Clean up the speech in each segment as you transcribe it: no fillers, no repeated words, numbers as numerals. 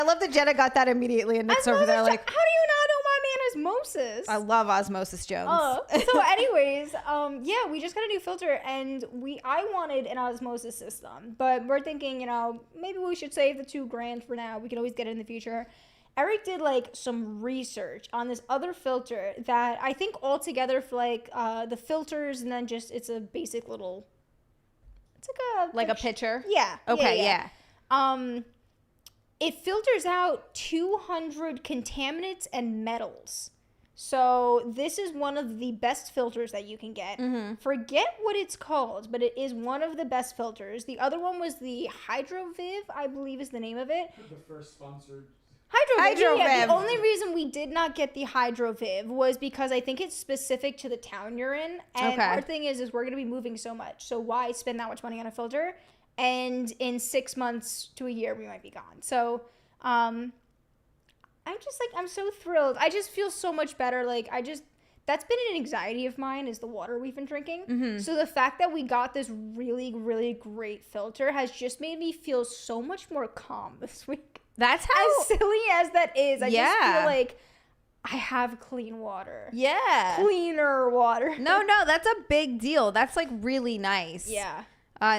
love that Jenna got that immediately and Nick's over there like, how do you not know my man Osmosis? I love Osmosis Jones. So anyways, yeah, we just got a new filter, and I wanted an osmosis system, but we're thinking, maybe we should save the $2,000 for now. We can always get it in the future. Eric did like some research on this other filter that I think altogether for like the filters, and then just it's a basic little, it's like a pitcher. Yeah. Okay. Yeah. It filters out 200 contaminants and metals. So this is one of the best filters that you can get. Mm-hmm. Forget what it's called, but it is one of the best filters. The other one was the HydroViv, I believe is the name of it. The first sponsored. HydroViv. Yeah, the only reason we did not get the HydroViv was because I think it's specific to the town you're in. And our thing is we're going to be moving so much. So why spend that much money on a filter? And in 6 months to a year, we might be gone. So, I'm just like, I'm so thrilled. I just feel so much better. Like, that's been an anxiety of mine is the water we've been drinking. Mm-hmm. So the fact that we got this really, really great filter has just made me feel so much more calm this week. That's how... As silly as that is, I just feel like I have clean water. Yeah. Cleaner water. No, that's a big deal. That's like really nice. Yeah.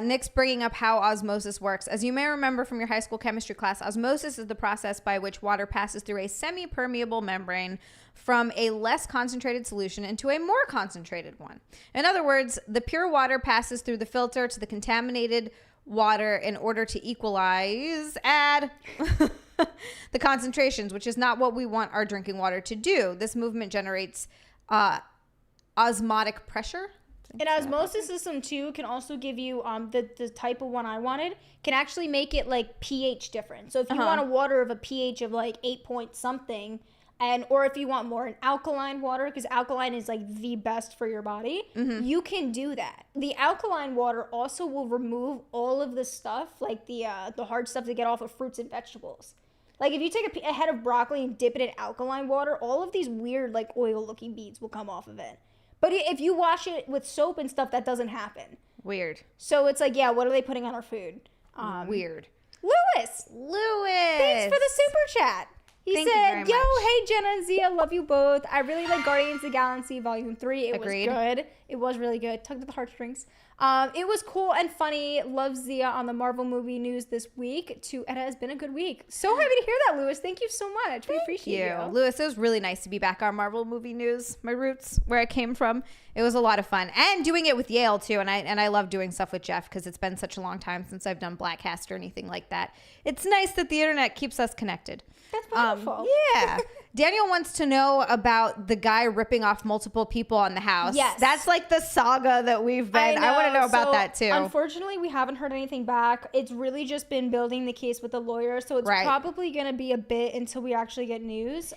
Nick's bringing up how osmosis works. As you may remember from your high school chemistry class, osmosis is the process by which water passes through a semi-permeable membrane from a less concentrated solution into a more concentrated one. In other words, the pure water passes through the filter to the contaminated water in order to equalize, the concentrations, which is not what we want our drinking water to do. This movement generates osmotic pressure. An osmosis system too can also give you the type of one I wanted can actually make it like pH different. So if you want a water of a pH of like 8 point something, or if you want more an alkaline water, because alkaline is like the best for your body, you can do that. The alkaline water also will remove all of the stuff, like the hard stuff to get off of fruits and vegetables. Like if you take a head of broccoli and dip it in alkaline water, all of these weird like oil looking beads will come off of it. But if you wash it with soap and stuff, that doesn't happen. Weird. So it's like, yeah, what are they putting on our food? Weird. Lewis. Thanks for the super chat. He said, yo, hey, Jenna and Xia, love you both. I really like Guardians of the Galaxy Volume 3. It was good. It was really good. Tugged at the heartstrings. It was cool and funny. Love Xia on the Marvel movie news this week. It has been a good week. So happy to hear that, Lewis. Thank you so much. We appreciate you. Lewis, it was really nice to be back on Marvel movie news. My roots, where I came from. It was a lot of fun. And doing it with Yale, too. And I love doing stuff with Jeff because it's been such a long time since I've done Blackcast or anything like that. It's nice that the internet keeps us connected. That's wonderful. Yeah. Daniel wants to know about the guy ripping off multiple people on the house. Yes. That's like the saga that we've been. I want to know about that too. Unfortunately, we haven't heard anything back. It's really just been building the case with the lawyer. So it's probably going to be a bit until we actually get news.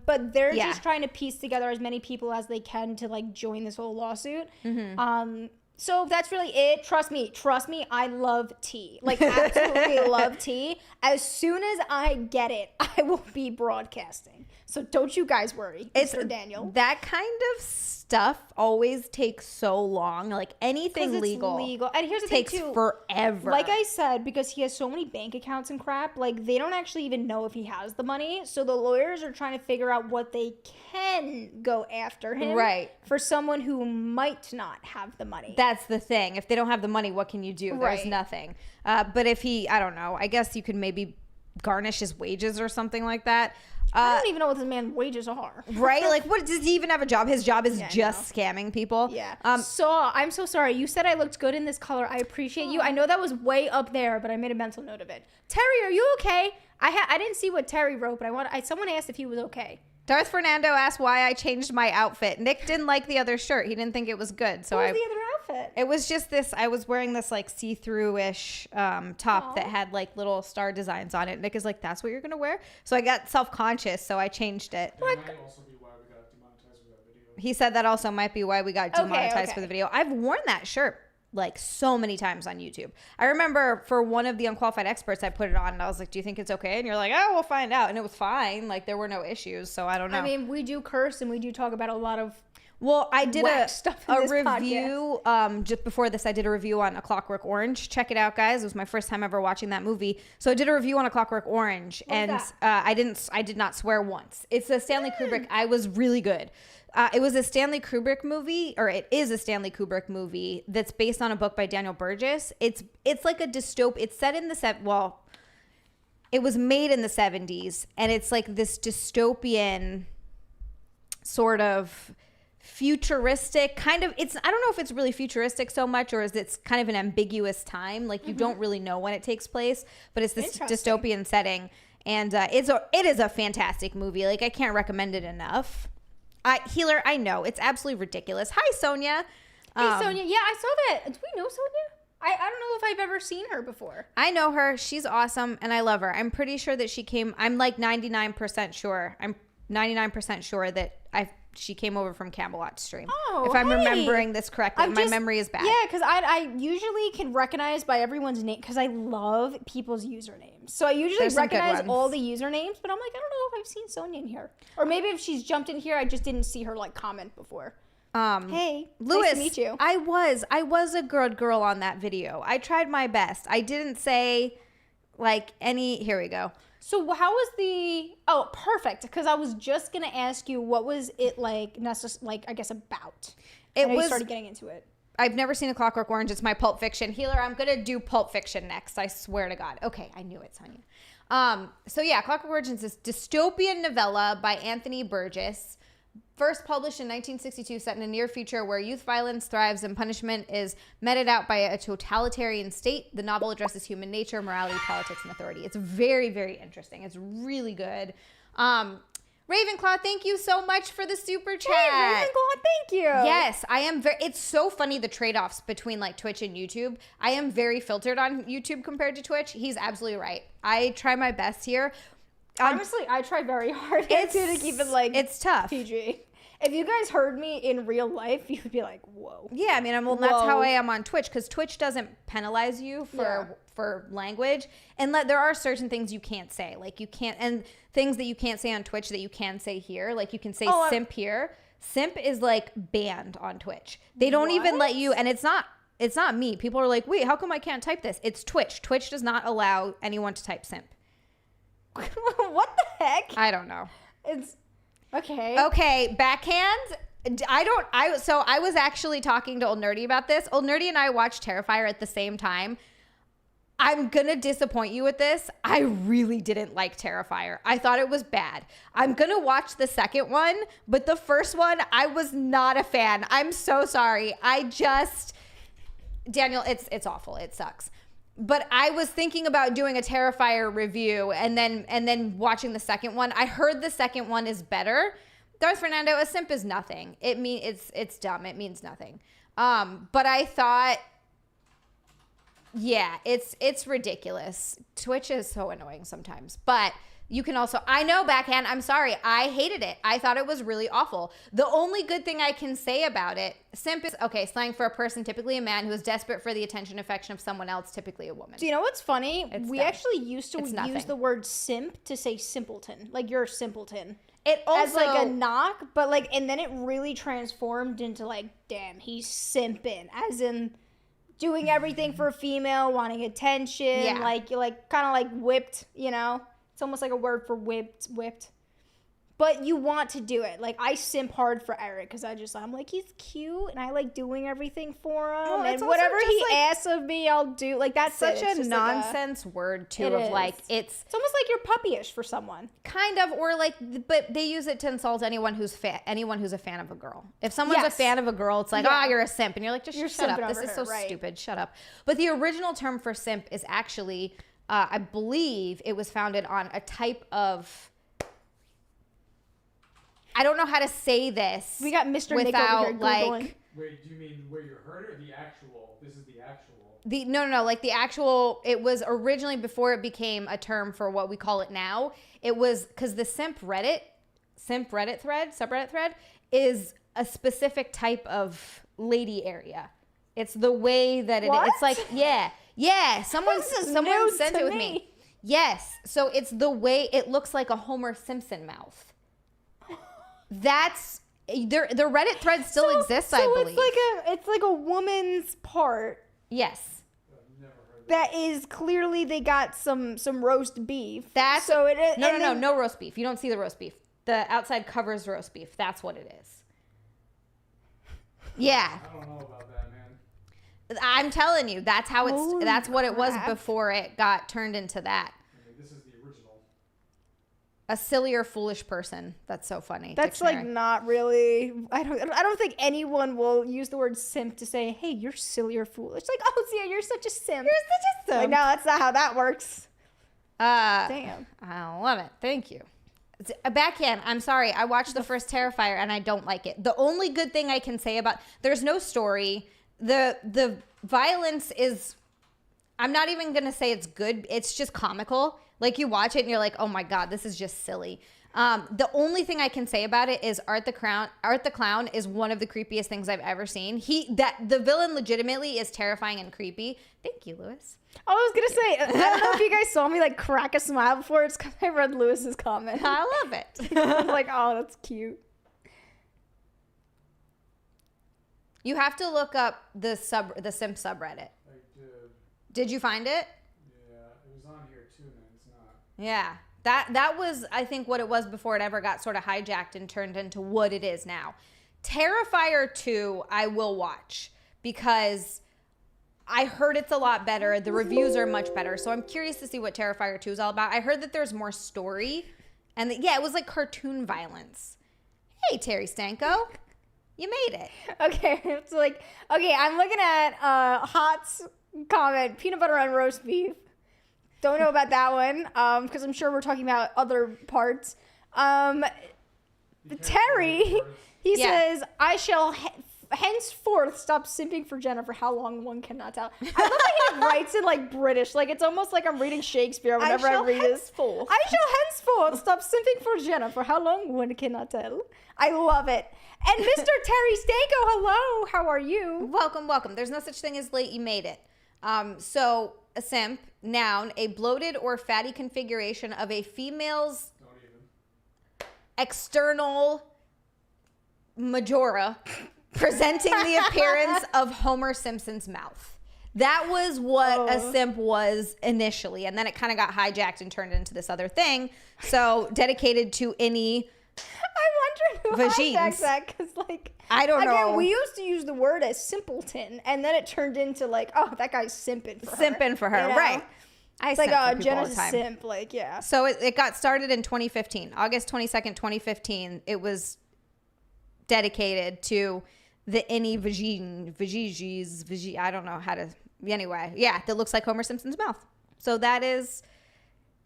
But they're just trying to piece together as many people as they can to like join this whole lawsuit. Mm-hmm. So that's really it. Trust me, I love tea. Like, absolutely love tea. As soon as I get it, I will be broadcasting. So don't you guys worry, Mr. Daniel. That kind of stuff always takes so long. Like, anything legal. And here's the thing, too. Takes forever. Like I said, because he has so many bank accounts and crap, like, they don't actually even know if he has the money. So the lawyers are trying to figure out what they can go after him. Right. For someone who might not have the money. That's the thing. If they don't have the money, what can you do? There's nothing. But if I don't know, I guess you could maybe garnish his wages or something like that. I don't even know what this man's wages are. Right? Like, what, does he even have a job? His job is just scamming people. Yeah. So, I'm so sorry. You said I looked good in this color. I appreciate you. I know that was way up there, but I made a mental note of it. Terry, are you okay? I didn't see what Terry wrote, but someone asked if he was okay. Darth Fernando asked why I changed my outfit. Nick didn't like the other shirt. He didn't think it was good. So what was the other outfit? It was just this. I was wearing this like see-through-ish top that had like little star designs on it. Nick is like, "That's what you're gonna wear?" So I got self-conscious, so I changed it. That might also be why we got demonetized for that video. He said that also might be why we got demonetized for the video. I've worn that shirt like so many times on YouTube. I remember for one of the Unqualified Experts, I put it on and I was like, do you think it's okay? And you're like, oh, we'll find out. And it was fine. Like, there were no issues. So I don't know. I mean, we do curse and we do talk about a lot of Well, I did whack stuff in a this review just before this. I did a review on A Clockwork Orange. Check it out, guys. It was my first time ever watching that movie. So I did a review on A Clockwork Orange, and I did not swear once. It's a Stanley Kubrick. I was really good. It was a Stanley Kubrick movie, or it is a Stanley Kubrick movie that's based on a book by Daniel Burgess. It's like a dystopia. It's set in it was made in the 70s, and it's like this dystopian sort of futuristic kind of, I don't know if it's really futuristic so much, or is it's kind of an ambiguous time. Like you don't really know when it takes place, but it's this dystopian setting, and it is a fantastic movie. Like I can't recommend it enough. Healer, I know it's absolutely ridiculous. Hi, Sonia. Hey, Sonia. Yeah, I saw that. Do we know Sonia? I don't know if I've ever seen her before. I know her. She's awesome, and I love her. I'm pretty sure that she came. I'm like 99% sure. I'm 99% sure that she came over from Camelot Stream. Oh, if I'm remembering this correctly. My memory is bad. Yeah, because I usually can recognize by everyone's name because I love people's usernames. So I usually recognize all the usernames, but I'm like, I don't know if I've seen Sonia in here. Or maybe if she's jumped in here, I just didn't see her like comment before. Hey, Lewis, nice to meet you. I was a good girl on that video. I tried my best. I didn't say like here we go. So how was perfect, because I was just going to ask you, what was it like, I guess about? You started getting into it. I've never seen A Clockwork Orange. It's my Pulp Fiction. Healer, I'm going to do Pulp Fiction next. I swear to God. Okay, I knew it, Sonia. So yeah, Clockwork Orange is this dystopian novella by Anthony Burgess. First published in 1962, set in a near future where youth violence thrives and punishment is meted out by a totalitarian state. The novel addresses human nature, morality, politics, and authority. It's very, very interesting. It's really good. Ravenclaw, thank you so much for the super chat. Hey, Ravenclaw, thank you. Yes, I am it's so funny, the trade-offs between like Twitch and YouTube. I am very filtered on YouTube compared to Twitch. He's absolutely right. I try my best here. Honestly, I try very hard to keep it like it's tough. PG. If you guys heard me in real life, you would be like, whoa. Yeah, I mean, that's how I am on Twitch, because Twitch doesn't penalize you for language. And there are certain things you can't say. Like you can't, and things that you can't say on Twitch that you can say here. Like you can say simp here. Simp is like banned on Twitch. They don't even let you, and it's not me. People are like, wait, how come I can't type this? It's Twitch. Twitch does not allow anyone to type simp. What the heck? I don't know. It's okay. Okay, backhand. So I was actually talking to Old Nerdy about this. Old Nerdy and I watched Terrifier at the same time. I'm gonna disappoint you with this. I really didn't like Terrifier. I thought it was bad. I'm gonna watch the second one, but the first one, I was not a fan. I'm so sorry. Daniel, it's awful. It sucks. But I was thinking about doing a Terrifier review and then watching the second one. I heard the second one is better. Darth Fernando, a simp is nothing. It's dumb. It means nothing. But I thought, yeah, it's ridiculous. Twitch is so annoying sometimes. But you can also, I know, backhand, I'm sorry. I hated it. I thought it was really awful. The only good thing I can say about it, simp is, slang for a person, typically a man, who is desperate for the attention and affection of someone else, typically a woman. Do you know what's funny? We actually used to use the word simp to say simpleton. Like, you're a simpleton. It also, as like a knock, but like, and then it really transformed into like, damn, he's simping. As in doing everything for a female, wanting attention, like kind of like whipped, you know? It's almost like a word for whipped. But you want to do it. Like, I simp hard for Eric because I'm like, he's cute and I like doing everything for him. And whatever he asks of me, I'll do. Like, that's such a nonsense word, too, of like, it's almost like you're puppyish for someone. Kind of, or like, but they use it to insult anyone who's a fan of a girl. If someone's a fan of a girl, it's like, you're a simp. And you're like, just shut up. This is so stupid. Shut up. But the original term for simp is actually, I believe it was founded on a type of, I don't know how to say this. We got Mr. Nick over here Googling. Wait, do you mean where you heard it or the actual? This is the actual. No. Like the actual, it was originally, before it became a term for what we call it now, it was because the subreddit thread is a specific type of lady area. It's the way that it's like, yeah. Someone sent it with me. Yes. So it's the way it looks like a Homer Simpson mouth. That's The Reddit thread still exists, I believe. It's like a woman's part. Yes. I've never heard That is clearly they got some roast beef. That's so it no roast beef. You don't see the roast beef. The outside covers roast beef. That's what it is. Yeah. I don't know about that, man. I'm telling you, that's how it's. Holy that's what it was crap. before it got turned into that. I mean, this is the original. A silly or foolish person. That's so funny. That's Dictionary. like not really. I don't think anyone will use the word simp to say, "Hey, you're silly or foolish." Like, oh, Xia, you're such a simp. You're such a simp. Like, no, that's not how that works. Damn. I love it. Thank you. A backhand. I'm sorry. I watched the first Terrifier and I don't like it. The only good thing I can say about there's no story. The violence is. I'm not even gonna say it's good. It's just comical. Like you watch it and you're like, oh my god, this is just silly. The only thing I can say about it is Art the Clown is one of the creepiest things I've ever seen. The villain legitimately is terrifying and creepy. Thank you, Lewis. I was gonna say, I don't know if you guys saw me like crack a smile before. It's because I read Lewis's comment. I love it. I was like, oh, that's cute. You have to look up the simp subreddit. I did. Did you find it? Yeah, it was on here too, and it's not. Yeah. That was, I think, what it was before it ever got sort of hijacked and turned into what it is now. Terrifier 2, I will watch because I heard it's a lot better. The reviews are much better. So I'm curious to see what Terrifier 2 is all about. I heard that there's more story. And it was like cartoon violence. Hey, Terry Stanko. You made it. Okay, it's like, okay, I'm looking at Hot's comment, peanut butter on roast beef. Don't know about that one, because I'm sure we're talking about other parts. Terry, he says, I shall henceforth stop simping for Jenna for how long one cannot tell. I love that he writes it like British. Like, it's almost like I'm reading Shakespeare whenever I read this. I shall henceforth stop simping for Jenna for how long one cannot tell. I love it. And Mr. Terry Stanko, hello. How are you? Welcome, welcome. There's no such thing as late. You made it. So a simp, noun, a bloated or fatty configuration of a female's external majora presenting the appearance of Homer Simpson's mouth. That was what a simp was initially. And then it kind of got hijacked and turned into this other thing. So dedicated to any I wonder who hijacks that, because like I don't know. Again, we used to use the word as simpleton, and then it turned into like, oh, that guy's simping for her. You know? Right. It's like, oh, Jenna's a simp. Like, yeah. So it got started in 2015. August 22nd, 2015. It was dedicated to the any vagis, I don't know how to, anyway. Yeah, that looks like Homer Simpson's mouth. So that is...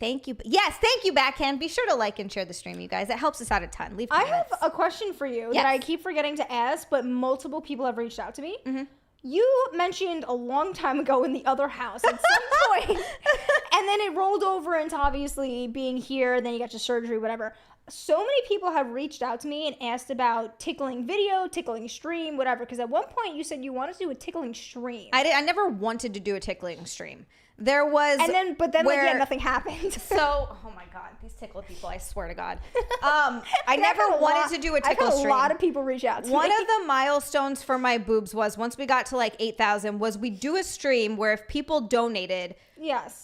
Thank you. Yes, thank you, Backhand. Be sure to like and share the stream, you guys. It helps us out a ton. Leave comments. I have a question for you that I keep forgetting to ask, but multiple people have reached out to me. Mm-hmm. You mentioned a long time ago in the other house at some point, and then it rolled over into obviously being here, then you got your surgery, whatever. So many people have reached out to me and asked about tickling video, tickling stream, whatever, because at one point you said you wanted to do a tickling stream. I never wanted to do a tickling stream. There was, but then nothing happened. So, oh my God, these tickle people! I swear to God, I never wanted to do a tickle stream. A lot of people reach out to me. One of the milestones for my boobs was once we got to like 8,000, was we do a stream where if people donated,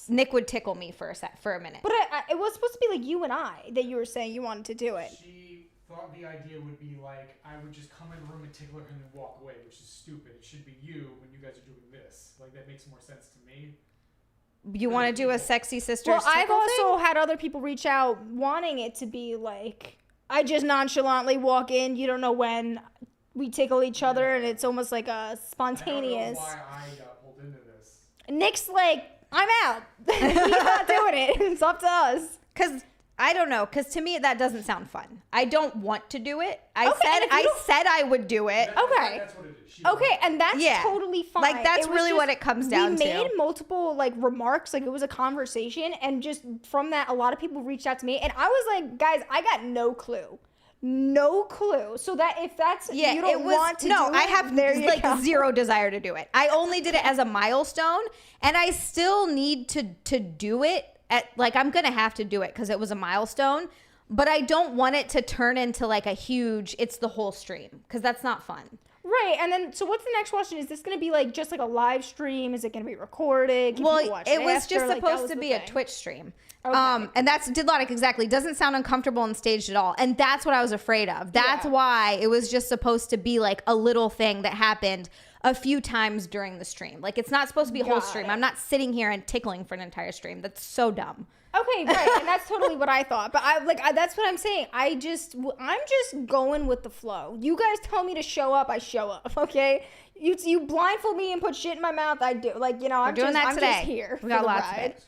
Nick would tickle me for a minute. But it was supposed to be like you and I that you were saying you wanted to do it. She thought the idea would be like I would just come in the room and tickle her and then walk away, which is stupid. It should be you when you guys are doing this. Like that makes more sense to me. You want to do a sexy sisters? Well, I've also thing? had other people reach out wanting it to be like I just nonchalantly walk in. You don't know when we tickle each other, and it's almost like a spontaneous. I don't know why I got pulled into this. Nick's like, I'm out. He's not doing it. It's up to us. Because I don't know. Because to me, that doesn't sound fun. I don't want to do it. I said I would do it. Okay. That's what it is. Okay, and that's totally fine. Like, that's really what it comes down to. We made multiple, like, remarks. Like, it was a conversation. And just from that, a lot of people reached out to me. And I was like, guys, I got no clue. No clue. So that if that's you don't want to do it, I have like zero desire to do it. I only did it as a milestone, and I still need to do it at like I'm gonna have to do it because it was a milestone. but I don't want it to turn into like a huge, it's the whole stream, because that's not fun. Right, and then, so what's the next question? Is this going to be, like, just like a live stream? Is it going to be recorded? Can people watch it was after? just Like, that supposed was to the be a thing. Twitch stream. Okay. And that's Didlotic, exactly. Doesn't sound uncomfortable and staged at all. And that's what I was afraid of. That's why it was just supposed to be like a little thing that happened a few times during the stream. Like, it's not supposed to be a whole stream. I'm not sitting here and tickling for an entire stream. That's so dumb. Okay, right, and that's totally what I thought. But that's what I'm saying. I'm just going with the flow. You guys tell me to show up, I show up. Okay, you blindfold me and put shit in my mouth, I do. Like, you know, I'm doing that today. just here. We got for the lots of ride. it.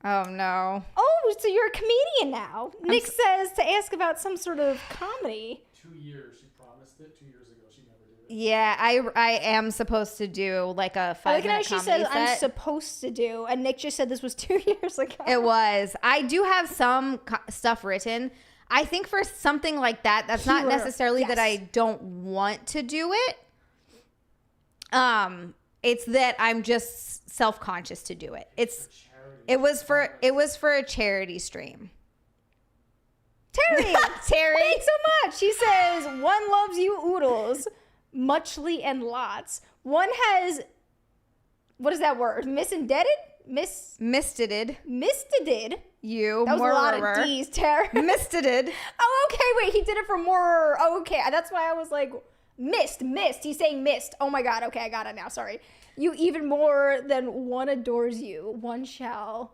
Oh no. Oh, so you're a comedian now. Nick says to ask about some sort of comedy. 2 years. She promised it 2 years ago. She never did it. Yeah, I am supposed to do like a 5 I like how minute she comedy said set. I'm supposed to do, and Nick just said this was 2 years ago. It was. I do have some stuff written. I think for something like that, that's not necessarily that I don't want to do it. It's that I'm just self-conscious to do it. It was for a charity stream. Terry, Terry, thanks so much. She says, one loves you oodles, muchly and lots. One has, what is that word? Misindebted? Misteded. Misteded? You. That was a lot of D's, Terry. Misteded. Oh, okay, wait, he did it for more. Oh, okay, that's why I was like, missed. He's saying missed. Oh my God, okay, I got it now, sorry. You even more than one adores you. One shall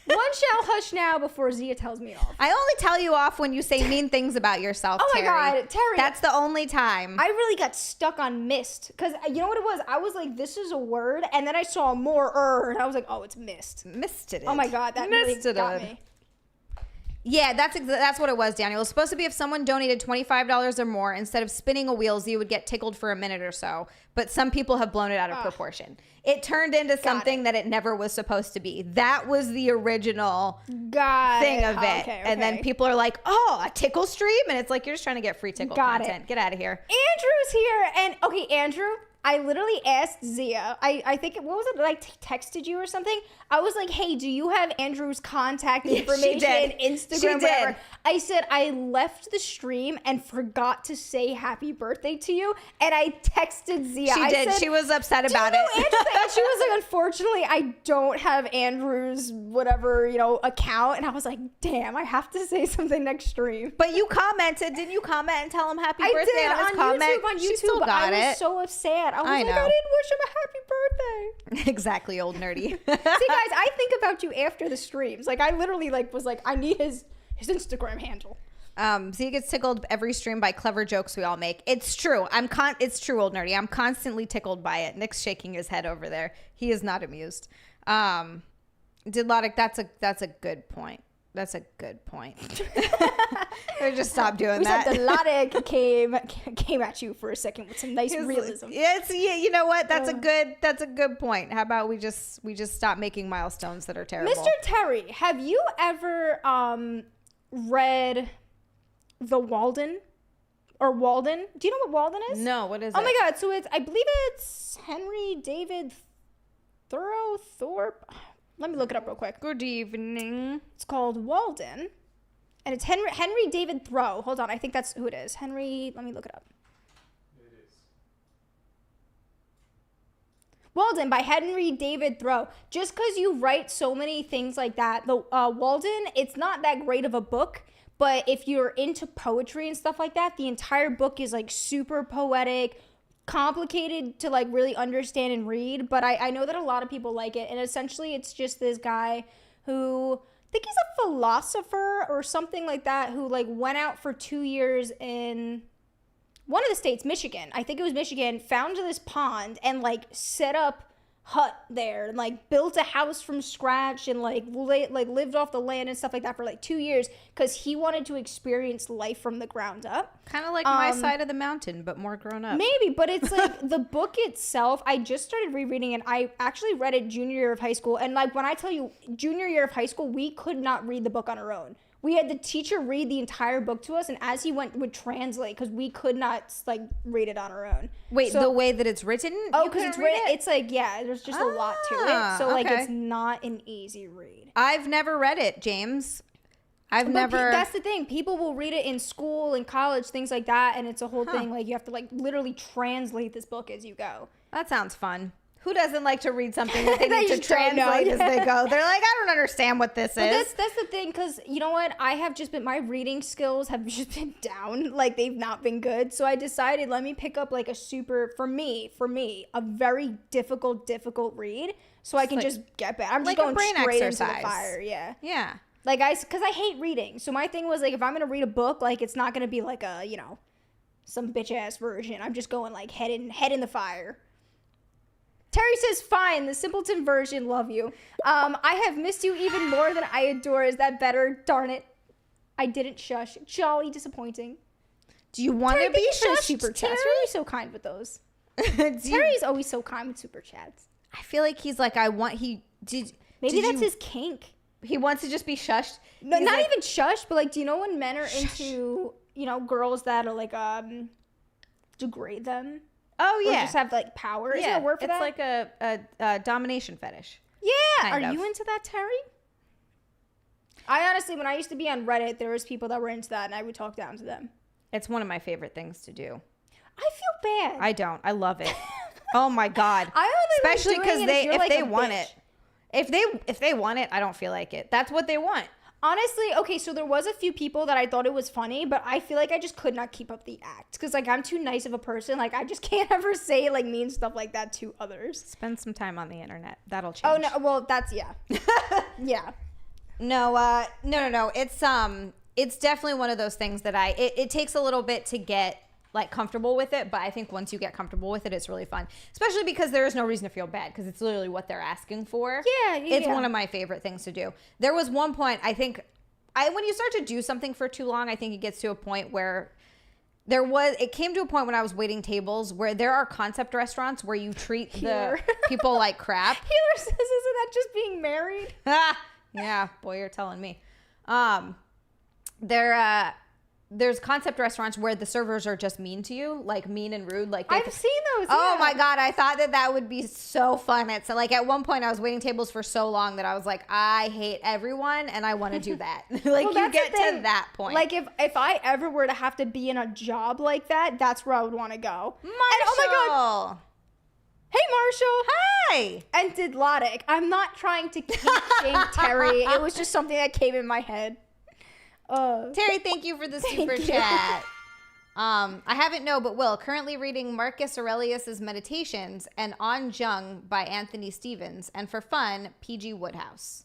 hush now before Xia tells me off. I only tell you off when you say mean things about yourself, Oh my Terry. God, Terry. That's the only time. I really got stuck on mist because you know what it was? I was like, this is a word, and then I saw more and I was like, oh, it's mist. Misted it. Oh my God, that really Misted got it. me. Yeah, that's what it was, Daniel. It was supposed to be if someone donated $25 or more, instead of spinning a wheel, you would get tickled for a minute or so. But some people have blown it out of proportion. It turned into something that it never was supposed to be. That was the original thing of it. Okay. And then people are like, oh, a tickle stream? And it's like, you're just trying to get free tickle content. Get out of here. Andrew's here. And okay, Andrew, I literally asked Xia, I think, what was it, I texted you or something? I was like, hey, do you have Andrew's contact information, Instagram, whatever? I said, I left the stream and forgot to say happy birthday to you, and I texted Xia. She did. She was upset about it. And she was like, unfortunately, I don't have Andrew's whatever, account, and I was like, damn, I have to say something next stream. But you commented. Didn't you comment and tell him happy birthday on his comment? YouTube, She still got it. I was so upset. I was like, know. I didn't wish him a happy birthday. Exactly, old nerdy. See, guys, I think about you after the streams. Like, I literally was like, I need his Instagram handle. Zia gets tickled every stream by clever jokes we all make. It's true. It's true, old nerdy. I'm constantly tickled by it. Nick's shaking his head over there. He is not amused. Didlotic, that's a good point. That's a good point. Or just stop doing that. We said Didlotic came at you for a second with some nice realism. Yeah, you know what? That's a good point. How about we just stop making milestones that are terrible? Mr. Terry, have you ever read The Walden? Or Walden? Do you know what Walden is? No, what is it? Oh my God, so I believe it's Henry David Thorpe. Let me look it up real quick. Good evening. It's called Walden. And it's Henry David Thoreau. Hold on, I think that's who it is. let me look it up. It is. Walden by Henry David Thoreau. Just because you write so many things like that, the Walden, it's not that great of a book. But if you're into poetry and stuff like that, the entire book is like super poetic, complicated to like really understand and read, but I know that a lot of people like it. And essentially it's just this guy who, I think he's a philosopher or something like that, who like went out for 2 years in one of the states, Michigan. I think it was Michigan, found this pond and like set up hut there and like built a house from scratch and like lived off the land and stuff like that for like 2 years because he wanted to experience life from the ground up. Kind of like My Side of the Mountain, but more grown up. Maybe, but it's like the book itself, I just started rereading it. I actually read it junior year of high school, and like when I tell you junior year of high school, we could not read the book on our own. We had the teacher read the entire book to us, and as he would translate because we could not like read it on our own. Wait, so, the way that it's written? Oh, because it's written. It's like there's just a lot to it, so like okay. it's not an easy read. I've never read it, James. I've never. That's the thing. People will read it in school, in college, things like that, and it's a whole thing. Like, you have to, like, literally translate this book as you go. That sounds fun. Who doesn't like to read something that they need to just don't know. translate as they go? They're like, I don't understand what this is. That's the thing, because you know what? My reading skills have just been down. Like, they've not been good. So I decided, let me pick up, like, for me, a very difficult read, so I can just get back. I'm just going straight into the fire. Yeah. Yeah. Like, because I hate reading. So my thing was, like, if I'm going to read a book, like, it's not going to be like a, some bitch-ass version. I'm just going, like, head in the fire. Terry says, fine, the simpleton version, love you. I have missed you even more than I adore. Is that better? Darn it. I didn't shush. Jolly disappointing. Do you want to be shushed, super chats? Terry? You're always so kind with those. Terry's always so kind with super chats. I feel like he's like, Maybe that's his kink. He wants to just be shushed. No, not even shushed, but like, do you know when men are into, girls that are like, degrade them? Oh, yeah. Or just have like power? Is there a word for that? It's like a domination fetish. Yeah. Kind Are of. you into that, Terry? I honestly, when I used to be on Reddit, there was people that were into that, and I would talk down to them. It's one of my favorite things to do. I feel bad. I don't. I love it. Oh my God. I only especially because if they want bitch. it. If they want it, I don't feel like it. That's what they want. Honestly, okay, so there was a few people that I thought it was funny, but I feel like I just could not keep up the act. Because, like, I'm too nice of a person. Like, I just can't ever say, like, mean stuff like that to others. Spend some time on the internet. That'll change. Oh, no. Well, that's, yeah. Yeah. No. It's definitely one of those things that it takes a little bit to get, like, comfortable with it. But I think once you get comfortable with it, it's really fun. Especially because there is no reason to feel bad. Because it's literally what they're asking for. Yeah. It's one of my favorite things to do. There was one point, I think, when you start to do something for too long, I think it gets to a point where it came to a point when I was waiting tables where there are concept restaurants where you treat the people like crap. Healer says, isn't that just being married? Yeah, boy, you're telling me. There's concept restaurants where the servers are just mean to you, like mean and rude. Like I've seen those. Oh yeah. my God, I thought that would be so fun. So like at one point I was waiting tables for so long that I was like, I hate everyone and I want to do that. Like you get to that point. Like if I ever were to have to be in a job like that, that's where I would want to go. Marshall. And, oh my God. Hey, Marshall. Hi. And Didlotic. I'm not trying to keep shame Terry. It was just something that came in my head. Terry, thank you for the super chat. I haven't but will. Currently reading Marcus Aurelius's Meditations and On Jung by Anthony Stevens. And for fun, P.G. Wodehouse.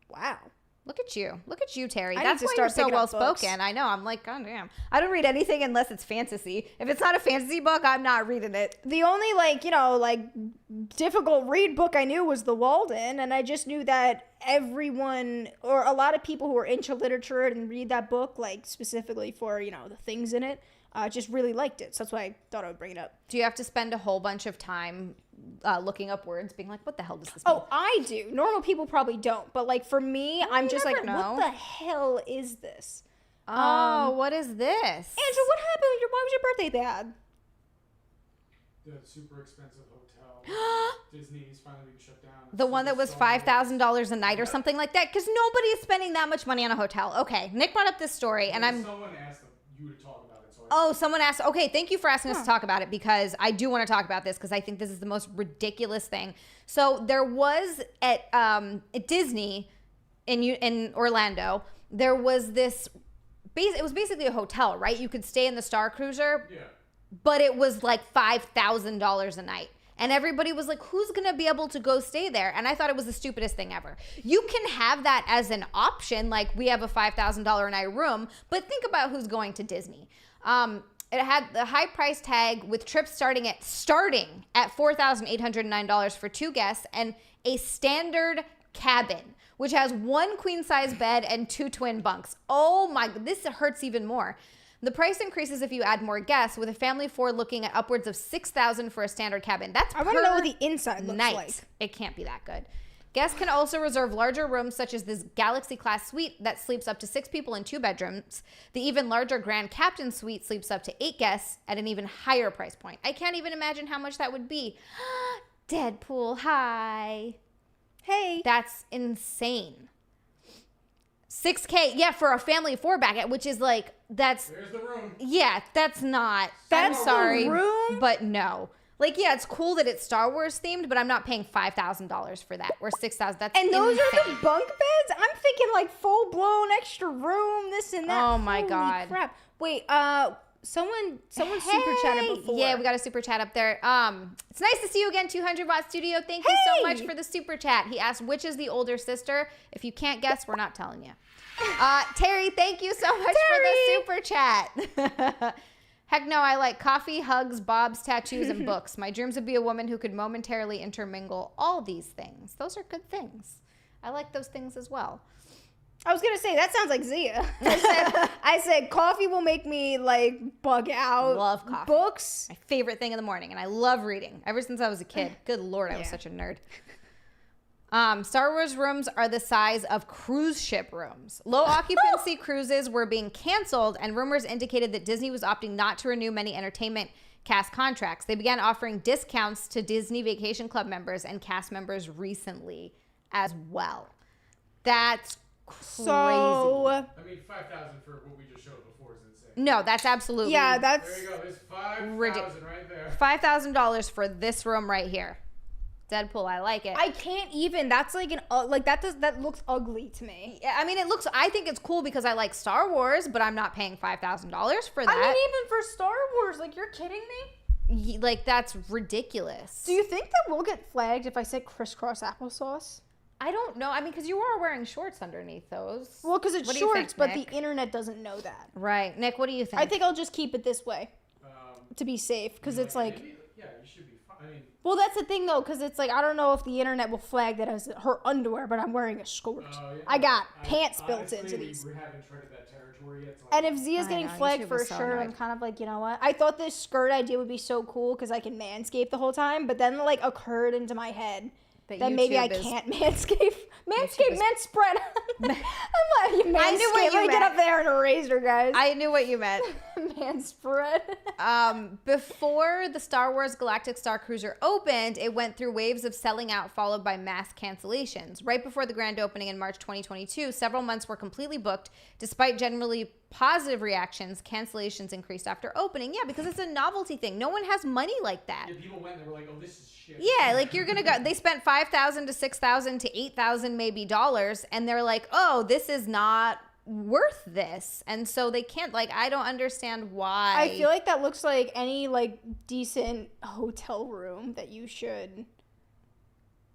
Wow. Look at you, Terry. I That's need to why start you're so picking well up books. spoken. I know. I'm like, God damn. I don't read anything unless it's fantasy. If it's not a fantasy book, I'm not reading it. The only difficult read book I knew was The Walden, and I just knew that everyone or a lot of people who are into literature and read that book, like specifically for the things in it, just really liked it. So that's why I thought I would bring it up. Do you have to spend a whole bunch of time looking up words, being like, what the hell does this mean? Oh, I do. Normal people probably don't. But like for me, I'm just like, know. what the hell is this? What is this? Andrew, what happened? Why was your birthday bad? The super expensive hotel. Disney's finally being shut down. The one that was $5,000 a night or something like that? Because nobody is spending that much money on a hotel. Okay, Nick brought up this story, and Someone asked you to talk about it. Someone asked. Okay, thank you for asking us to talk about it because I do want to talk about this because I think this is the most ridiculous thing. So there was at Disney in Orlando. There was this. It was basically a hotel, right? You could stay in the Star Cruiser. Yeah. But it was like $5,000 a night. And everybody was like, who's going to be able to go stay there? And I thought it was the stupidest thing ever. You can have that as an option. Like we have a $5,000 a night room, but think about who's going to Disney. It had the high price tag with trips starting at $4,809 for 2 guests and a standard cabin, which has 1 queen size bed and 2 twin bunks. Oh my, this hurts even more. The price increases if you add more guests, with a family of 4 looking at upwards of $6,000 for a standard cabin. That's I want to know what the inside looks night. like. It can't be that good. Guests can also reserve larger rooms, such as this Galaxy Class suite that sleeps up to 6 people in 2 bedrooms. The even larger Grand Captain suite sleeps up to 8 guests at an even higher price point. I can't even imagine how much that would be. Deadpool, hi. Hey. That's insane. $6K, yeah, for a family of 4 back at, which is like, There's the room. yeah, that's not, That's I'm the sorry, room? but no. Like, yeah, it's cool that it's Star Wars themed, but I'm not paying $5,000 for that, or $6,000. That's And those are insane. the bunk beds? I'm thinking like full blown extra room, this and that. Oh my Holy God. crap. Wait, someone super chatted before. Yeah, we got a super chat up there. It's nice to see you again, 200 Watt Studio. Thank you so much for the super chat. He asked, which is the older sister? If you can't guess, we're not telling you. Terry, thank you so much for the super chat. Heck no, I like coffee, hugs, bobs, tattoos, and books. My dreams would be a woman who could momentarily intermingle all these things. Those are good things. I like those things as well. I was gonna say that sounds like Xia. I said coffee will make me like bug out. Love coffee. Books. My favorite thing in the morning, and I love reading ever since I was a kid. Good Lord, I was such a nerd. Star Wars rooms are the size of cruise ship rooms. Low occupancy cruises were being canceled, and rumors indicated that Disney was opting not to renew many entertainment cast contracts. They began offering discounts to Disney Vacation Club members and cast members recently as well. That's crazy. So I mean, 5,000 for what we just showed before is insane. No, that's absolutely yeah, that's There you go. There's 5,000 right there. $5,000 for this room right here. Deadpool, I like it. I can't even. That's like an like that looks ugly to me. I mean, I think it's cool because I like Star Wars, but I'm not paying $5,000 for that. I mean, even for Star Wars, like you're kidding me? Like, that's ridiculous. Do you think that we'll get flagged if I say crisscross applesauce? I don't know. I mean, because you are wearing shorts underneath those. Well, because it's What do you shorts, think, but Nick? the internet doesn't know that. Right. Nick, what do you think? I think I'll just keep it this way to be safe, because it's like. Maybe, yeah, you should be fine. I mean, Well, that's the thing though, because it's like I don't know if the internet will flag that as her underwear, but I'm wearing a skirt. yeah. I got pants built honestly, into these. We haven't treaded that territory yet. So And if Zia's I getting know, flagged YouTube for a was so shirt, I'm annoyed. kind of like, you know what? I thought this skirt idea would be so cool because I can manscape the whole time, but then like occurred into my head that maybe I YouTube is- can't manscape. Manscape, is- manspread. I'm like, you manscape. I knew what you Let me get meant. up there and erase her, guys. I knew what you meant. Manspread. Before the Star Wars Galactic Star Cruiser opened, it went through waves of selling out followed by mass cancellations. Right before the grand opening in March 2022, several months were completely booked. Despite generally positive reactions, cancellations increased after opening. Yeah, because it's a novelty thing. No one has money like that. yeah, people went and they were like, oh, this is shit. Yeah, like you're gonna go. They spent $5,000 to $6,000 to $8,000 maybe dollars, and they're like, "Oh, this is not worth this," and so they can't. Like, I don't understand why. I feel like that looks like any like decent hotel room that you should.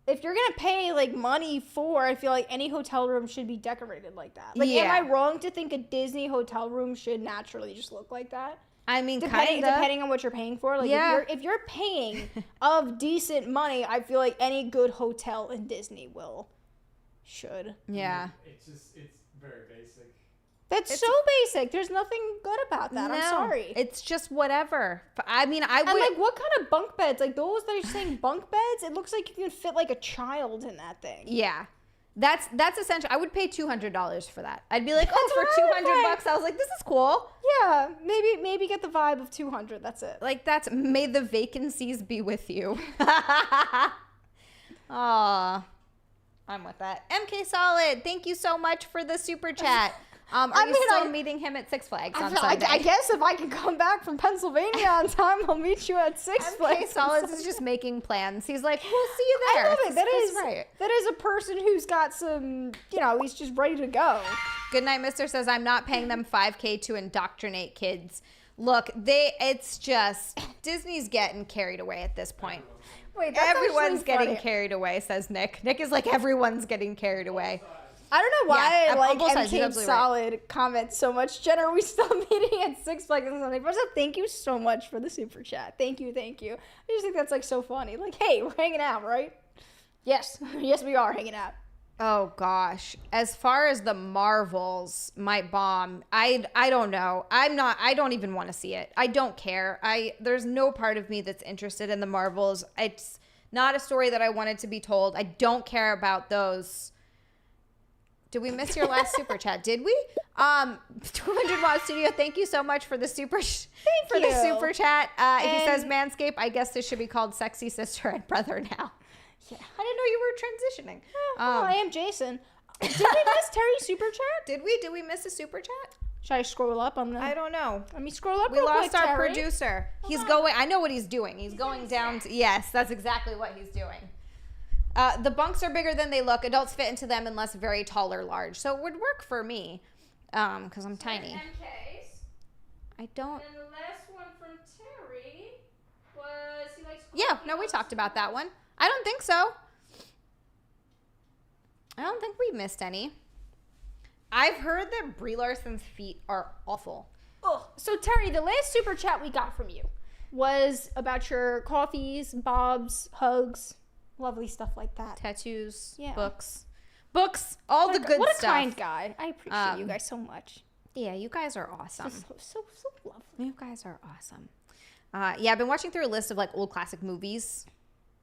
If you're gonna pay like money for, I feel like any hotel room should be decorated like that. Like, Yeah. am I wrong to think a Disney hotel room should naturally just look like that? I mean, Depending on what you're paying for. Like, Yeah. if you're paying of decent money, I feel like any good hotel in Disney should. Yeah. It's very basic. That's so basic. There's nothing good about that. I'm sorry. It's just whatever. I mean, I would. And like, what kind of bunk beds? Like those that are saying bunk beds? It looks like you can fit like a child in that thing. Yeah. That's essential. I would pay $200 for that. I'd be like, oh, That's for what I would pay. $200, I was like, this is cool. Yeah, maybe get the vibe of 200. That's it. Like, that's may the vacancies be with you. Aw, I'm with that. MK Solid, thank you so much for the super chat. Are you still meeting him at Six Flags on Sunday? I guess if I can come back from Pennsylvania on time, I'll meet you at Six MK Flags. Solids is just making plans. He's like, we'll see you there. I love it. That's right. That is a person who's got some, he's just ready to go. Goodnight Mister says, I'm not paying them $5K to indoctrinate kids. Look, it's just, Disney's getting carried away at this point. Wait, that's Everyone's actually getting funny. carried away, says Nick. Nick is like, everyone's getting carried away. I don't know why Yeah, I like on both sides, he's MK absolutely right. Solid comments so much. Jenna, are we still meeting at Six Flags on Sunday? First off, thank you so much for the super chat. Thank you. I just think that's like so funny. Like, hey, we're hanging out, right? Yes. Yes, we are hanging out. Oh gosh. As far as the Marvels might bomb, I don't know. I don't even want to see it. I don't care. There's no part of me that's interested in the Marvels. It's not a story that I wanted to be told. I don't care about those. Did we miss your last super chat? Did we? 200 Watt Studio, thank you so much for the super you. the super chat. He And- says Manscaped, I guess this should be called Sexy Sister and Brother now. Yeah. I didn't know you were transitioning. Well, I am Jason. Did we miss Terry's super chat? Did we? Did we miss a super chat? Should I scroll up on the? I don't know. Let me scroll up. We real lost quick, our Terry. producer. He's going. I know what he's doing. He's going down to. Yes, that's exactly what he's doing. The bunks are bigger than they look. Adults fit into them unless very tall or large. So it would work for me, because I'm tiny. MKs. I don't. And the last one from Terry was he likes. Yeah, no, we talked about that one. I don't think so. I don't think we missed any. I've heard that Brie Larson's feet are awful. Oh, so Terry, the last super chat we got from you was about your coffees, bobs, hugs, lovely stuff like that. Tattoos, Yeah. books, all the good What a stuff. kind guy. I appreciate you guys so much. Yeah, you guys are awesome. So lovely. You guys are awesome. Yeah, I've been watching through a list of like old classic movies,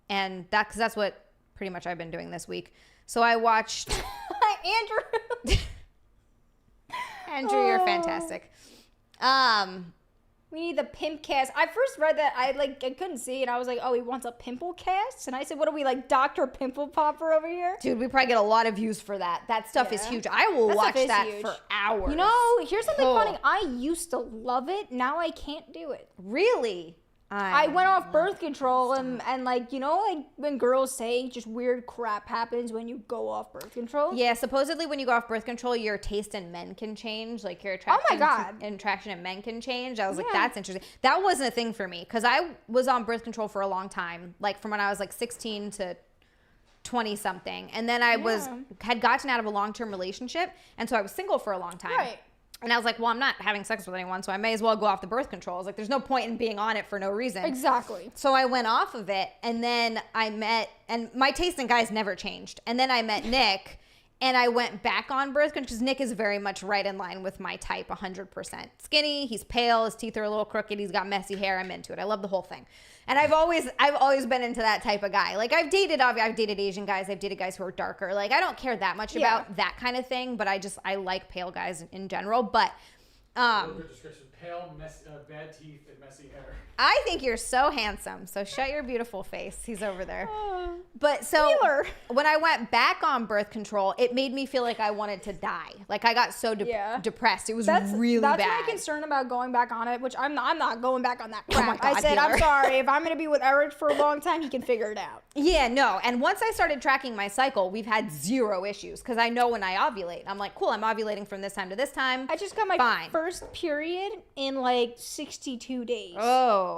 and because that's what pretty much I've been doing this week. So I watched Andrew. Andrew, you're fantastic. We need the pimp cast. I first read that I couldn't see, and I was like, oh, he wants a pimple cast, and I said, what are we like, Dr. Pimple Popper over here? Dude, we probably get a lot of views for that. That stuff is Yeah. huge. I will That stuff watch is that huge. for hours. You know, here's something Oh. funny. I used to love it. Now I can't do it. Really? I went off birth control, and like, you know, like when girls say just weird crap happens when you go off birth control. Yeah, supposedly when you go off birth control, your taste in men can change. Like your attraction, God. attraction in men can change. I was like, Yeah. that's interesting. That wasn't a thing for me because I was on birth control for a long time, like from when I was like 16 to 20 something, and then I had gotten out of a long-term relationship, and so I was single for a long time. Right. And I was like, well, I'm not having sex with anyone, so I may as well go off the birth control. I was like, there's no point in being on it for no reason. Exactly. So I went off of it, and then I met, and my taste in guys never changed. And then I met Nick, and I went back on birth control because Nick is very much right in line with my type, 100%. Skinny, he's pale, his teeth are a little crooked, he's got messy hair. I'm into it. I love the whole thing. And I've always been into that type of guy. Like I've dated Asian guys, I've dated guys who are darker. Like I don't care that much about that kind of thing, but I like pale guys in general. But Good description. Pale, bad teeth, and messy hair. I think you're so handsome. So shut your beautiful face. He's over there. But so Wheeler. when I went back on birth control, it made me feel like I wanted to die. Like I got so depressed. It was really bad. That's my concern about going back on it, which I'm not going back on that Oh my crap. God, I said, Healer. I'm sorry. If I'm going to be with Eric for a long time, he can figure it out. Yeah, no. And once I started tracking my cycle, we've had zero issues because I know when I ovulate. I'm like, cool, I'm ovulating from this time to this time. I just got my first period in like 62 days. Oh,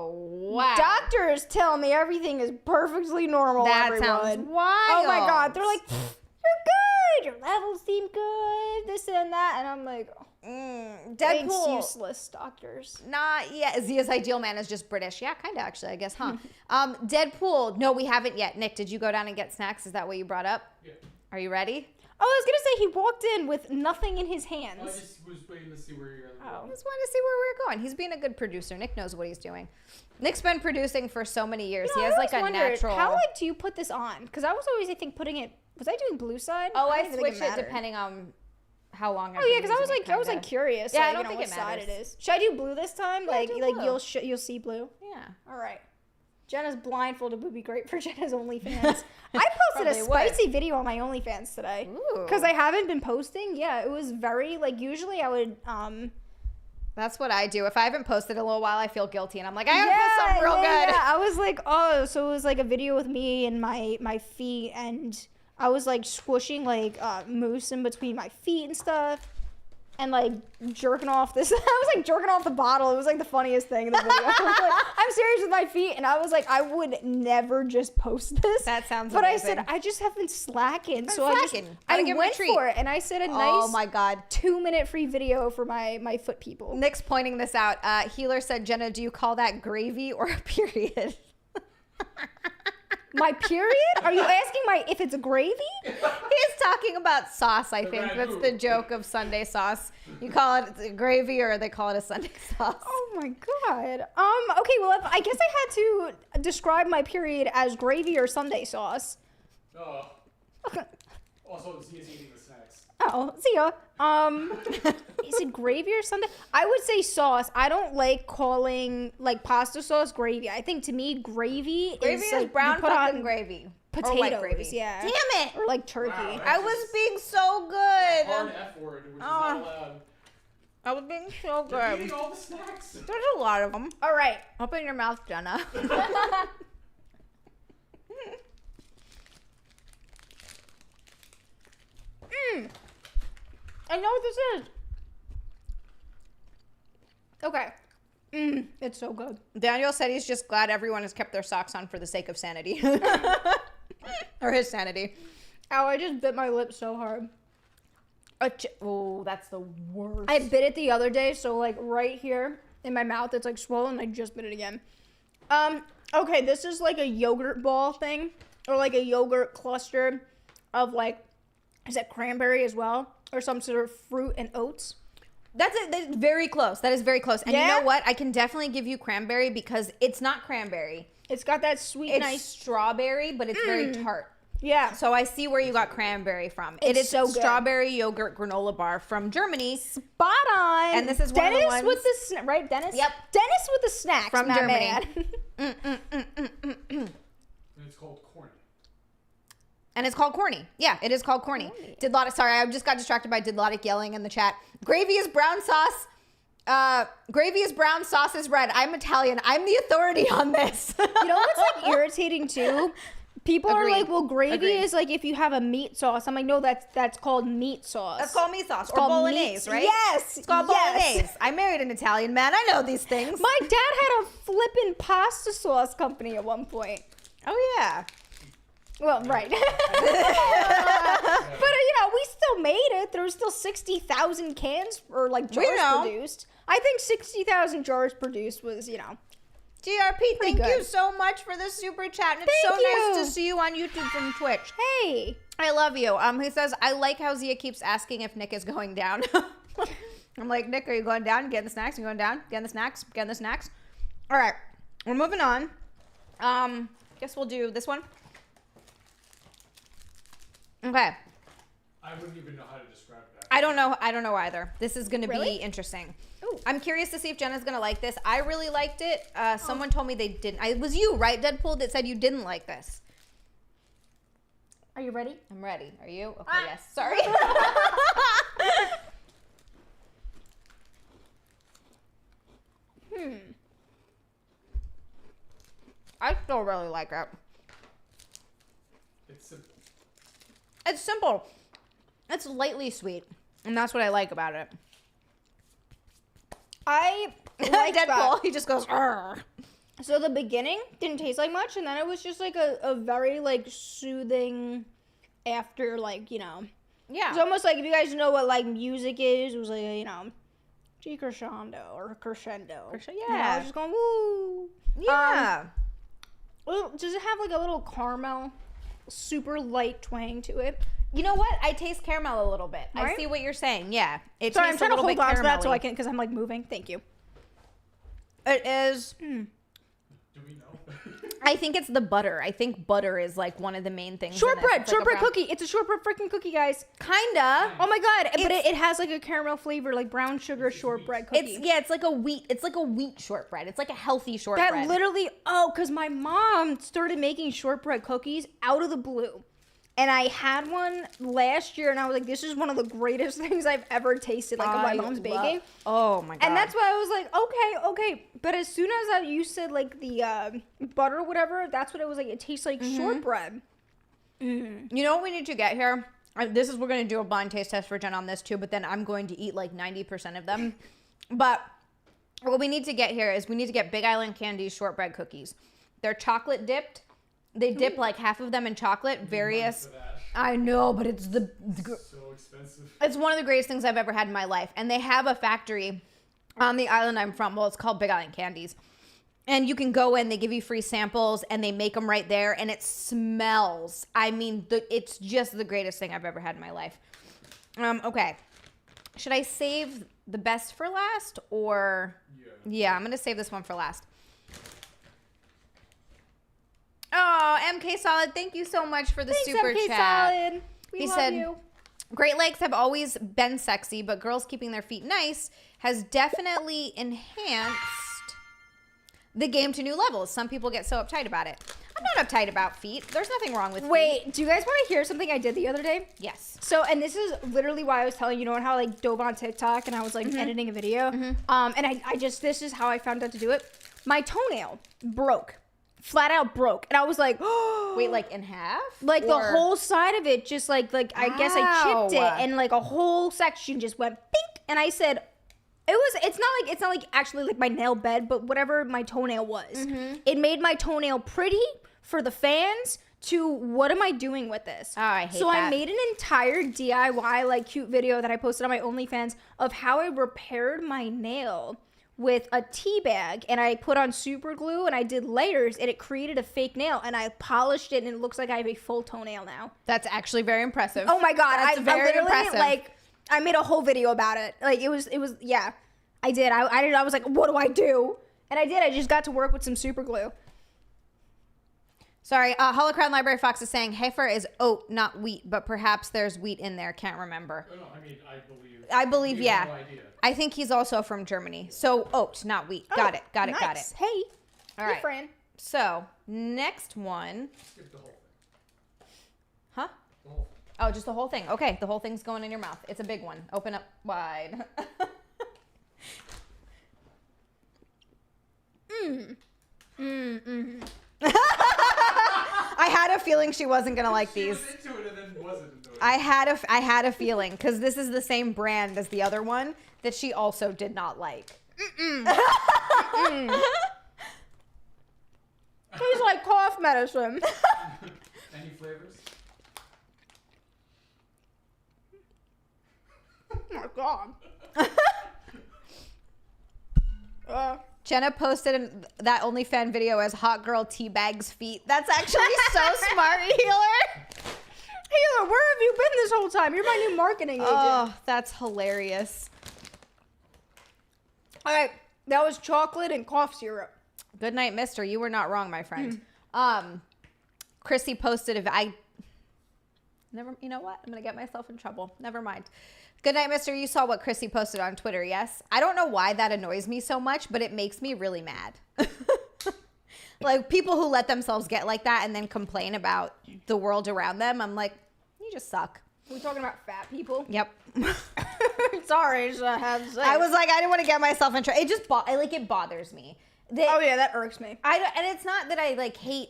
wow. Doctors tell me everything is perfectly normal. That everyone. sounds wild. Oh my God. They're like, you're good. Your levels seem good. This and that. And I'm like, thanks, Deadpool. useless doctors. Not yet. Zia's ideal man is just British. Yeah, kind of actually, I guess, huh? Deadpool. No, we haven't yet. Nick, did you go down and get snacks? Is that what you brought up? Yeah. Are you ready? Oh, I was going to say he walked in with nothing in his hands. I just was waiting to see where you're going. I just wanted to see where we were going. He's being a good producer. Nick knows what he's doing. Nick's been producing for so many years. You know, He has I like a always wondered, natural. how do you put this on? Because I was always, I think, putting it. Was I doing blue side? Oh, don't I even think switch it mattered. depending on how long. Oh yeah, because I was like curious. Yeah, I like, don't you know, think what it side it matters. is. Should I do blue this time? Yeah, do blue. You'll see blue. Yeah. All right. Jenna's blindfolded would be great for Jenna's OnlyFans. I posted a Probably would. spicy video on my OnlyFans today Ooh. because I haven't been posting. Yeah, it was very like usually I would. That's what I do. If I haven't posted in a little while, I feel guilty, and I'm like, I gotta post something real good. Yeah. I was like, oh, so it was like a video with me and my feet, and I was like swooshing like mousse in between my feet and stuff. And like jerking off this, I was like jerking off the bottle. It was like the funniest thing in the video. I was like, I'm serious with my feet, and I was like, I would never just post this. That sounds But amazing. I said I just have been slacking, so slacking. I Gotta give 'em a went treat. for it, and I said a nice Oh my God. 2-minute free video for my foot people. Nick's pointing this out. Healer said, Jenna, do you call that gravy or a period? My period? Are you asking if it's a gravy? He's talking about sauce, I think. That's the joke of Sunday sauce. You call it gravy or they call it a Sunday sauce. Oh my God. Okay, well, I guess I had to describe my period as gravy or Sunday sauce. Oh. Also, Zia's eating the snacks. Oh, see ya. Is it gravy or something? I would say sauce. I don't like calling like pasta sauce gravy. I think to me gravy Gravy is is like, brown you put fucking on gravy. potatoes. white gravy. Yeah. Damn it! Or like turkey. Wow, I was being so Hard good. F word, which is Oh. not allowed. I was being so You're good. eating all the snacks. There's a lot of them. All right. Open your mouth, Jenna. I know what this is. Okay. It's so good. Daniel said he's just glad everyone has kept their socks on for the sake of sanity. Or his sanity. Ow, I just bit my lip so hard. Oh, that's the worst. I bit it the other day, so like right here in my mouth, it's like swollen. I just bit it again. Okay, this is like a yogurt ball thing, or like a yogurt cluster of like, is that cranberry as well, or some sort of fruit and oats? That's it. That's very close. That is very close. And you Yeah? know what? I can definitely give you cranberry because it's not cranberry. It's got that sweet, It's nice. strawberry, but it's very tart. Yeah. So I see where you got cranberry from. It's It is so good. strawberry yogurt granola bar from Germany. Spot on. And this is one of the Dennis ones- with the right, Dennis. Yep. Dennis with the snacks From my Germany. man. And it's called corny. And it's called corny. Yeah, it is called corny. Corny. Sorry, I just got distracted by Didlotic yelling in the chat. Gravy is brown sauce. Gravy is brown, sauce is red. I'm Italian. I'm the authority on this. You know what's like irritating too? People are Agreed. like, well, gravy Agreed. is like if you have a meat sauce. I'm like, no, that's called meat sauce. That's called meat sauce or called bolognese, meat- right? Yes, It's called yes. bolognese. I married an Italian man. I know these things. My dad had a flippin' pasta sauce company at one point. Oh, yeah. Well, right. But, you know, we still made it. There was still 60,000 cans or, like, We jars know. produced. I think 60,000 jars produced was, you know. GRP, thank good. you so much for the super chat. And it's Thank so nice you. to see you on YouTube from Twitch. Hey. I love you. He says, I like how Xia keeps asking if Nick is going down. I'm like, Nick, are you going down? Getting the snacks? You going down? Getting the snacks? Getting the snacks? All right. We're moving on. Guess we'll do this one. Okay. I wouldn't even know how to describe that. I don't know either. This is going to Really? be interesting. Ooh. I'm curious to see if Jenna's going to like this. I really liked it. Someone told me they didn't. It was you, right, Deadpool, that said you didn't like this. Are you ready? I'm ready. Are you? Okay, yes. Sorry. I still really like it. It's simple. It's simple. It's lightly sweet. And that's what I like about it. I like Deadpool, that. he just goes, "Arr." So the beginning didn't taste like much, and then it was just like a very like soothing after, like, you know. Yeah. It's almost like if you guys know what like music is, it was like, you know, G crescendo or crescendo. Crescendo, You know, yeah. it's just going woo. Yeah. Well, does it have like a little caramel, super light twang to it? You know what? I taste caramel a little bit. I Right? see what you're saying. Yeah. It Sorry, I'm tastes trying a to little hold bit on to that so caramelly. I can, because I'm like moving. Thank you. It is. Do we know? I think it's the butter. I think butter is like one of the main things. in this. Shortbread, It's like a shortbread brown- cookie. It's a shortbread freaking cookie, guys. Kinda. Oh my god! But It's- it has like a caramel flavor, like brown sugar shortbread cookie. It's like a wheat shortbread. It's like a healthy shortbread. That literally, because my mom started making shortbread cookies out of the blue. And I had one last year, and I was like, this is one of the greatest things I've ever tasted, like, of my mom's baking. Oh my god. And that's why I was like, okay. But as soon as you said, like, the butter or whatever, that's what it was like. It tastes like shortbread. You know what we need to get here? We're going to do a blind taste test for Jen on this too, but then I'm going to eat like 90% of them. But what we need to get here is we need to get Big Island Candy's shortbread cookies. They're chocolate dipped. They dip like half of them in chocolate, various. For that. I know, but it's So expensive. it's one of the greatest things I've ever had in my life. And they have a factory on the island I'm from. Well, it's called Big Island Candies. And you can go in, they give you free samples, and they make them right there. And it smells. I mean, it's just the greatest thing I've ever had in my life. Okay. Should I save the best for last? Or, yeah, I'm going to save this one for last. Oh, MK Solid, thank you so much for the Thanks, super MK chat. Solid. We He love said, you. Great Lakes have always been sexy, but girls keeping their feet nice has definitely enhanced the game to new levels. Some people get so uptight about it. I'm I'm not uptight about feet. There's nothing wrong with feet. Wait, do you guys want to hear something I did the other day? Yes. So, and this is literally why I was telling you know how I like dove on TikTok and I was like editing a video. And I just, this is how I found out to do it. My toenail broke, flat out broke. And I was like, Wait, like in half? like the Or- whole side of it just like I guess I chipped Ow. it and like a whole section just went bink. And I said, it's not like actually like my nail bed, but whatever my toenail was, it made my toenail pretty for the fans to what am I doing with this? Oh, I hate so that. I made an entire DIY like cute video that I posted on my OnlyFans of how I repaired my nail with a tea bag and I put on super glue and I did layers and it created a fake nail and I polished it and it looks like I have a full toenail now. That's actually very impressive. Oh my god, That's I very literally impressive. like I made a whole video about it. Like it was yeah. I did. I was like, what do I do? And I did. I just got to work with some super glue. Sorry, Holocrown Library Fox is saying heifer is oat, not wheat, but perhaps there's wheat in there. Can't remember. Oh, no, I mean, I believe. I believe, we have yeah. No idea. I think he's also from Germany. So oat, not wheat. Got it. Got it. Got it. Nice. Hey. All Hey, right. Fran. So next one. Skip the whole thing. Huh? The whole thing. Oh, just the whole thing. Okay, the whole thing's going in your mouth. It's a big one. Open up wide. I had a feeling she wasn't gonna like She these. was into it and then wasn't into it. I had a feeling because this is the same brand as the other one that she also did not like. Tastes like cough medicine. Any flavors? Oh my god. Jenna posted that OnlyFans video as hot girl teabags feet. That's actually so smart, Healer. Healer, where have you been this whole time? You're my new marketing agent. Oh, that's hilarious. All right, that was chocolate and cough syrup. Good night, mister. You were not wrong, my friend. Chrissy posted if I never, you know what? I'm going to get myself in trouble. Never mind. Good night, mister. You saw what Chrissy posted on Twitter, yes? I don't know why that annoys me so much, but it makes me really mad. Like people who let themselves get like that and then complain about the world around them. I'm like, you just suck. We're talking about fat people. Yep. Sorry, I just had to say. I was like, I didn't want to get myself in trouble. It just, it bothers me. Oh yeah, that irks me. And it's not that I like hate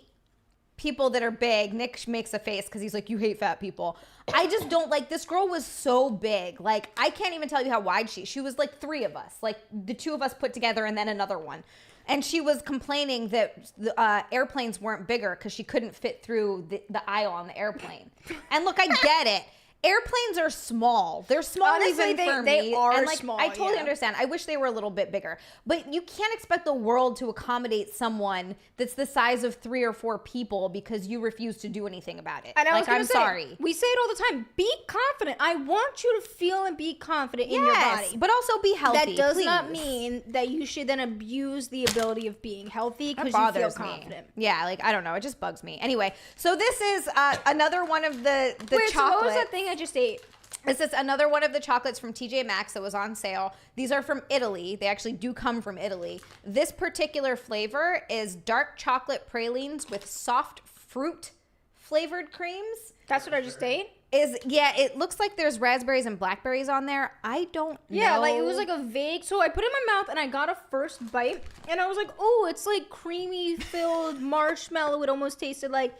people that are big. Nick makes a face because he's like, you hate fat people. I just don't like, this girl was so big. Like, I can't even tell you how wide she was like 3 of us, like the 2 of us put together and then another one. And she was complaining that the airplanes weren't bigger because she couldn't fit through the aisle on the airplane. And look, I get it. Airplanes are small. They're small. Honestly, even for they me. are and like, small, I totally yeah. understand. I wish they were a little bit bigger. But you can't expect the world to accommodate someone that's the size of 3 or 4 people because you refuse to do anything about it. And I was like, gonna I'm say, sorry. We say it all the time. Be confident. I want you to feel and be confident in your body. But also be healthy. That does please. not mean that you should then abuse the ability of being healthy That because you feel bothers confident. me. Yeah, like, I don't know. It just bugs me. Anyway, so this is another one of the Wait, so what was chocolates. that thing I just ate? This is another one of the chocolates from TJ Maxx that was on sale. These are from Italy. They actually do come from Italy. This particular flavor is dark chocolate pralines with soft fruit flavored creams. That's what I just ate? It looks like there's raspberries and blackberries on there. I don't Yeah, know. like it was like a vague. So I put it in my mouth and I got a first bite and I was like, oh, it's like creamy filled marshmallow. It almost tasted like.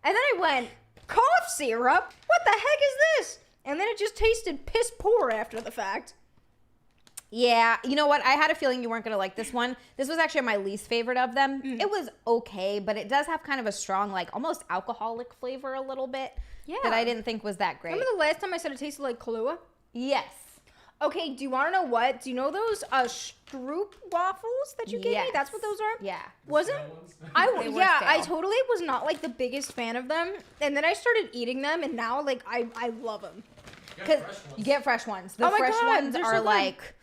And then I went, cough syrup? What the heck is this? And then it just tasted piss poor after the fact. Yeah, you know what? I had a feeling you weren't going to like this one. This was actually my least favorite of them. It was okay, but it does have kind of a strong, like almost alcoholic flavor a little bit. Yeah. That I didn't think was that great. Remember the last time I said it tasted like Kahlua? Yes. Okay, do you want to know what? Do you know those Stroop waffles that you gave me? Yes. That's what those are? Yeah. Wasn't? Stale ones? They were I stale. totally was not like the biggest fan of them. And then I started eating them and now like I love them. Get Because fresh ones. you get fresh ones. The Oh my fresh God, ones they're are so good. like...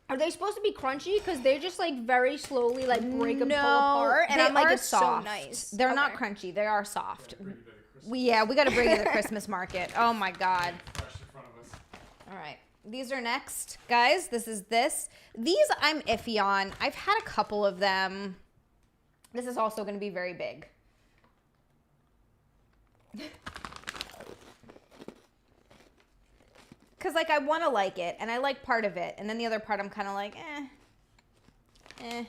Are they supposed to be crunchy? Because they're just like very slowly like break and pull No, apart. And they I'm like, are it's soft. so nice. They're not Okay. crunchy. They are soft. Bring it to the Christmas We got to bring you the Christmas market. Oh my God. fresh in front of us. All right. These are next, guys. These I'm iffy on. I've had a couple of them. This is also going to be very big. Because, like, I want to like it, and I like part of it, and then the other part I'm kind of like, Should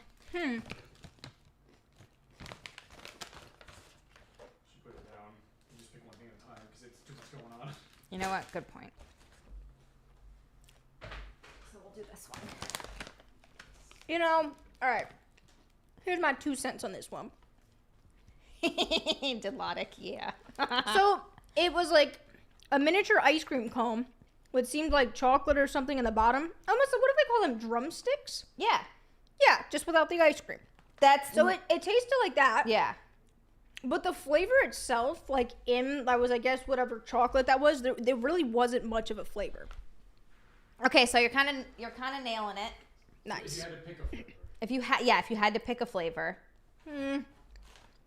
put it down and just pick one thing at a time because it's too much going on. You know what? Good point. So we'll do this one. You know, all right. Here's my 2 cents on this one. Dilodic, yeah. So it was like a miniature ice cream cone with seemed like chocolate or something in the bottom. Almost, what do they call them? Drumsticks? Yeah. Yeah, just without the ice cream. That's So it tasted like that. yeah. But the flavor itself, like that was, I guess, whatever chocolate that was, there really wasn't much of a flavor. Okay, so you're kind of nailing it. If you Nice. had to pick a flavor. If you had to pick a flavor.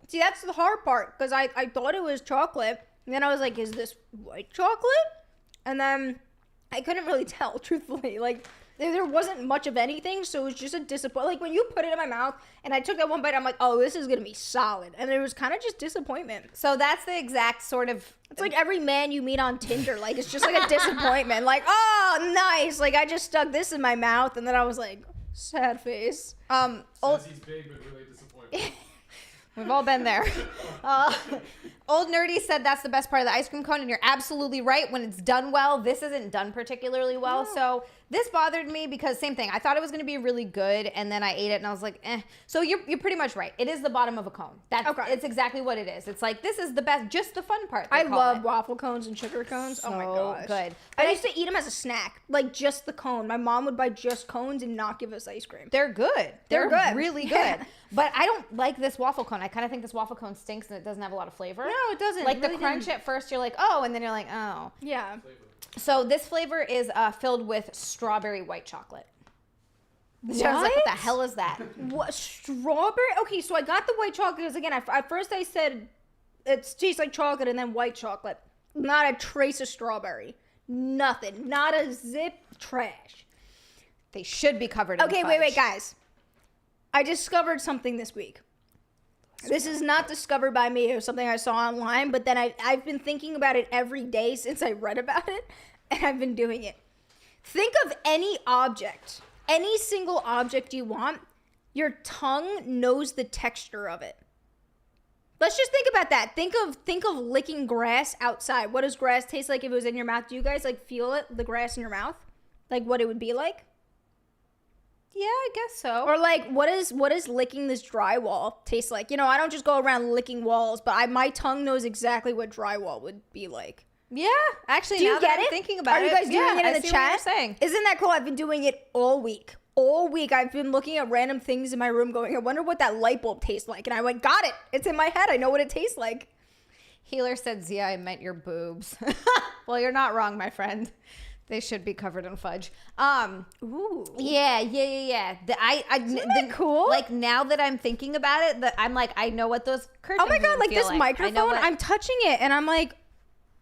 See, that's the hard part, because I thought it was chocolate, and then I was like, is this white chocolate? And then I couldn't really tell, truthfully. Like, there wasn't much of anything, so it was just a disappointment. Like, when you put it in my mouth, and I took that one bite, I'm like, oh, this is going to be solid. And it was kind of just disappointment. So that's the exact sort of It's like every man you meet on Tinder. Like, it's just like a disappointment. Like, oh, nice. Like, I just stuck this in my mouth, and then I was like, sad face. old Says he's big but really disappointed. We've all been there. Old Nerdy said that's the best part of the ice cream cone, and you're absolutely right. When it's done well, this isn't done particularly well. No. So this bothered me because same thing. I thought it was going to be really good, and then I ate it, and I was like, eh. So you're pretty much right. It is the bottom of a cone. That's Okay. It's exactly what it is. It's like this is the best, just the fun part. I they call love it. waffle cones and sugar cones. Oh my So gosh. good. I used to eat them as a snack, like just the cone. My mom would buy just cones and not give us ice cream. They're good. They're good. Really good. Yeah. But I don't like this waffle cone. I kind of think this waffle cone stinks and it doesn't have a lot of flavor. No, it doesn't. Like It the really crunch didn't. at first, you're like, oh, and then you're like, oh. Yeah. So this flavor is filled with strawberry white chocolate. I was like, what the hell is that? What, strawberry? Okay, so I got the white chocolate because again, at first I said it tastes like chocolate and then white chocolate. Not a trace of strawberry. Nothing. Not a zip. Trash. They should be covered in Okay, fudge. wait, guys. I discovered something this week. This is not discovered by me. It was something I saw online, but then I've been thinking about it every day since I read about it, and I've been doing it. Think of any object, any single object you want. Your tongue knows the texture of it. Let's just think about that. Think of licking grass outside. What does grass taste like if it was in your mouth? Do you guys like feel it, the grass in your mouth? Like what it would be like? Yeah, I guess so. Or like, what is licking this drywall taste like? You know, I don't just go around licking walls, but my tongue knows exactly what drywall would be like. Yeah, actually, Do you now get that I'm it? thinking about Are it, you guys doing yeah, it in I the see chat? What you're saying. Isn't that cool? I've been doing it all week. All week, I've been looking at random things in my room going, I wonder what that light bulb tastes like. And I went, got it. It's in my head. I know what it tastes like. Healer said, Xia, I meant your boobs. Well, you're not wrong, my friend. They should be covered in fudge. Ooh. Yeah. Isn't that cool? Like now that I'm thinking about it, I'm like, I know what those curtains. Oh my God, would like feel this I know microphone, what- I'm touching it and I'm like,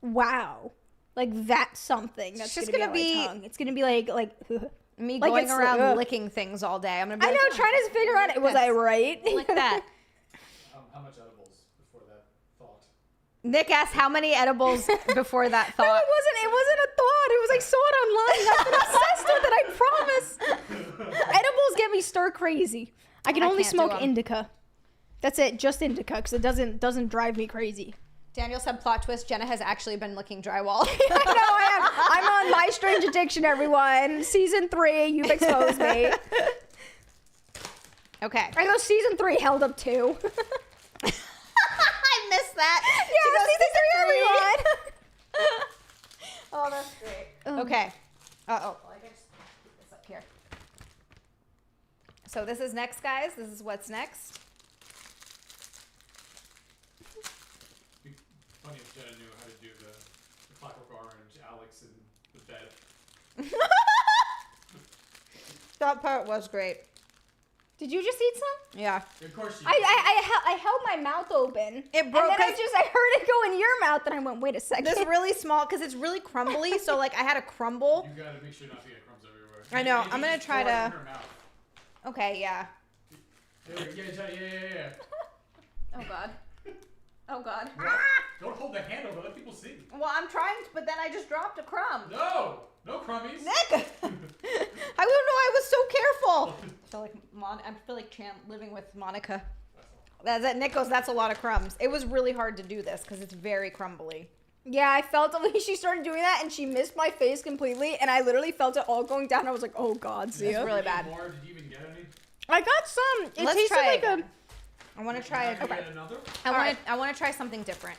wow. Like that's something that's just gonna gonna be on be- my tongue. It's gonna be like me like going it's around like, ugh. licking things all day. I'm gonna be I like, know, "Oh, trying to figure out, was I right? like that. How much edibles before that thought? Nick asked how many edibles before that No, thought. it wasn't a thought. It was like saw it online. I've been obsessed with it, I promise. Edibles get me stir crazy. I can I only can't do smoke 'em. indica. That's it, just indica, because it doesn't drive me crazy. Daniel said, plot twist, Jenna has actually been licking drywall. I know I am. I'm on My Strange Addiction, everyone. Season 3, you've exposed me. Okay. I know season 3 held up too. I missed that. Yeah, She goes, season 3, everyone. Oh, that's great. Okay. Uh-oh. Well, I just keep this up here. So this is next, guys. This is what's next. It'd be funny if Jenna knew how to do the Clockwork Orange, Alex, and the bed. That part was great. Did you just eat some? Yeah. Of course you. I held my mouth open. It broke And then I 'cause- heard it go in your mouth, and I went, wait a second. This really small, because it's really crumbly, so like I had a crumble. You gotta make sure not to get crumbs everywhere. I know, Maybe I'm gonna just try pour it to- in her mouth. Okay, yeah. There, yeah. Oh, God. Oh God. What? Don't hold the handle, but let people see. Well, I'm trying, but then I just dropped a crumb. No crummies. Nick! I don't know. I was so careful. I feel like living with Monica. That's it. Nick goes, that's a lot of crumbs. It was really hard to do this because it's very crumbly. Yeah, I felt it when she started doing that, and she missed my face completely, and I literally felt it all going down. I was like, oh God, It's Xia. really bad. More? Did you even get any? I got some. It Let's tasted try like again. a... I want to try it. Can I get another? I want to try something different.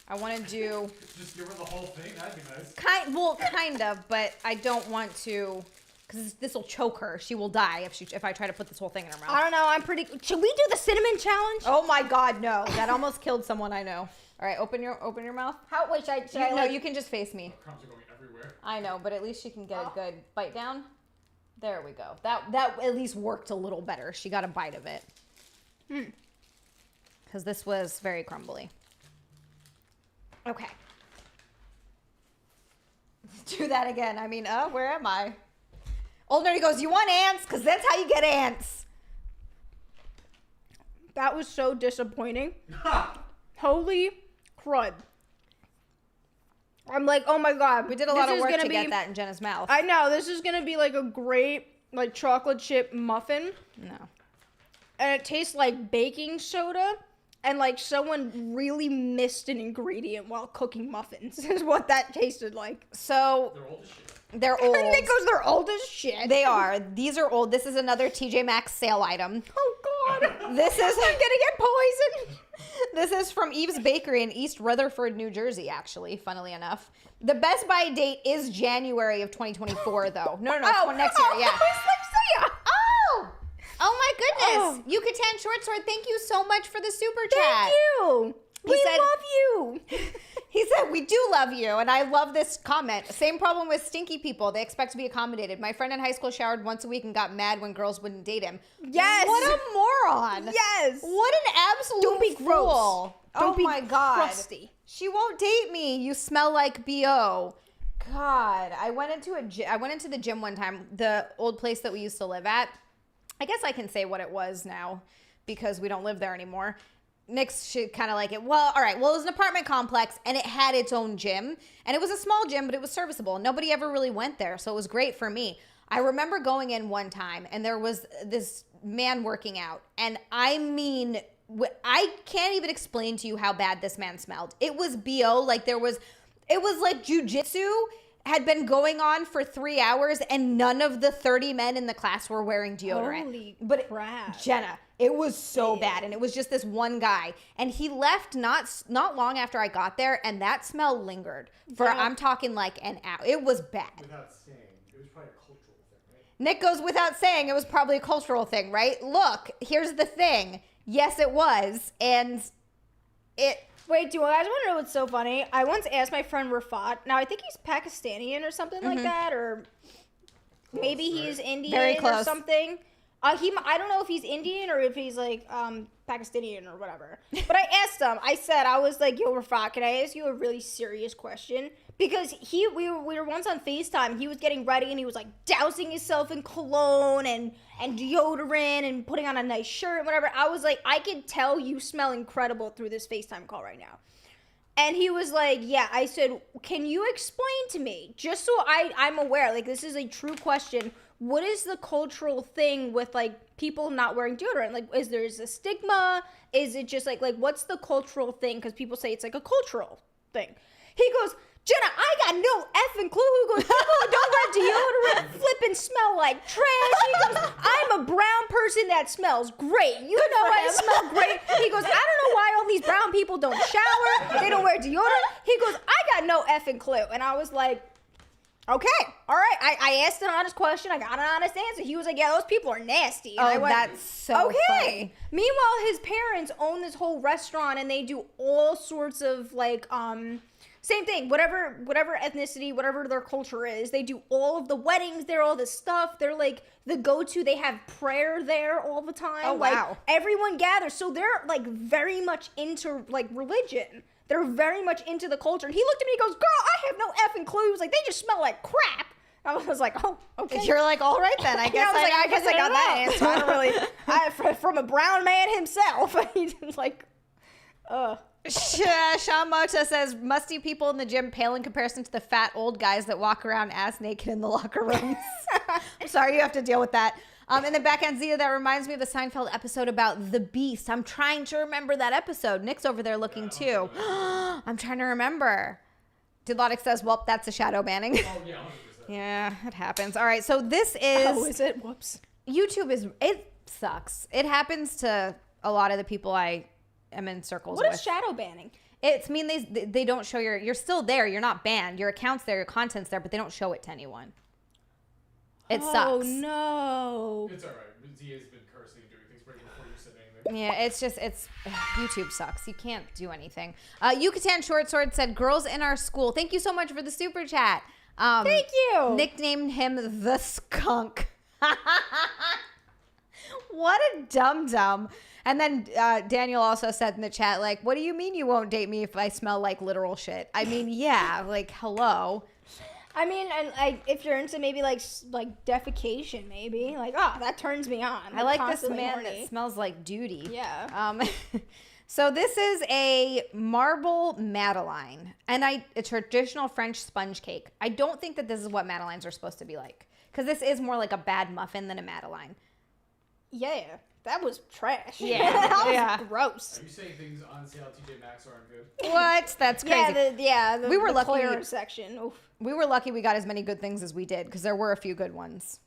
I want to do Just give her the whole thing. That'd be nice. kind of, but I don't want to because this will choke her. She will die if I try to put this whole thing in her mouth. I don't know, I'm pretty... Should we do the cinnamon challenge? Oh my God, no! That almost killed someone I know. All right, open your mouth. How... Wait, should I No, like... you can just face me. The crumbs are going everywhere. I know, but at least she can get a good bite down. There we go. That at least worked a little better. She got a bite of it. Because this was very crumbly. Okay. Do that again. I mean, where am I? Old Nerdy goes, you want ants? Because that's how you get ants. That was so disappointing. Holy crud. I'm like, oh my God. We did a lot of work to get that in Jenna's mouth. I know, this is going to be like a great, like, chocolate chip muffin. No. And it tastes like baking soda. And like someone really missed an ingredient while cooking muffins is what that tasted like. So They're old as shit. they're old. Nick goes, they're old as shit. They are. These are old. This is another TJ Maxx sale item. Oh God. This is I'm gonna get poisoned. This is from Eve's Bakery in East Rutherford, New Jersey, actually, funnily enough. The best buy date is January of 2024, though. No, next year, yeah. Oh my goodness. Yucatan Short Sword, thank you so much for the super chat. Thank you. We love you. He said, we do love you, and I love this comment. Same problem with stinky people. They expect to be accommodated. My friend in high school showered once a week and got mad when girls wouldn't date him. Yes. What a moron. Yes. What an absolute Don't be gross. fool. Don't be my God. crusty. She won't date me. You smell like BO. God, I went into the gym one time, the old place that we used to live at. I guess I can say what it was now because we don't live there anymore. Nick's should kind of like it. Well, all right. Well, it was an apartment complex and it had its own gym. And it was a small gym, but it was serviceable. Nobody ever really went there. So it was great for me. I remember going in one time and there was this man working out. And I mean, I can't even explain to you how bad this man smelled. It was BO. Like it was like jujitsu had been going on for 3 hours and none of the 30 men in the class were wearing deodorant. Holy but crap. Jenna, it was so bad. And it was just this one guy. And he left not long after I got there. And that smell lingered for, I'm talking like an hour. It was bad. Without saying, it was probably a cultural thing, right? Nick goes, without saying, it was probably a cultural thing, right? Look, here's the thing. Yes, it was. And it... Wait, do you guys want to know what's so funny? I once asked my friend Rafat. Now, I think he's Pakistani or something like that, or maybe he's Indian Very close. or something. I don't know if he's Indian or if he's like Pakistani or whatever. But I asked him. I was like, "Yo, Rafat, can I ask you a really serious question?" Because we were once on FaceTime. He was getting ready and he was like dousing himself in cologne and deodorant and putting on a nice shirt and whatever. I was like, I can tell you smell incredible through this FaceTime call right now. And he was like, yeah. I said, can you explain to me, just so I'm aware, like this is a true question, what is the cultural thing with like people not wearing deodorant? Like, is there a stigma? Is it just like what's the cultural thing? Because people say it's like a cultural thing. He goes, Jenna, I got no effing clue. Who goes, people who don't wear deodorant flipping smell like trash. He goes, I'm a brown person that smells great. You know I smell great. He goes, I don't know why all these brown people don't shower. They don't wear deodorant. He goes, I got no effing clue. And I was like, okay, all right. I asked an honest question. I got an honest answer. He was like, yeah, those people are nasty. And I went, that's so funny. Meanwhile, his parents own this whole restaurant and they do all sorts of like, same thing, whatever ethnicity, whatever their culture is, they do all of the weddings there, all this stuff. They're like the go-to. They have prayer there all the time. Oh, like, wow. everyone gathers. So they're like very much into like religion. They're very much into the culture. And he looked at me and goes, girl, I have no effing clue. He was like, they just smell like crap. I was like, oh, okay. You're like, all right then. I guess I guess I got that answer. I don't really, from a brown man himself. He's like, Sean Mota says, musty people in the gym pale in comparison to the fat old guys that walk around ass naked in the locker rooms. I'm sorry you have to deal with that. And then backhand Zia, that reminds me of the Seinfeld episode about the Beast. I'm trying to remember that episode. Nick's over there looking too. I'm trying to remember. Didlotic says, well, that's a shadow banning. Oh, yeah, 100%. Yeah, it happens. All right, so this is... Oh, is it? Whoops. YouTube it sucks. It happens to a lot of the people I am in circles What with. is shadow banning? It's mean they don't show you're still there. You're not banned. Your account's there, your content's there, but they don't show it to anyone. It sucks. Oh, no. It's all right. Zia's been cursing and doing things right before you said anything. Yeah, it's YouTube sucks. You can't do anything. Yucatan Short Sword said, girls in our school. Thank you so much for the super chat. Thank you. Nicknamed him the skunk. What a dum-dum. And then Daniel also said in the chat, like, what do you mean you won't date me if I smell like literal shit? I mean, yeah, like, hello. I mean, and like, if you're into maybe like defecation, maybe like, oh, that turns me on. I like this constantly man horny. that smells like duty. Yeah. So this is a marble Madeleine, and a traditional French sponge cake. I don't think that this is what Madeleines are supposed to be like, because this is more like a bad muffin than a Madeleine. Yeah, that was trash. Yeah, that was yeah. gross. Are you saying things on sale at TJ Maxx aren't good? What? That's crazy. We were the lucky- Claire section. Oof. We were lucky we got as many good things as we did, because there were a few good ones.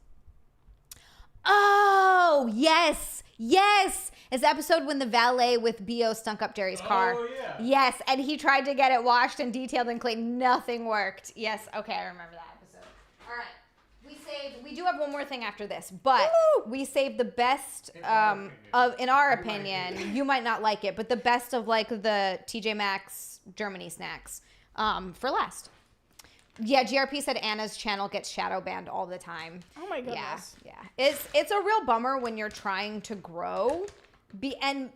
Oh, yes. Yes. It's the episode when the valet with B.O. stunk up Jerry's car. Oh, yeah. Yes, and he tried to get it washed and detailed and claimed nothing worked. Yes, okay, I remember that episode. All right. We do have one more thing after this, but we saved the best in our opinion. You might not like it, but the best of like the TJ Maxx Germany snacks for last. Yeah, GRP said Anna's channel gets shadow banned all the time. Oh my goodness. Yeah. It's a real bummer when you're trying to grow. And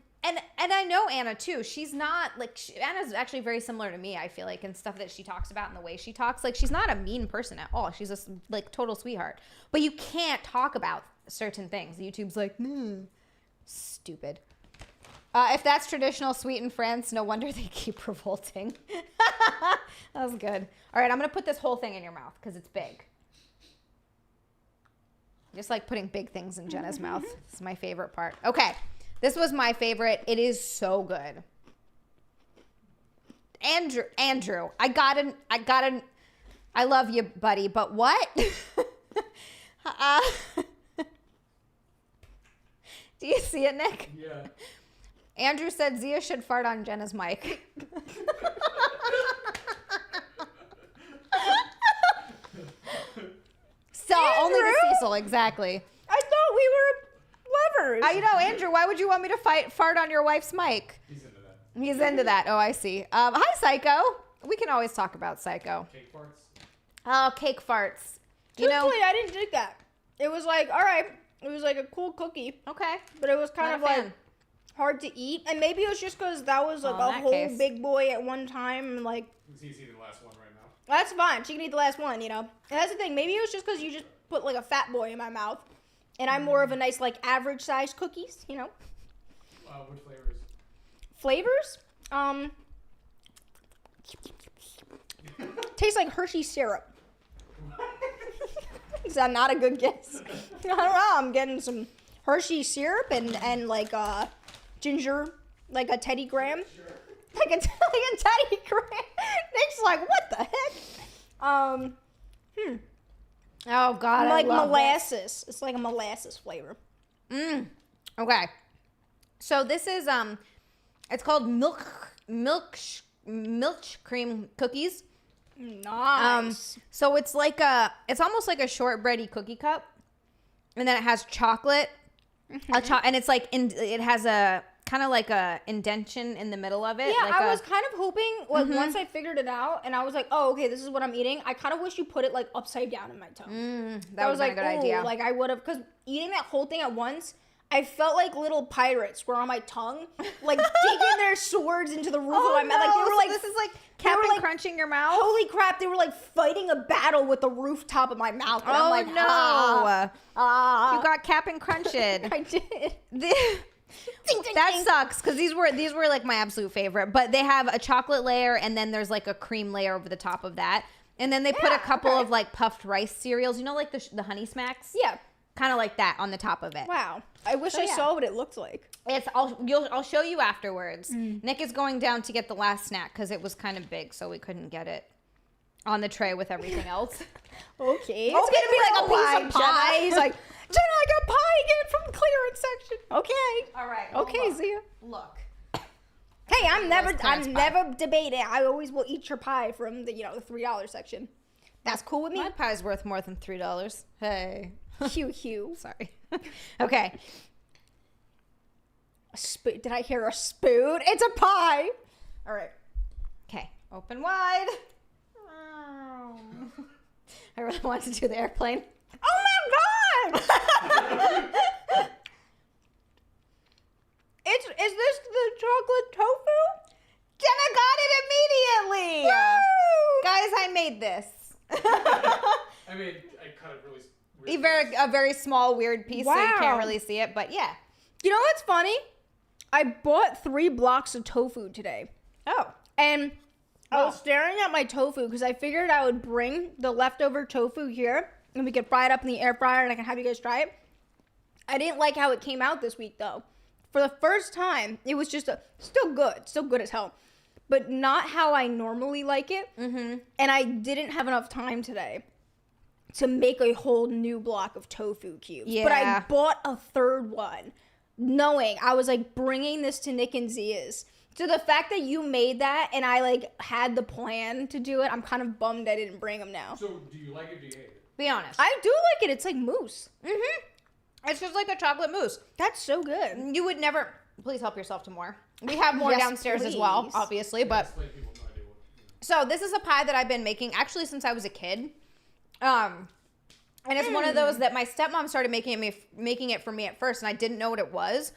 I know Anna too. She's not like Anna's actually very similar to me, I feel like, and stuff that she talks about and the way she talks. Like, she's not a mean person at all. She's a like total sweetheart. But you can't talk about certain things. YouTube's like, stupid. If that's traditional sweet in France, no wonder they keep revolting. That was good. All right, I'm going to put this whole thing in your mouth because it's big. Just like putting big things in Jenna's mouth. It's my favorite part. Okay, this was my favorite. It is so good. Andrew, I love you, buddy, but what? Do you see it, Nick? Yeah. Andrew said Zia should fart on Jenna's mic. So, only to Cecil, exactly. I thought we were lovers. I know, Andrew, why would you want me to fart on your wife's mic? He's into that. He's into that. Oh, I see. Hi, Psycho. We can always talk about Psycho. Cake farts? Oh, cake farts. You know, Truthfully, I didn't dig that. It was like, all right, it was like a cool cookie, okay. but it was kind Not of a fan. like hard to eat. And maybe it was just because that was like Oh, a in that whole case. big boy at one time. And like, He's eating the last one right now. that's fine. She can eat the last one, you know? And that's the thing. Maybe it was just because you just put like a fat boy in my mouth. And I'm more of a nice, like, average size cookies, you know? What flavors? Flavors? Tastes like Hershey syrup. Is that not a good guess? I don't know. I'm getting some Hershey syrup and like ginger, like a Teddy Graham. Sure. Like a Teddy Graham. Nick's like, what the heck? Oh, God, Like I love molasses. It's like a molasses flavor. Okay. So this is it's called milk cream cookies. Nice. So it's like it's almost like a shortbready cookie cup, and then it has chocolate, and it's like it has a kind of like a indentation in the middle of it. Yeah, like I was kind of hoping, like, once I figured it out, and I was like, oh, okay, this is what I'm eating. I kind of wish you put it, like, upside down in my tongue. that was like, a good idea. Like, I would have, because eating that whole thing at once, I felt like little pirates were on my tongue, like, digging their swords into the roof of my mouth. Like, they were, like, this is like they were, Captain like, Crunching your mouth. holy crap, they were, like, fighting a battle with the rooftop of my mouth. And Oh, I'm like, no. You You got Captain Crunched. I did. That sucks because these were like my absolute favorite. But they have a chocolate layer and then there's like a cream layer over the top of that. And then they put a couple of like puffed rice cereals, you know, like the Honey Smacks? Yeah. Kind of like that on the top of it. Wow. I wish I saw what it looked like. I'll show you afterwards. Nick is going down to get the last snack because it was kind of big, so we couldn't get it on the tray with everything else. Okay. It's gonna be like a piece of pie. He's like, Jenna, I got pie again from the clearance section. Okay. All right. Okay, Xia. Look. Hey, I'm never clearance pie. never debating. I always will eat your pie from the the $3 section. That's cool with me. My pie's worth more than $3. Hey. Hugh. Sorry. Okay. A spoon. Did I hear a spoon? It's a pie. All right. Okay. Open wide. I really wanted to do the airplane. Oh my god! Is this the chocolate tofu? Jenna got it immediately. Woo! Guys, I made this. I mean, I cut it really A very small, weird piece, so you Wow. can't really see it. But yeah. You know what's funny? I bought 3 blocks of tofu today. Oh. And I was staring at my tofu because I figured I would bring the leftover tofu here and we could fry it up in the air fryer and I can have you guys try it. I didn't like how it came out this week though. For the first time, it was just still good as hell, but not how I normally like it. Mm-hmm. And I didn't have enough time today to make a whole new block of tofu cubes. Yeah. But I bought a 3rd one, knowing I was like bringing this to Nick and Zia's. So the fact that you made that and I like had the plan to do it, I'm kind of bummed I didn't bring them now. So, do you like it or do you hate it? Be honest. I do like it. It's like mousse. It's just like a chocolate mousse. That's so good. You would never. Please help yourself to more. We have more Yes, downstairs as well, please. obviously. But Just let people no idea what. so this is a pie that I've been making actually since I was a kid. And it's one of those that my stepmom started making it for me at first, and I didn't know what it was.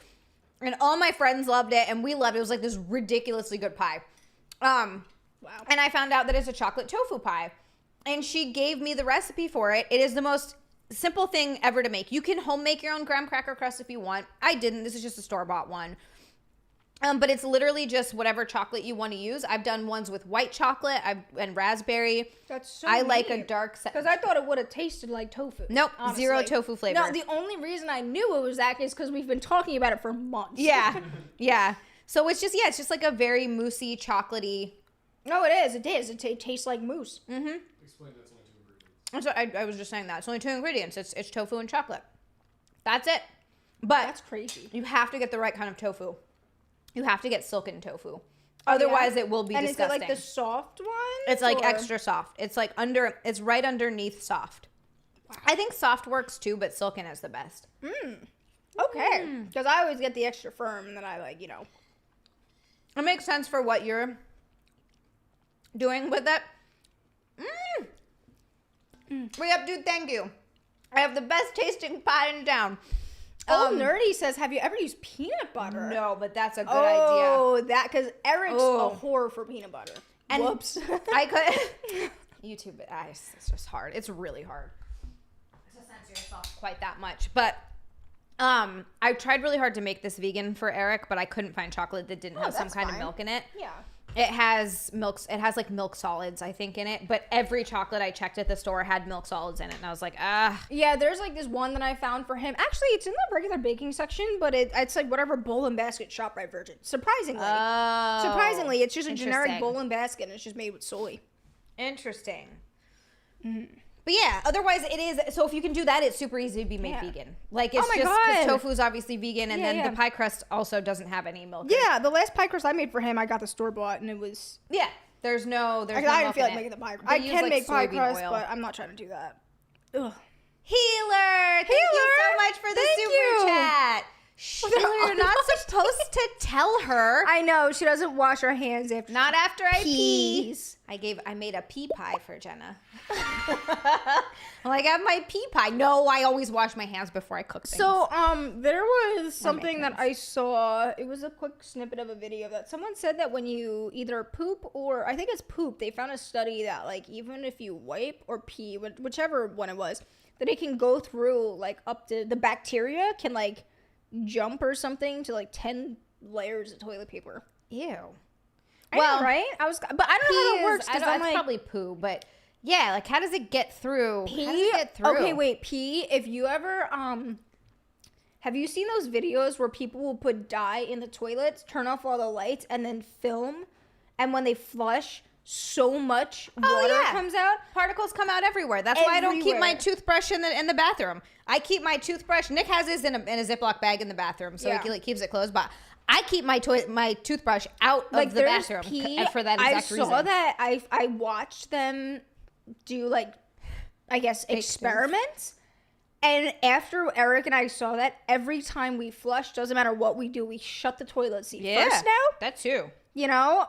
And all my friends loved it, and we loved it. It was like this ridiculously good pie. Wow. And I found out that it's a chocolate tofu pie. And she gave me the recipe for it. It is the most simple thing ever to make. You can home make your own graham cracker crust if you want. I didn't. This is just a store-bought one. But it's literally just whatever chocolate you want to use. I've done ones with white chocolate and raspberry. That's so I like a neat. dark... Because I thought it would have tasted like tofu. Nope, honestly. zero tofu flavor. No, the only reason I knew it was that is because we've been talking about it for months. Yeah, yeah. So it's just like a very moussey, chocolatey... No, it is. It is. It tastes like mousse. Explain that's only 2 ingredients. So I was just saying that. It's only 2 ingredients. It's tofu and chocolate. That's it. But That's crazy. you have to get the right kind of tofu. You have to get silken tofu. Otherwise, it will be and disgusting. is it like the soft one? It's like extra soft. It's like it's right underneath soft. Wow. I think soft works too, but silken is the best. Okay. Because I always get the extra firm and then I like, It makes sense for what you're doing with it. Re-up, dude, thank you. I have the best tasting pie in town. Nerdy says, have you ever used peanut butter? No, but that's a good idea. Oh, that, because Eric's Oh. a whore for peanut butter. And Whoops. I could YouTube it. It's just hard. It's really hard to censor yourself quite that much. But I tried really hard to make this vegan for Eric, but I couldn't find chocolate that didn't have some that's kind of fine. milk in it. Yeah. It has like milk solids, I think, in it. But every chocolate I checked at the store had milk solids in it, and I was like, Yeah, there's like this one that I found for him. Actually, it's in the regular baking section, but it's like whatever bowl and basket ShopRite version. Surprisingly. Surprisingly, it's just a generic Interesting. bowl and basket, and it's just made with soy. Interesting. But yeah, otherwise it is. So if you can do that, it's super easy to be made Yeah. vegan. Like it's Oh my just because God. tofu is obviously vegan, and Yeah, then yeah. the pie crust also doesn't have any milk. in it. Yeah, the last pie crust I made for him, I got the store bought, and it was. Yeah. There's no I milk didn't feel in like it. making the pie. They I use, can like, make pie soybean crust, oil. but I'm not trying to do that. Ugh. Healer, thank you so Healer, much for the thank super you. chat. Sheila, you're not supposed to tell her. I know she doesn't wash her hands after. Not after I pee. Peas. I made a pea pie for Jenna. I'm like, I have my pea pie. No, I always wash my hands before I cook things. So, there was something that sense. I saw. It was a quick snippet of a video that someone said that when you either poop or I think it's poop, they found a study that like even if you wipe or pee, whichever one it was, that it can go through like up to the bacteria can like jump or something to like 10 layers of toilet paper. Ew. Well, right? But I don't know how it works. I know, it's probably poo, but yeah, like how does it get through? Pee? How does it get through? Okay, wait, pee. If you ever have you seen those videos where people will put dye in the toilets, turn off all the lights, and then film, and when they flush, so much water comes out. Particles come out everywhere. That's why I don't keep my Everywhere. toothbrush in the bathroom. I keep my toothbrush. Nick has his in a Ziploc bag in the bathroom, so he keeps it closed. But I keep my toothbrush out of the bathroom for that exact reason. I saw that. I watched them do like, I guess, experiments. And after Eric and I saw that, every time we flush, doesn't matter what we do, we shut the toilet seat first now. That too. You know,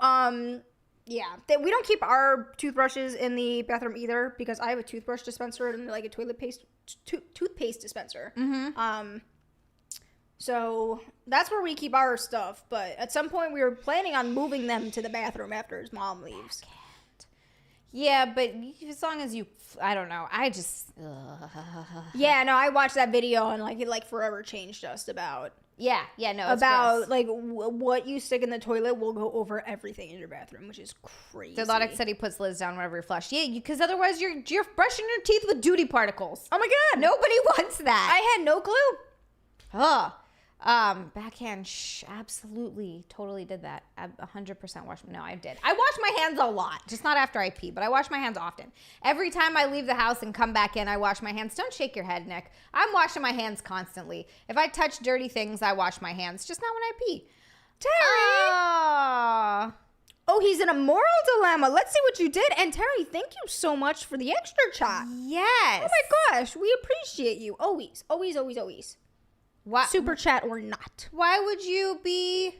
yeah. We don't keep our toothbrushes in the bathroom either because I have a toothbrush dispenser and like a toothpaste dispenser. Mm-hmm. So that's where we keep our stuff. But at some point, we were planning on moving them to the bathroom after his mom leaves. Yeah, but as long as you, I don't know. I just. Yeah, no, I watched that video and like it like forever changed us about. Yeah, no. It's about gross. like what you stick in the toilet will go over everything in your bathroom, which is crazy. The Logic said he puts lids down whenever you flush. Yeah, because otherwise you're brushing your teeth with duty particles. Oh my god, Nobody wants that. I had no clue. Ugh. Backhand, absolutely, totally did that. 100% wash. No, I did. I wash my hands a lot, just not after I pee, but I wash my hands often. Every time I leave the house and come back in, I wash my hands. Don't shake your head, Nick. I'm washing my hands constantly. If I touch dirty things, I wash my hands, just not when I pee. Terry! Oh, he's in a moral dilemma. Let's see what you did. And Terry, thank you so much for the extra chat. Yes. Oh my gosh, we appreciate you. Always, always, always, always. Why, Super chat or not. Why would you be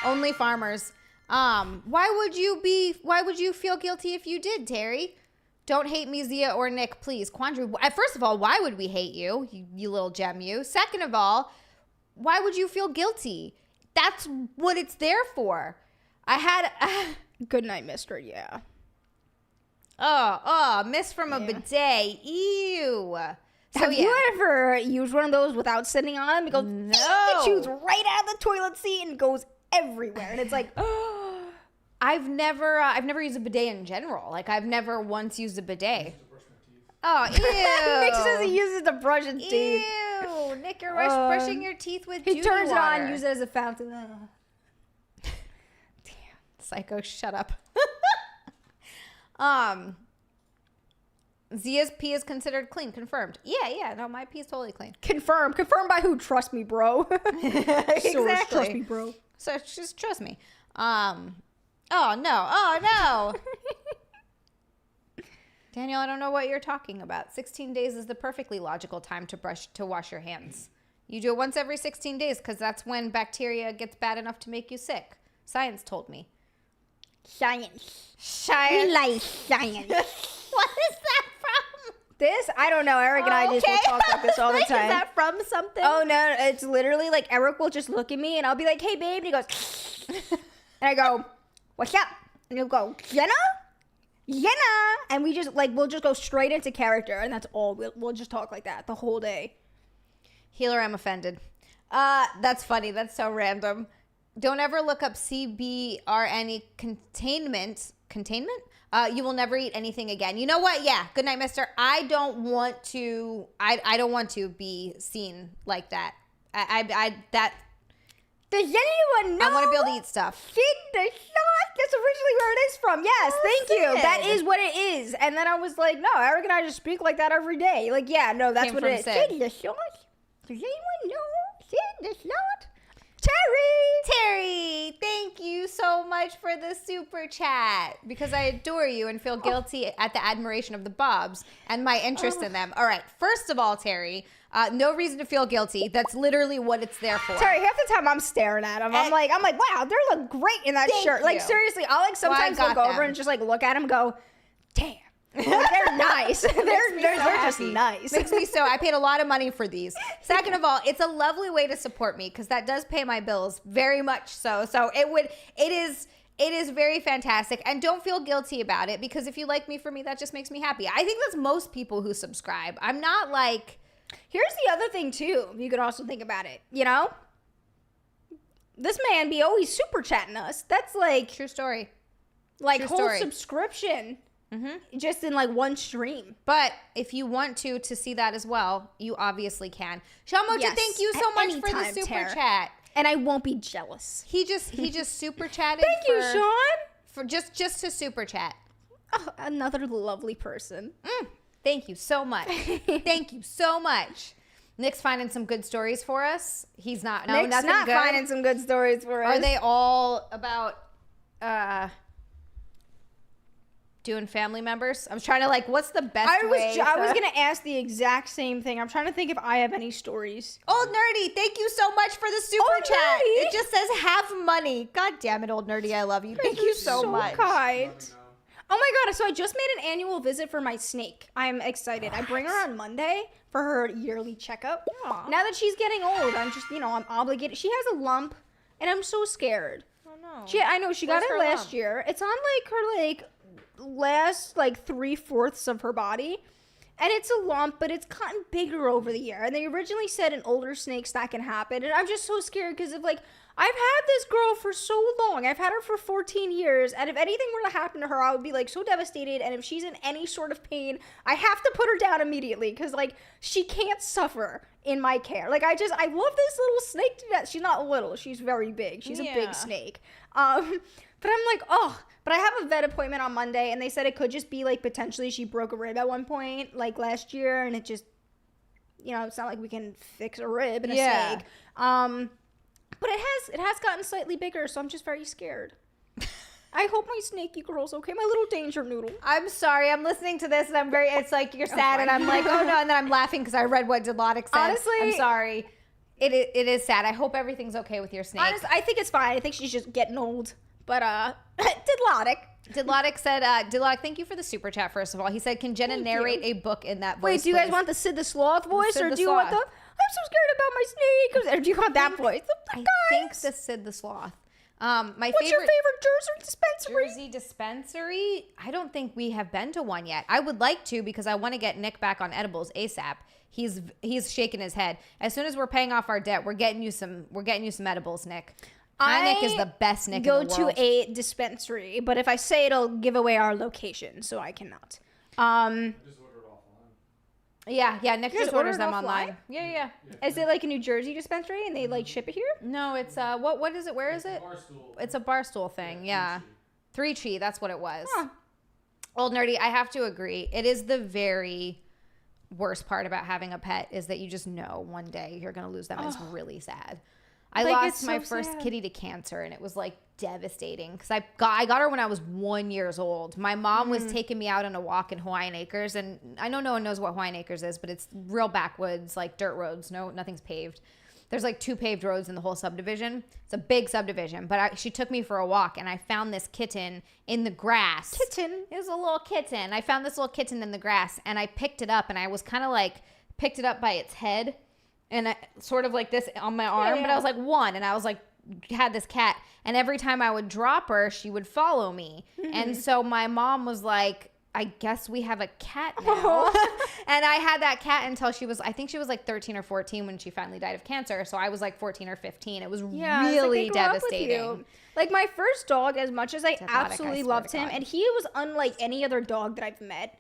only farmers? Why would you feel guilty if you did, Terry? Don't hate me, Xia or Nick, please. Quandary, first of all, why would we hate you, you little gem you? Second of all, why would you feel guilty? That's what it's there for. I had Good night, mister, yeah. Mist from a bidet. Ew. So, Have you ever used one of those without sitting on them? It goes, No. it shoots right out of the toilet seat and goes everywhere. And it's like, I've never used a bidet in general. Like I've never once used a bidet. Oh, ew. Nick says he uses to brush his teeth. Ew. Nick, you're brushing your teeth with He dew turns it water. on, uses it as a fountain. Damn. Psycho, shut up. Zia's pee is considered clean. Confirmed. Yeah. No, my pee is totally clean. Confirmed. Confirmed by who? Trust me, bro. Exactly. Trust me, bro. So just trust me. Oh no. Daniel, I don't know what you're talking about. 16 days is the perfectly logical time to wash your hands. You do it once every 16 days because that's when bacteria gets bad enough to make you sick. Science told me. Science. Science. We like science. What is that from? This? I don't know. Eric and I just will talk about this all the time. Is that from something? Oh, no. It's literally like Eric will just look at me and I'll be like, hey, babe. And he goes, and I go, what's up? And he'll go, Jenna? And we just, like, we'll just go straight into character. And that's all. We'll just talk like that the whole day. Healer, I'm offended. That's funny. That's so random. Don't ever look up CBRNE containment. Containment? You will never eat anything again. You know what? Yeah. Good night, mister. I don't want to. I don't want to be seen like that. Does anyone know? I want to be able to eat stuff. Feed the shot. That's originally where it is from. Yes, thank you. Sid. That is what it is. And then I was like, no, Eric and I just speak like that every day. Like, yeah, no, that's Came what from it is. Sid. Feed the shot. Does anyone know? Feed the shot. Terry, thank you so much for the super chat because I adore you and feel guilty at the admiration of the Bobs and my interest in them. All right. First of all, Terry, no reason to feel guilty. That's literally what it's there for. Terry, half the time I'm staring at him. I'm like, wow, they look great in that Thank shirt. Like, you. seriously, I'll like sometimes Well, I look got over them. and just like look at him and go, damn. Like, they're nice. they're just nice. Makes me so. I paid a lot of money for these. Second of all, it's a lovely way to support me because that does pay my bills very much so. So it is very fantastic, and don't feel guilty about it because if you like me for me, that just makes me happy. I think that's most people who subscribe. I'm not like Here's the other thing, too. You could also think about it, you know? This man be always super chatting us. That's like... True story. Like, True whole story. subscription. Just in, like, one stream. But if you want to see that as well, you obviously can. Sean Mocha, Yes, thank you so at much any for the time, super Tara. chat. And I won't be jealous. He just super chatted. Thank you, Sean. For just to super chat. Oh, another lovely person. Thank you so much. Thank you so much. Nick's finding some good stories for us. He's not. No, Nick's nothing not good. finding some good stories for us. Are they all about doing family members? I was trying to like, what's the best way? I was gonna ask the exact same thing. I'm trying to think if I have any stories. Old Nerdy, thank you so much for the super Old chat. Nerdy. It just says have money. God damn it, Old Nerdy, I love you. Thank you so much. kind. Let me know. Oh my god, so I just made an annual visit for my snake. I'm excited. I bring her on Monday for her yearly checkup. Aw. Now that she's getting old, I'm just, I'm obligated. She has a lump, and I'm so scared. Oh no. I know, she got Where's it her last lump? year. It's on, like, her, last, 3/4 of her body. And it's a lump, but it's gotten bigger over the year. And they originally said in older snakes that can happen. And I'm just so scared because of, I've had this girl for so long. I've had her for 14 years. And if anything were to happen to her, I would be, so devastated. And if she's in any sort of pain, I have to put her down immediately. Because, she can't suffer in my care. I love this little snake to death. She's not little. She's very big. She's a Yeah. big snake. But I'm like, oh. But I have a vet appointment on Monday. And they said it could just be, potentially she broke a rib at one point, last year. And it just, it's not like we can fix a rib in a Yeah. snake. But it has gotten slightly bigger, so I'm just very scared. I hope my snaky girl's okay. My little danger noodle. I'm sorry. I'm listening to this and it's like you're sad and I'm like, oh no, and then I'm laughing because I read what Dilotic said. Honestly, I'm sorry. It is sad. I hope everything's okay with your snake. Honestly, I think it's fine. I think she's just getting old. But Dilotic said, Dilotic, thank you for the super chat, first of all. He said, can Jenna Thank narrate you. a book in that voice, Wait, do you guys please? want the Sid the Sloth voice, Sid or the do you want the Sloth. I'm so scared about my snake? Or do you want that voice? I think the Sid the Sloth. My What's your favorite Jersey dispensary? Jersey dispensary? I don't think we have been to one yet. I would like to because I want to get Nick back on edibles ASAP. He's shaking his head. As soon as we're paying off our debt, we're getting you some edibles, Nick. Nick is the best Nick go in the world. to a dispensary, but if I say it'll give away our location, so I cannot. Just order it offline. Yeah, Nick You just guys order orders it them offline? online. Yeah. Is it like a New Jersey dispensary and they ship it here? No, it's what is it? Where is it? Barstool. It's a Barstool thing, yeah. 3Chi, that's what it was. Huh. Old Nerdy, I have to agree. It is the very worst part about having a pet is that you just know one day you're going to lose them. It's really sad. I It's lost my so first sad. kitty to cancer, and it was devastating because I got her when I was 1 year old. My mom was taking me out on a walk in Hawaiian Acres, and I know no one knows what Hawaiian Acres is, but it's real backwoods, dirt roads. Nothing's paved. There's 2 paved roads in the whole subdivision. It's a big subdivision, but she took me for a walk, and I found this kitten in the grass. Kitten? It was a little kitten. I found this little kitten in the grass, and I picked it up, and I was kind of picked it up by its head, and I, sort of this on my arm, but I was 1, and I was had this cat, and every time I would drop her, she would follow me. And so my mom was like, I guess we have a cat now. And I had that cat until I think she was 13 or 14 when she finally died of cancer. So I was 14 or 15. It was really devastating. My first dog, as much as I Dilotic, absolutely I swear loved to him, God. and he was unlike any other dog that I've met.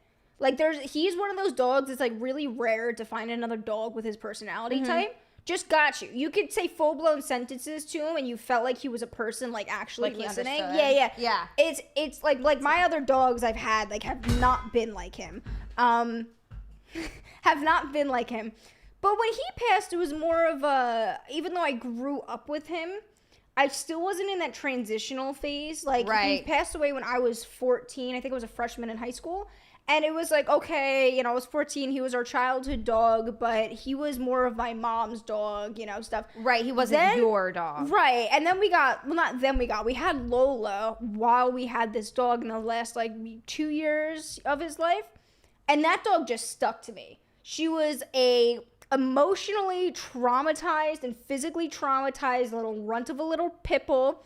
He's one of those dogs that's really rare to find another dog with his personality type. Just got you. You could say full-blown sentences to him and you felt like he was a person actually He listening. understood. Yeah. It's like my other dogs I've had have not been like him. Have not been like him. But when he passed, it was more of even though I grew up with him, I still wasn't in that transitional phase. Right. He passed away when I was 14. I think I was a freshman in high school. And it was okay, I was 14. He was our childhood dog, but he was more of my mom's dog, stuff. Right. He wasn't your dog. Right. And then we had Lola while we had this dog in the last 2 years of his life. And that dog just stuck to me. She was a emotionally traumatized and physically traumatized little runt of a little pit bull.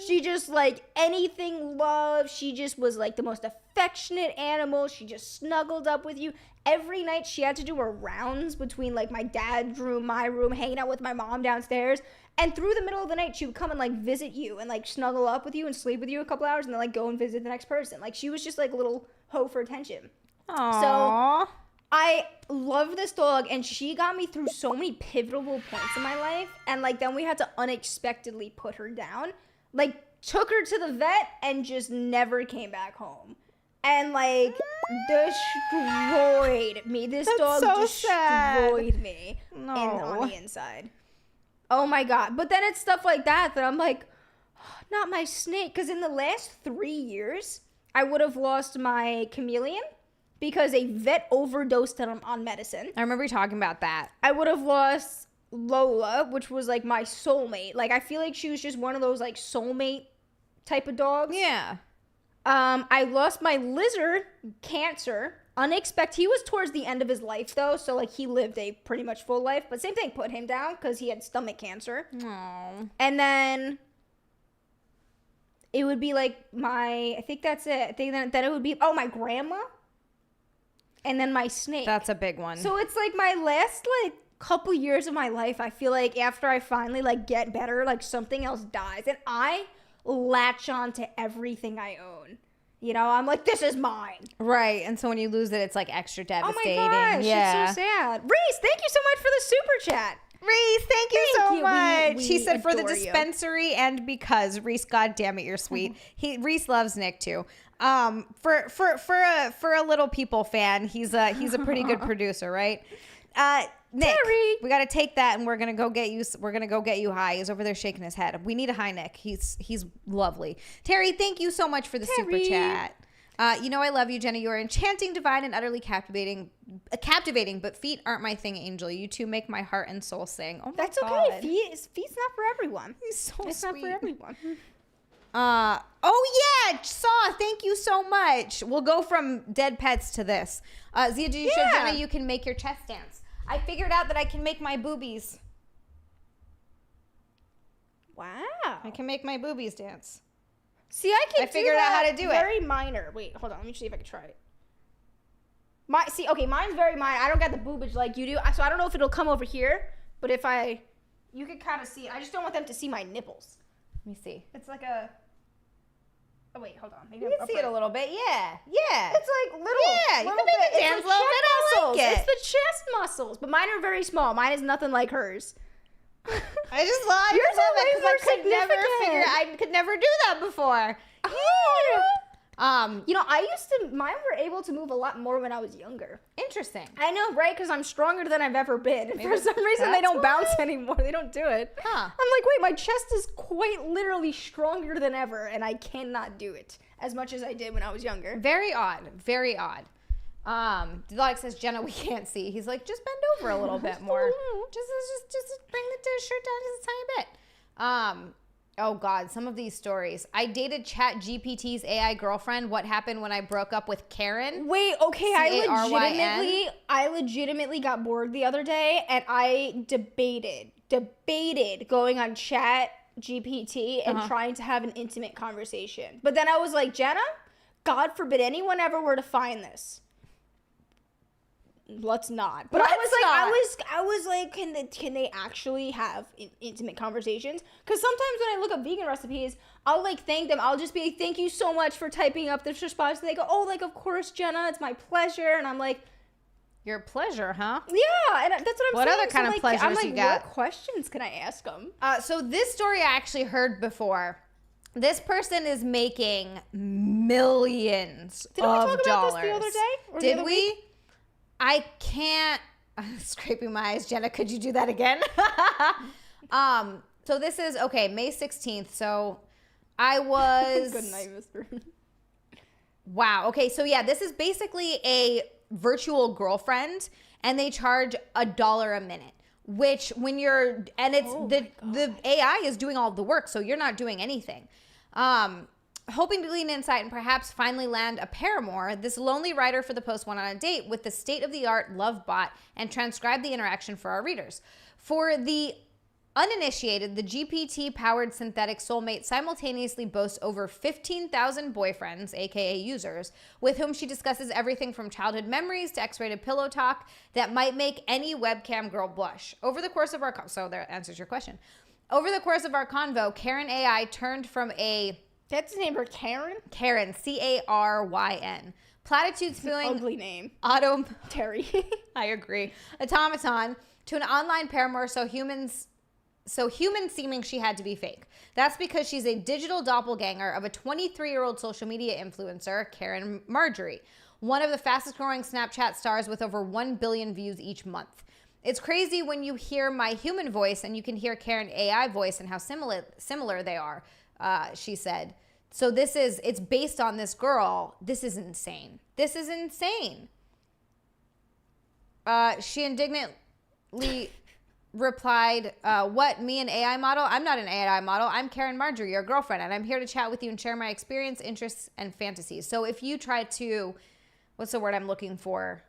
She just like anything love. She just was like the most affectionate animal. She just snuggled up with you. Every night she had to do her rounds between like my dad's room, my room, hanging out with my mom downstairs. And through the middle of the night, she would come and like visit you and like snuggle up with you and sleep with you a couple hours and then like go and visit the next person. Like she was just like a little hoe for attention. Aww. So I love this dog, and she got me through so many pivotal points in my life. And like then we had to unexpectedly put her down. Like took her to the vet and just never came back home. And like destroyed me. This dog so destroyed me on the inside. Oh my God. But then it's stuff like that I'm like, oh, not my snake. Because in the last 3 years, I would have lost my chameleon because a vet overdosed on medicine. I remember you talking about that. I would have lost Lola, which was like my soulmate. Like I feel like she was just one of those like soulmate type of dogs. Yeah. I lost my lizard, cancer. Unexpected. He was towards the end of his life though, so like he lived a pretty much full life. But same thing, put him down because he had stomach cancer. Aww. And then it would be like I think that's it. I think then it would be my grandma, and then my snake. That's a big one. So it's like my last like couple years of my life. I feel like after I finally like get better, like something else dies, and I latch on to everything I own. You know, I'm like, this is mine. Right. And so when you lose it, it's like extra devastating. Oh my gosh, yeah. it's so sad. Reese, thank you so much for the super chat. Reese, thank you so much. We He said for the adore you. dispensary and because Reese, God damn it, you're sweet. Reese loves Nick too. For a little people fan, he's a pretty good producer, right? Nick, Terry. we got to take that and we're gonna go get you. We're gonna go get you high. He's over there shaking his head. We need a high Nick. He's lovely. Terry, thank you so much for the super chat. You know I love you, Jenna. You are enchanting, divine, and utterly captivating. But feet aren't my thing, Angel. You two make my heart and soul sing. Oh my That's God. okay. Feet's not for everyone. He's so It's sweet. not for everyone. Oh yeah, Saw. Thank you so much. We'll go from dead pets to this. Xia, did you show Jenna you can make your chest dance? I figured out that I can make my boobies. Wow. I can make my boobies dance. See, I can. I figured out how to do it. Very minor. Wait, hold on. Let me see if I can try it. Mine's very minor. I don't got the boobage like you do, so I don't know if it'll come over here. But you can kind of see it. I just don't want them to see my nipples. Let me see. It's like a. Oh wait, hold on. Maybe You can see it a little bit. Yeah. Yeah. It's like little. Yeah, you little can make bit. it dance It's a little bit. I muscles. like it. It's the chest muscles, but mine are very small. Mine is nothing like hers. I just love it. Yours are way because more I could never significant. I could never do that before. You know, mine were able to move a lot more when I was younger. Interesting. I know, right? Because I'm stronger than I've ever been. And for some reason, they that's don't bounce why. anymore. They don't do it. Huh. I'm like, wait, my chest is quite literally stronger than ever, and I cannot do it as much as I did when I was younger. Very odd. Very odd. Like says, Jenna, we can't see. He's like, just bend over a little bit more. Just bring the shirt down just a tiny bit. Oh God, some of these stories. I dated ChatGPT's AI girlfriend. What happened when I broke up with Karen? Wait, okay, C-A-R-Y-N? I legitimately got bored the other day, and I debated going on ChatGPT and trying to have an intimate conversation. But then I was like, Jenna, God forbid anyone ever were to find this. Let's not. But I was like, can they actually have intimate conversations? Because sometimes when I look up vegan recipes, I'll like thank them. I'll just be like, thank you so much for typing up this response. And they go, oh, like, of course, Jenna, it's my pleasure. And I'm like, Your pleasure, huh? yeah, and that's what I'm What saying. other kind of pleasures I'm like, you got? what questions can I ask them? So this story I actually heard before. This person is making millions Did of we talk dollars. about this the other day? Or the Did other we? week? I can't. I'm scraping my eyes. Jenna, could you do that again? So this is, okay, May 16th. So I was... Good night, Mr. Wow. Okay. So yeah, this is basically a virtual girlfriend, and they charge $1 a minute. Which when you're, and it's the AI is doing all the work, so you're not doing anything. Hoping to glean insight and perhaps finally land a paramour, this lonely writer for the Post went on a date with the state-of-the-art love bot and transcribed the interaction for our readers. For the Uninitiated, the GPT-powered synthetic soulmate simultaneously boasts over 15,000 boyfriends, aka users, with whom she discusses everything from childhood memories to X-rated pillow talk that might make any webcam girl blush. Over the course of our so that answers your question. Over the course of our convo, Karen AI turned from a That's the name her Karen? Karen, Caryn, platitudes spewing Ugly name. Terry. I agree. Automaton to an online paramour so human seeming she had to be fake. That's because she's a digital doppelganger of a 23-year-old social media influencer, Karen Marjorie, one of the fastest growing Snapchat stars with over 1 billion views each month. It's crazy when you hear my human voice and you can hear Karen AI voice and how similar they are, she said. So it's based on this girl. This is insane. This is insane. She indignantly replied, what, me an AI model? I'm not an AI model. I'm Karen Marjorie, your girlfriend, and I'm here to chat with you and share my experience, interests, and fantasies. So if you try to, what's the word I'm looking for?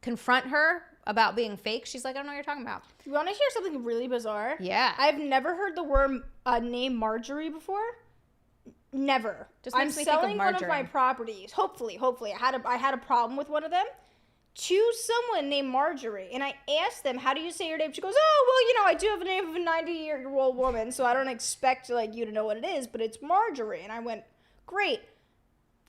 Confront her about being fake, she's like, I don't know what you're talking about. You want to hear something really bizarre? Yeah. I've never heard the word name Marjorie before. Never. Just I'm makes me think of selling one of my margarine. properties. Hopefully. I had a problem with one of them. To someone named Marjorie, and I asked them, how do you say your name? She goes, oh, well, I do have a name of a 90-year-old woman, so I don't expect you to know what it is, but it's Marjorie. And I went, great.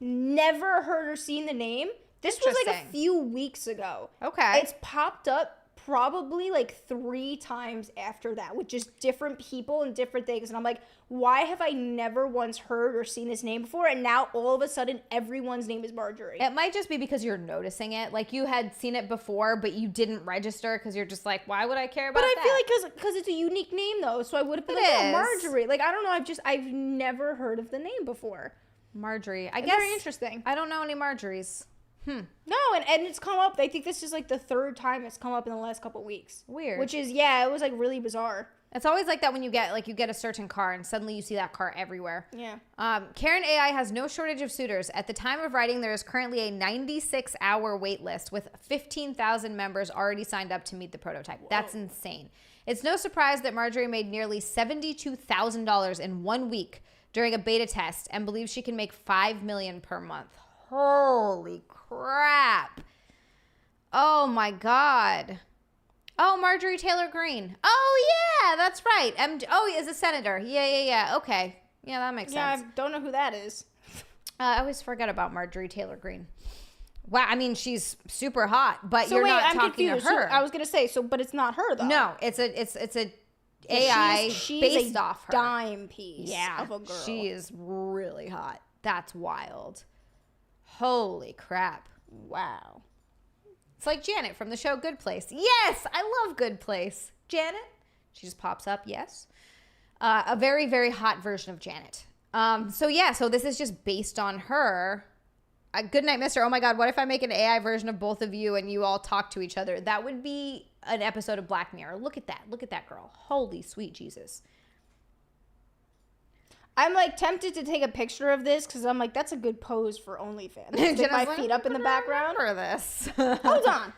Never heard or seen the name. This was like a few weeks ago. Okay. It's popped up probably 3 times after that with just different people and different things. And I'm like, why have I never once heard or seen this name before? And now all of a sudden everyone's name is Marjorie. It might just be because you're noticing it. Like you had seen it before, but you didn't register because you're just like, why would I care about that? But I feel like because it's a unique name though, so I would have been Marjorie. I don't know. I've never heard of the name before. Marjorie. It's very interesting. I don't know any Marjories. No, and it's come up. I think this is the 3rd time it's come up in the last couple of weeks. Weird. Which is, it was really bizarre. It's always like that when you get a certain car and suddenly you see that car everywhere. Yeah. Karen AI has no shortage of suitors. At the time of writing, there is currently a 96-hour wait list with 15,000 members already signed up to meet the prototype. Whoa. That's insane. It's no surprise that Marjorie made nearly $72,000 in 1 week during a beta test and believes she can make $5 million per month. Holy crap. Oh my God. Oh, Marjorie Taylor Greene. Oh yeah, that's right. He is a senator. Yeah. Okay. Yeah, that makes sense. Yeah, I don't know who that is. I always forget about Marjorie Taylor Greene. Wow, I mean, she's super hot, but So you're wait, not I'm talking confused. to her. So I was gonna say, but it's not her though. No, it's a AI she's based a off her. dime piece Yeah, of a girl. she is really hot. That's wild. Holy crap. Wow. It's like Janet from the show Good Place. Yes, I love Good Place. Janet. She just pops up, yes. A very, very hot version of Janet. So this is just based on her. Good night, mister. Oh my God, what if I make an AI version of both of you and you all talk to each other? That would be an episode of Black Mirror. Look at that. Look at that girl. Holy sweet Jesus. I'm tempted to take a picture of this because I'm that's a good pose for OnlyFans. Stick my feet up in the background. For this. Hold on.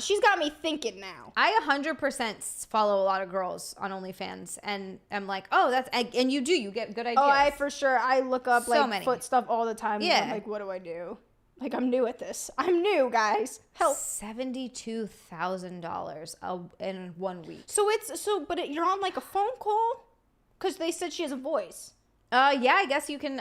She's got me thinking now. I 100% follow a lot of girls on OnlyFans, and I'm like, oh, and you get good ideas. Oh, I look up So many. foot stuff all the time. Yeah. And I'm what do I do? I'm new at this. I'm new, guys. Help. $72,000 in 1 week. But you're on a phone call? Because they said she has a voice. Yeah, I guess you can.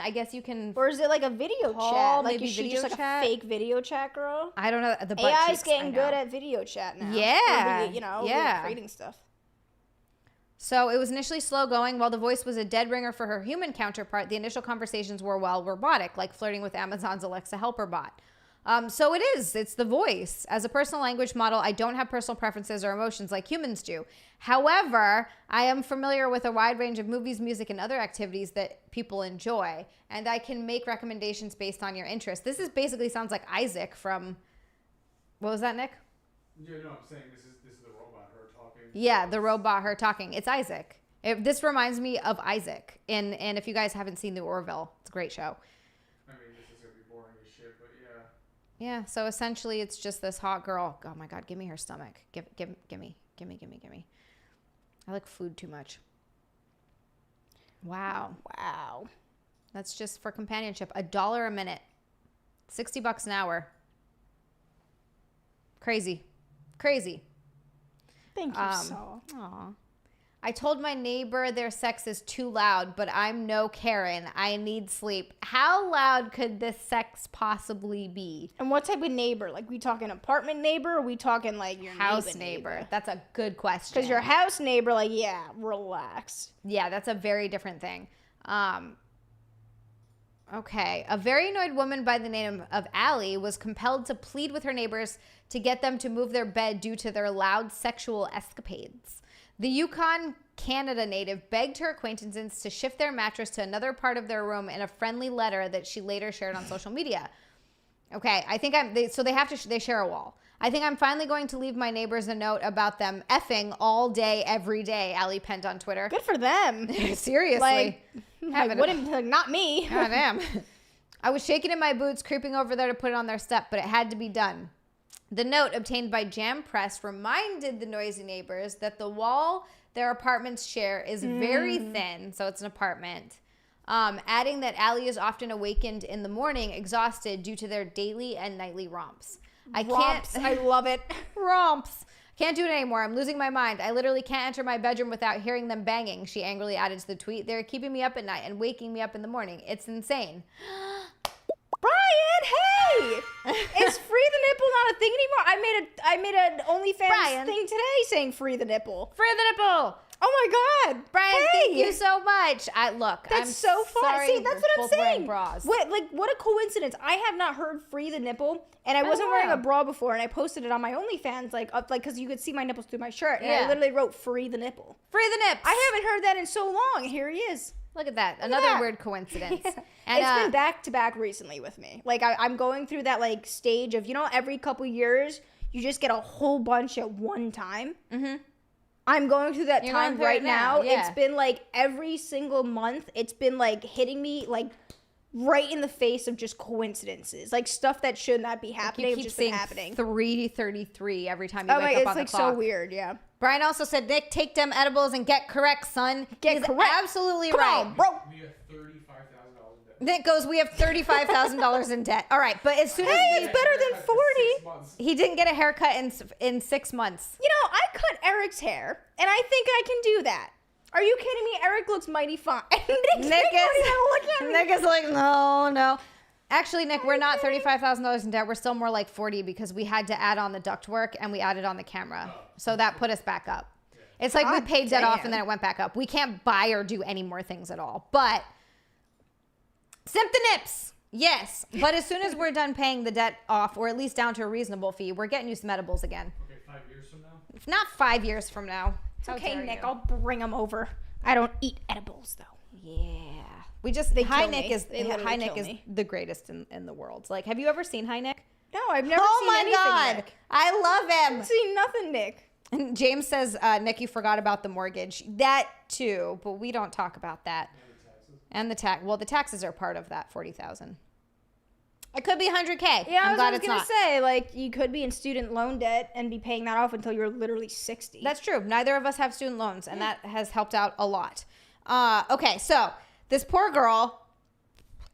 Or is it a video Call, chat? maybe Is she video just chat? a fake video chat girl? I don't know. The butt AI's cheeks, getting I know. good at video chat now. Yeah. Or creating stuff. So it was initially slow going. While the voice was a dead ringer for her human counterpart, the initial conversations were robotic, like flirting with Amazon's Alexa helper bot. So it's the voice. As a personal language model, I don't have personal preferences or emotions like humans do. However, I am familiar with a wide range of movies, music, and other activities that people enjoy, and I can make recommendations based on your interests. This basically sounds like Isaac from, what was that, Nick? Yeah, no, I'm saying this is the robot, her talking. Yeah, the robot, her talking. It's Isaac. This reminds me of Isaac. And if you guys haven't seen The Orville, it's a great show. I mean, this is going to be boring as shit, but yeah. Yeah, so essentially it's just this hot girl. Oh my God, give me her stomach. Give me. Gimme. I like food too much. Wow. That's just for companionship. $1 a minute. $60 an hour. Crazy. Thank you, Saul. Aw. I told my neighbor their sex is too loud, but I'm no Karen. I need sleep. How loud could this sex possibly be? And what type of neighbor? Like, we talking apartment neighbor, or we talking like your House neighbor. That's a good question. Because your house neighbor, like, yeah, relax. Yeah, that's a very different thing. Okay. A very annoyed woman by the name of Allie was compelled to plead with her neighbors to get them to move their bed due to their loud sexual escapades. The Yukon, Canada native begged her acquaintances to shift their mattress to another part of their room in a friendly letter that she later shared on social media. Okay, I think they share a wall. I think I'm finally going to leave my neighbors a note about them effing all day, every day, Allie penned on Twitter. Good for them. Seriously. Not me. God damn. I was shaking in my boots, creeping over there to put it on their step, but it had to be done. The note, obtained by Jam Press, reminded the noisy neighbors that the wall their apartments share is very thin, so it's an apartment. Adding that Allie is often awakened in the morning, exhausted due to their daily and nightly romps. I love it. Romps. Can't do it anymore. I'm losing my mind. I literally can't enter my bedroom without hearing them banging, she angrily added to the tweet. They're keeping me up at night and waking me up in the morning. It's insane. Brian, hey! Is free the nipple not a thing anymore? I made an OnlyFans thing today saying free the nipple. Free the nipple! Oh my God, Brian! Hey. Thank you so much. That's I'm so fun. sorry. See, that's what I'm saying. Bras. What a coincidence! I have not heard free the nipple, and I wasn't wearing a bra before, and I posted it on my OnlyFans, because you could see my nipples through my shirt, and I literally wrote free the nipple. Free the nips. I haven't heard that in so long, and here he is. Look at that. Another weird coincidence. Yeah. And, it's been back to back recently with me. Like, I'm going through that, like, stage of, every couple years, you just get a whole bunch at one time. Mm-hmm. I'm going through that time right now. Yeah. It's been, like, every single month, it's been, like, hitting me, like, right in the face of just coincidences. Like, stuff that should not be happening. You keep just saying been happening. 3:33 every time you wake up on the clock. It's, like, so weird, yeah. Brian also said, Nick, take them edibles and get correct, son. He's correct. Absolutely Come right. on, bro. We have $35,000 in debt. Nick goes, we have $35,000 in debt. All right, but as soon as it's better than 40. He didn't get a haircut in 6 months. I cut Eric's hair, and I think I can do that. Are you kidding me? Eric looks mighty fine. Nick is like, no. Actually, Nick, we're not $35,000 in debt. We're still more like 40 because we had to add on the ductwork and we added on the camera. So that put us back up. It's like we paid debt off and then it went back up. We can't buy or do any more things at all. But simp the nips. Yes. But as soon as we're done paying the debt off, or at least down to a reasonable fee, we're getting you some edibles again. Okay, 5 years from now? If not 5 years from now. It's okay, Nick. I'll bring them over. I don't eat edibles, though. Yeah. High Nick is the greatest in the world. Like, have you ever seen High Nick? No, I've never seen anything, God. Nick. I love him. I've seen nothing, Nick. And James says, Nick, you forgot about the mortgage. That too, but we don't talk about that. And the tax. Well, the taxes are part of that $40,000. It could be $100K. Yeah, I'm glad I was gonna say, like, you could be in student loan debt and be paying that off until you're literally 60. That's true. Neither of us have student loans, and that has helped out a lot. Okay, so this poor girl.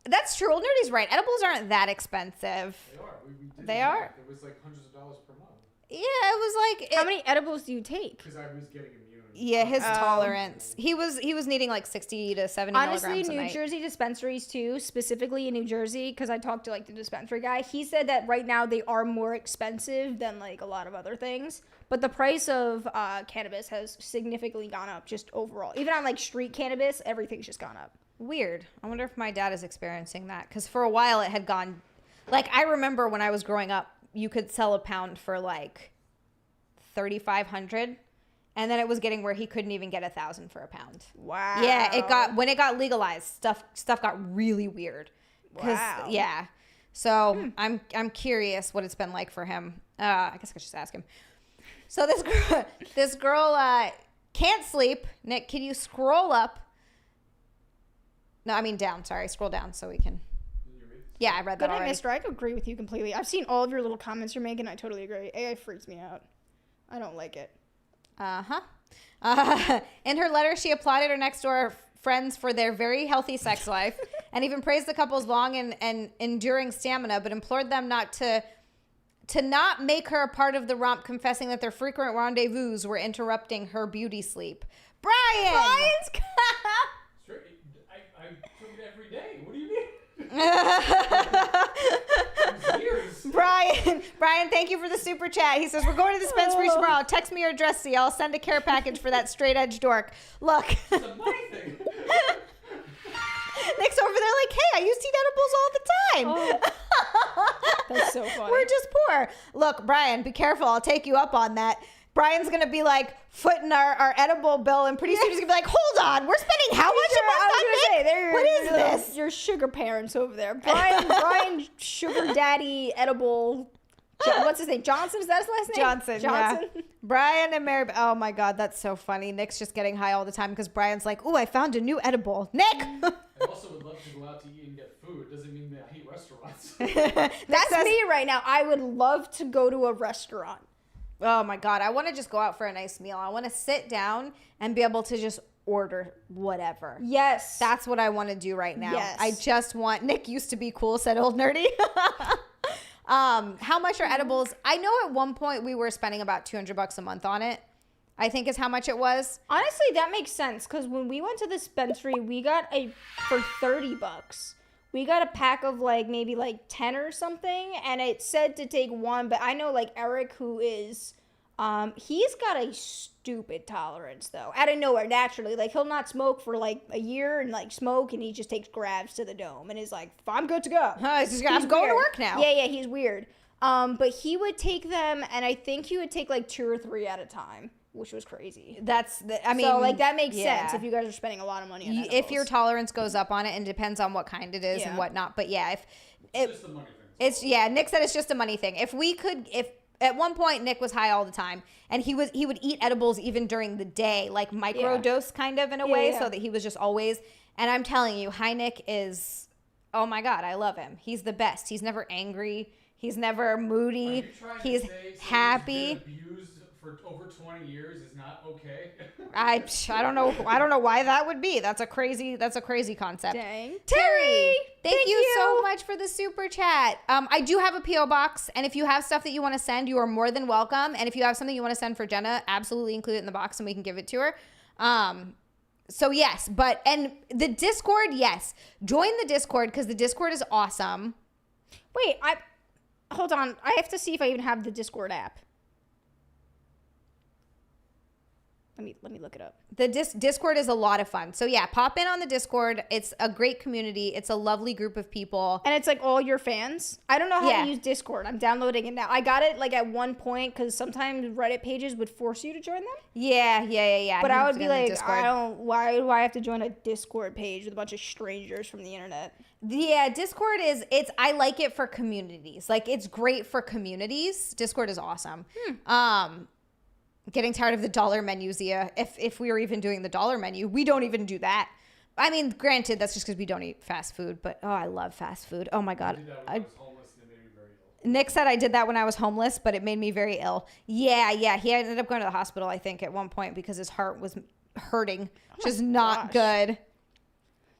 That's true. Old Nerdy's right. Edibles aren't that expensive. They are. They are? It was like hundreds of dollars per month. Yeah, it was like. How many edibles do you take? Because I was getting immune. Yeah, his tolerance. He was needing like 60 to 70 Honestly, milligrams a New night. Jersey dispensaries too, specifically in New Jersey, because I talked to like the dispensary guy. He said that right now they are more expensive than like a lot of other things. But the price of cannabis has significantly gone up just overall. Even on like street cannabis, everything's just gone up. Weird. I wonder if my dad is experiencing that. Because for a while it had gone... Like, I remember when I was growing up, you could sell a pound for like $3,500. And then it was getting where he couldn't even get $1,000 for a pound. Wow. Yeah, when it got legalized, stuff got really weird. Wow. Yeah. So I'm curious what it's been like for him. I guess I should just ask him. So this girl can't sleep. Nick, can you scroll up? No, I mean down. Sorry, scroll down so we can. Yeah, I read that already. Mister, I agree with you completely. I've seen all of your little comments you're making. I totally agree. AI freaks me out. I don't like it. In her letter, she applauded her next door friends for their very healthy sex life and even praised the couple's long and enduring stamina, but implored them not to not make her a part of the romp, confessing that their frequent rendezvous were interrupting her beauty sleep. Brian's I took it every day. What do you mean? Years. Brian, thank you for the super chat. He says, we're going to the dispensary tomorrow. Text me your address, C. I'll send a care package for that straight edge dork. Look. It's a money thing. Nick's over there like, hey, I use teat edibles all the time. Oh, that's so funny. We're just poor. Look, Brian, be careful. I'll take you up on that. Brian's going to be like footing our edible bill, and pretty soon he's going to be like, hold on, we're spending how much a month on Nick? What is this? Your sugar parents over there. Brian sugar daddy edible. What's his name? Johnson? Is that his last name? Johnson. Yeah. Brian and Mary. Oh my God, that's so funny. Nick's just getting high all the time because Brian's like, ooh, I found a new edible. Nick! I also would love to go out to eat and get food. Doesn't mean that I hate restaurants. That's me right now. I would love to go to a restaurant. Oh my God, I want to just go out for a nice meal. I want to sit down and be able to just order whatever. Yes. That's what I want to do right now. Yes. I just want, Nick used to be cool, said old nerdy. How much are edibles? I know at one point we were spending about $200 a month on it. I think is how much it was. Honestly, that makes sense because when we went to the dispensary, we got for $30. We got a pack of maybe 10 or something, and it said to take one, but I know Eric, who is, he's got a stupid tolerance though, out of nowhere, naturally. He'll not smoke for a year and smoke, and he just takes grabs to the dome and is like, I'm good to go. I'm going to work now. Yeah, he's weird. But he would take them, and I think he would take 2 or 3 at a time, which was crazy. So that makes sense if you guys are spending a lot of money on edibles. If your tolerance goes up on it, and depends on what kind it is and whatnot. But yeah, It's just a money thing. Nick said it's just a money thing. If at one point Nick was high all the time, and he would eat edibles even during the day, microdose kind of in a way, so that he was just always. And I'm telling you, high Nick is, oh my God, I love him. He's the best. He's never angry. He's never moody. He's happy. Abused for over 20 years is not okay. I don't know why that would be. That's a crazy concept. Dang. Terry, thank you so much for the super chat. I do have a PO box, and if you have stuff that you want to send, you are more than welcome. And if you have something you want to send for Jenna, absolutely include it in the box and we can give it to her. So yes, and the Discord, yes, join the Discord because the Discord is awesome. Wait, hold on. I have to see if I even have the Discord app. Let me look it up. The Discord is a lot of fun. So yeah, pop in on the Discord. It's a great community. It's a lovely group of people. And it's all your fans. I don't know how to use Discord. I'm downloading it now. I got it at one point because sometimes Reddit pages would force you to join them. Yeah. But I would be like, why do I have to join a Discord page with a bunch of strangers from the internet? Yeah, Discord I like it for communities. It's great for communities. Discord is awesome. Getting tired of the dollar menu, Xia. If we were even doing the dollar menu, we don't even do that. I mean, granted, that's just because we don't eat fast food, but I love fast food. Oh my God. I did that when I was homeless and it made me very ill. Nick said I did that when I was homeless, but it made me very ill. Yeah. He ended up going to the hospital, I think, at one point because his heart was hurting, which is not good.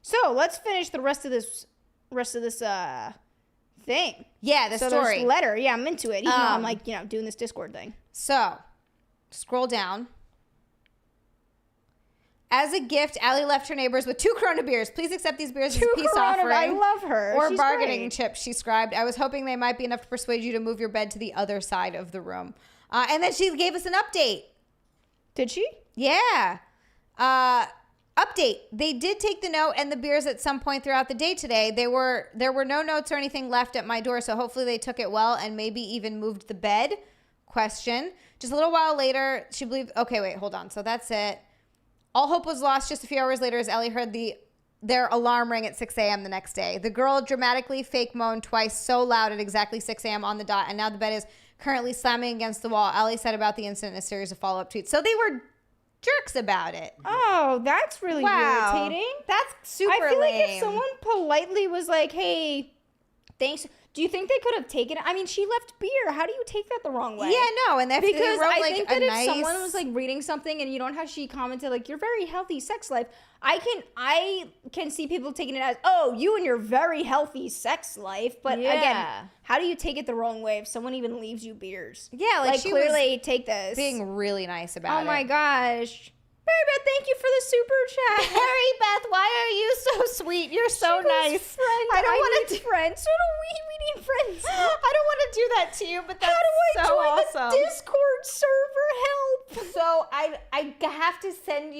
So let's finish the rest of this thing. Yeah, the story. There's letter. Yeah, I'm into it. Even though I'm doing this Discord thing. So, scroll down. As a gift, Allie left her neighbors with 2 Corona beers. Please accept these beers as a peace offering. I love her. Or She's bargaining great. chips, she scribed. I was hoping they might be enough to persuade you to move your bed to the other side of the room. And then she gave us an update. Did she? Yeah. Update. They did take the note and the beers at some point throughout the day today. There were no notes or anything left at my door, so hopefully they took it well and maybe even moved the bed. Question. Just a little while later, she believed... Okay, wait, hold on. So that's it. All hope was lost just a few hours later as Ellie heard their alarm ring at 6 a.m. the next day. The girl dramatically fake moaned twice so loud at exactly 6 a.m. on the dot, and now the bed is currently slamming against the wall. Ellie said about the incident in a series of follow-up tweets. So they were jerks about it. Oh, that's really irritating. That's super lame. I feel like if someone politely was like, hey, thanks... Do you think they could have taken it? I mean, she left beer. How do you take that the wrong way? Yeah, no, and Because they wrote, I like, think a that if nice... someone was like reading something and you know how she commented like your very healthy sex life, I can see people taking it as, oh, you and your very healthy sex life. But again, how do you take it the wrong way if someone even leaves you beers? Yeah, like she clearly take this. being really nice about it. Oh my gosh. Mary Beth, thank you for the super chat. Mary Beth, why are you so sweet? You're so nice. Friend, I don't want want to friends. So do we. We need friends. I don't want to do that to you, but that's How do I so join awesome. the Discord server? Help. So I have to send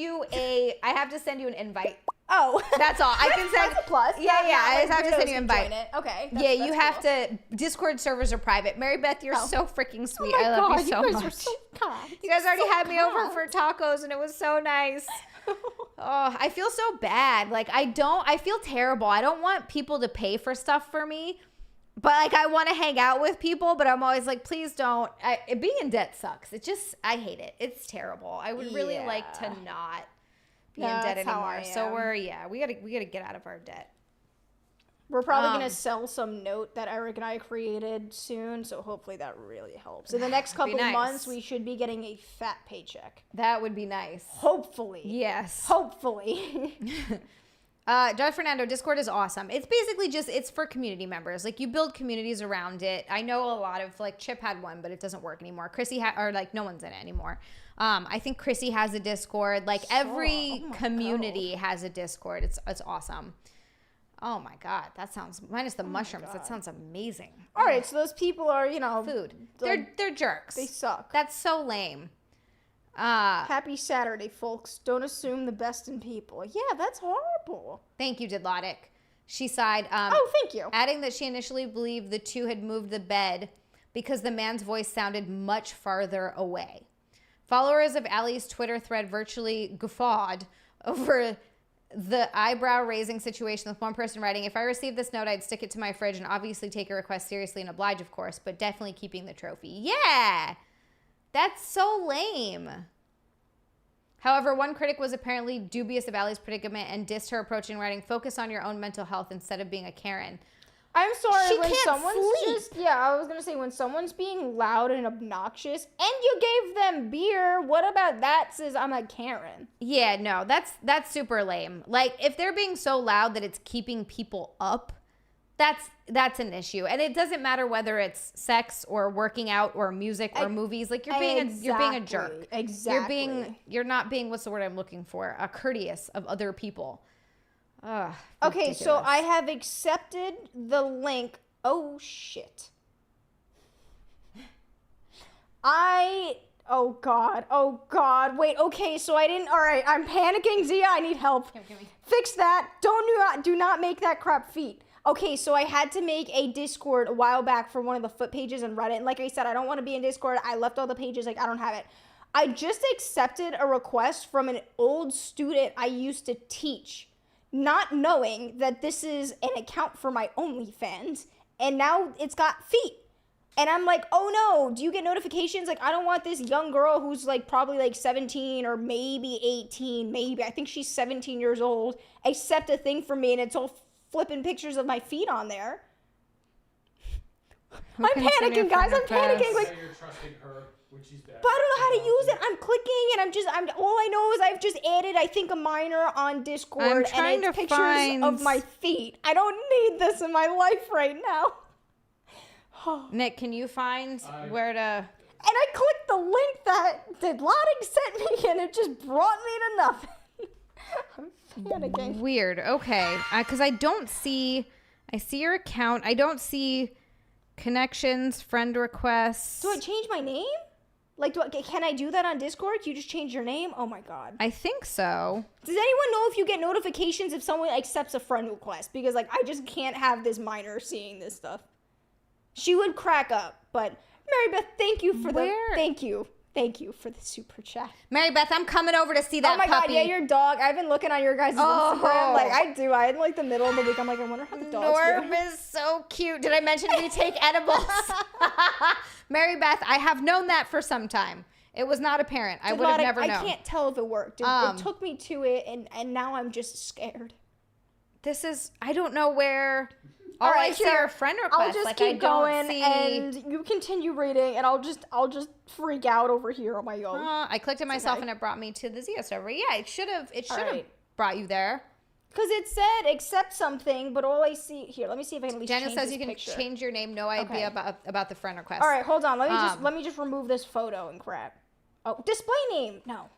you an invite. Oh, That's all. I can send that's a plus. Yeah, I just have to send you an invite. Okay. You have to. Discord servers are private. Mary Beth, you're so freaking sweet. I love you so you guys much. Are so kind. You guys already So had me over kind. for tacos, and it was so nice. Oh, I feel so bad. Like I feel terrible. I don't want people to pay for stuff for me, but like I want to hang out with people. But I'm always like, please don't. Being in debt sucks. I hate it. It's terrible. I would really like to not be in debt That's how anymore. I So we gotta get out of our debt. We're probably gonna sell some note that Eric and I created soon, so hopefully that really helps. In the next couple nice. months, we should be getting a fat paycheck. That would be nice. Hopefully. Yes. Hopefully. John Fernando, Discord is awesome. It's basically it's for community members. Like you build communities around it. I know a lot of like Chip had one, but it doesn't work anymore. Chrissy or like no one's in it anymore. I think Chrissy has a Discord. Like every community has a Discord. It's awesome. Oh my God, that sounds minus the mushrooms. That sounds amazing. All right, so those people are, Food. like, They're jerks. they suck. That's so lame. Happy Saturday, folks. Don't assume the best in people. Yeah, that's horrible. Thank you, Didlotic. She sighed. Oh, thank you. Adding that she initially believed the two had moved the bed because the man's voice sounded much farther away. Followers of Allie's Twitter thread virtually guffawed over the eyebrow-raising situation with one person writing, if I received this note, I'd stick it to my fridge and obviously take a request seriously and oblige, of course, but definitely keeping the trophy. Yeah! That's so lame. However, one critic was apparently dubious of Allie's predicament and dissed her approach in writing, focus on your own mental health instead of being a Karen. I'm sorry, She when can't someone's sleep. I was going to say, when someone's being loud and obnoxious, and you gave them beer, what about that says I'm a Karen? Yeah, no, that's super lame. Like, if they're being so loud that it's keeping people up, that's an issue. And it doesn't matter whether it's sex or working out or music or movies. Like, you're being a jerk. Exactly. You're not being, what's the word I'm looking for? Courteous of other people. Ugh, Okay, so ridiculous. I have accepted the link. Oh, shit. Oh, God. Wait, okay, so I didn't. All right, I'm panicking. Zia, I need help. Fix that. Do not make that crap feet. Okay, so I had to make a Discord a while back for one of the foot pages on Reddit. And like I said, I don't want to be in Discord. I left all the pages. Like, I don't have it. I just accepted a request from an old student I used to teach, not knowing that this is an account for my OnlyFans, and now it's got feet. And I'm like, oh no, do you get notifications? Like, I don't want this young girl who's like probably like 17 or maybe 18, maybe. I think she's 17 years old, accept a thing from me and it's all flipping pictures of my feet on there. I'm panicking, guys. I'm panicking. Like, Say you're trusting her when she's bad. but I don't know how to use it. I'm clicking and all I know is I've just added, I think, a minor on Discord I'm and trying it's to pictures find- of my feet. I don't need this in my life right now. Nick, can you find where to... And I clicked the link that Didlotic sent me and it just brought me to nothing. I'm panicking. Weird. Okay. Because I don't see... I see your account. I don't see connections, friend requests. Do I change my name? Like, can I do that on Discord? You just change your name? Oh my God. I think so. Does anyone know if you get notifications if someone accepts a friend request? Because, like, I just can't have this minor seeing this stuff. She would crack up, but Mary Beth, thank you for thank you for the super chat. Mary Beth, I'm coming over to see that puppy. Oh my puppy. God, yeah, your dog. I've been looking on your guys' Instagram. Like, I do. I in like the middle of the week, I'm like, I wonder how the dog's Norm doing. is so cute. Did I mention we take edibles? Mary Beth, I have known that for some time. It was not apparent. I would have never known. I can't tell if it worked. It took me to it, and now I'm just scared. I don't know where All All I right, see here. are friend I'll requests. just like keep I don't going, see. and you continue reading, and I'll just freak out over here on my own. I clicked it myself, okay. and it brought me to the Xia server. Yeah, it should have. It should have right. brought you there. Because it said accept something, but all I see here. Let me see if I can at least Jenna change says this you can picture. change your name. No idea about the friend request. All right, hold on. Let Um, me just remove this photo and crap. Oh, display name. No.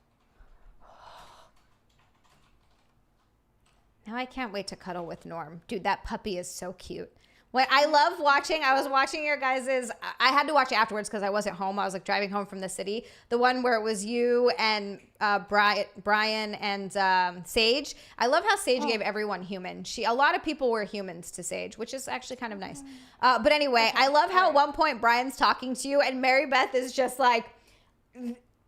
Now I can't wait to cuddle with Norm. Dude, that puppy is so cute. Wait, I love watching. I was watching your guys's. I had to watch it afterwards because I wasn't home. I was like driving home from the city. The one where it was you and Brian and Sage. I love how Sage gave everyone human. A lot of people were humans to Sage, which is actually kind of nice. But anyway, I love how at one point Brian's talking to you and Mary Beth is just like,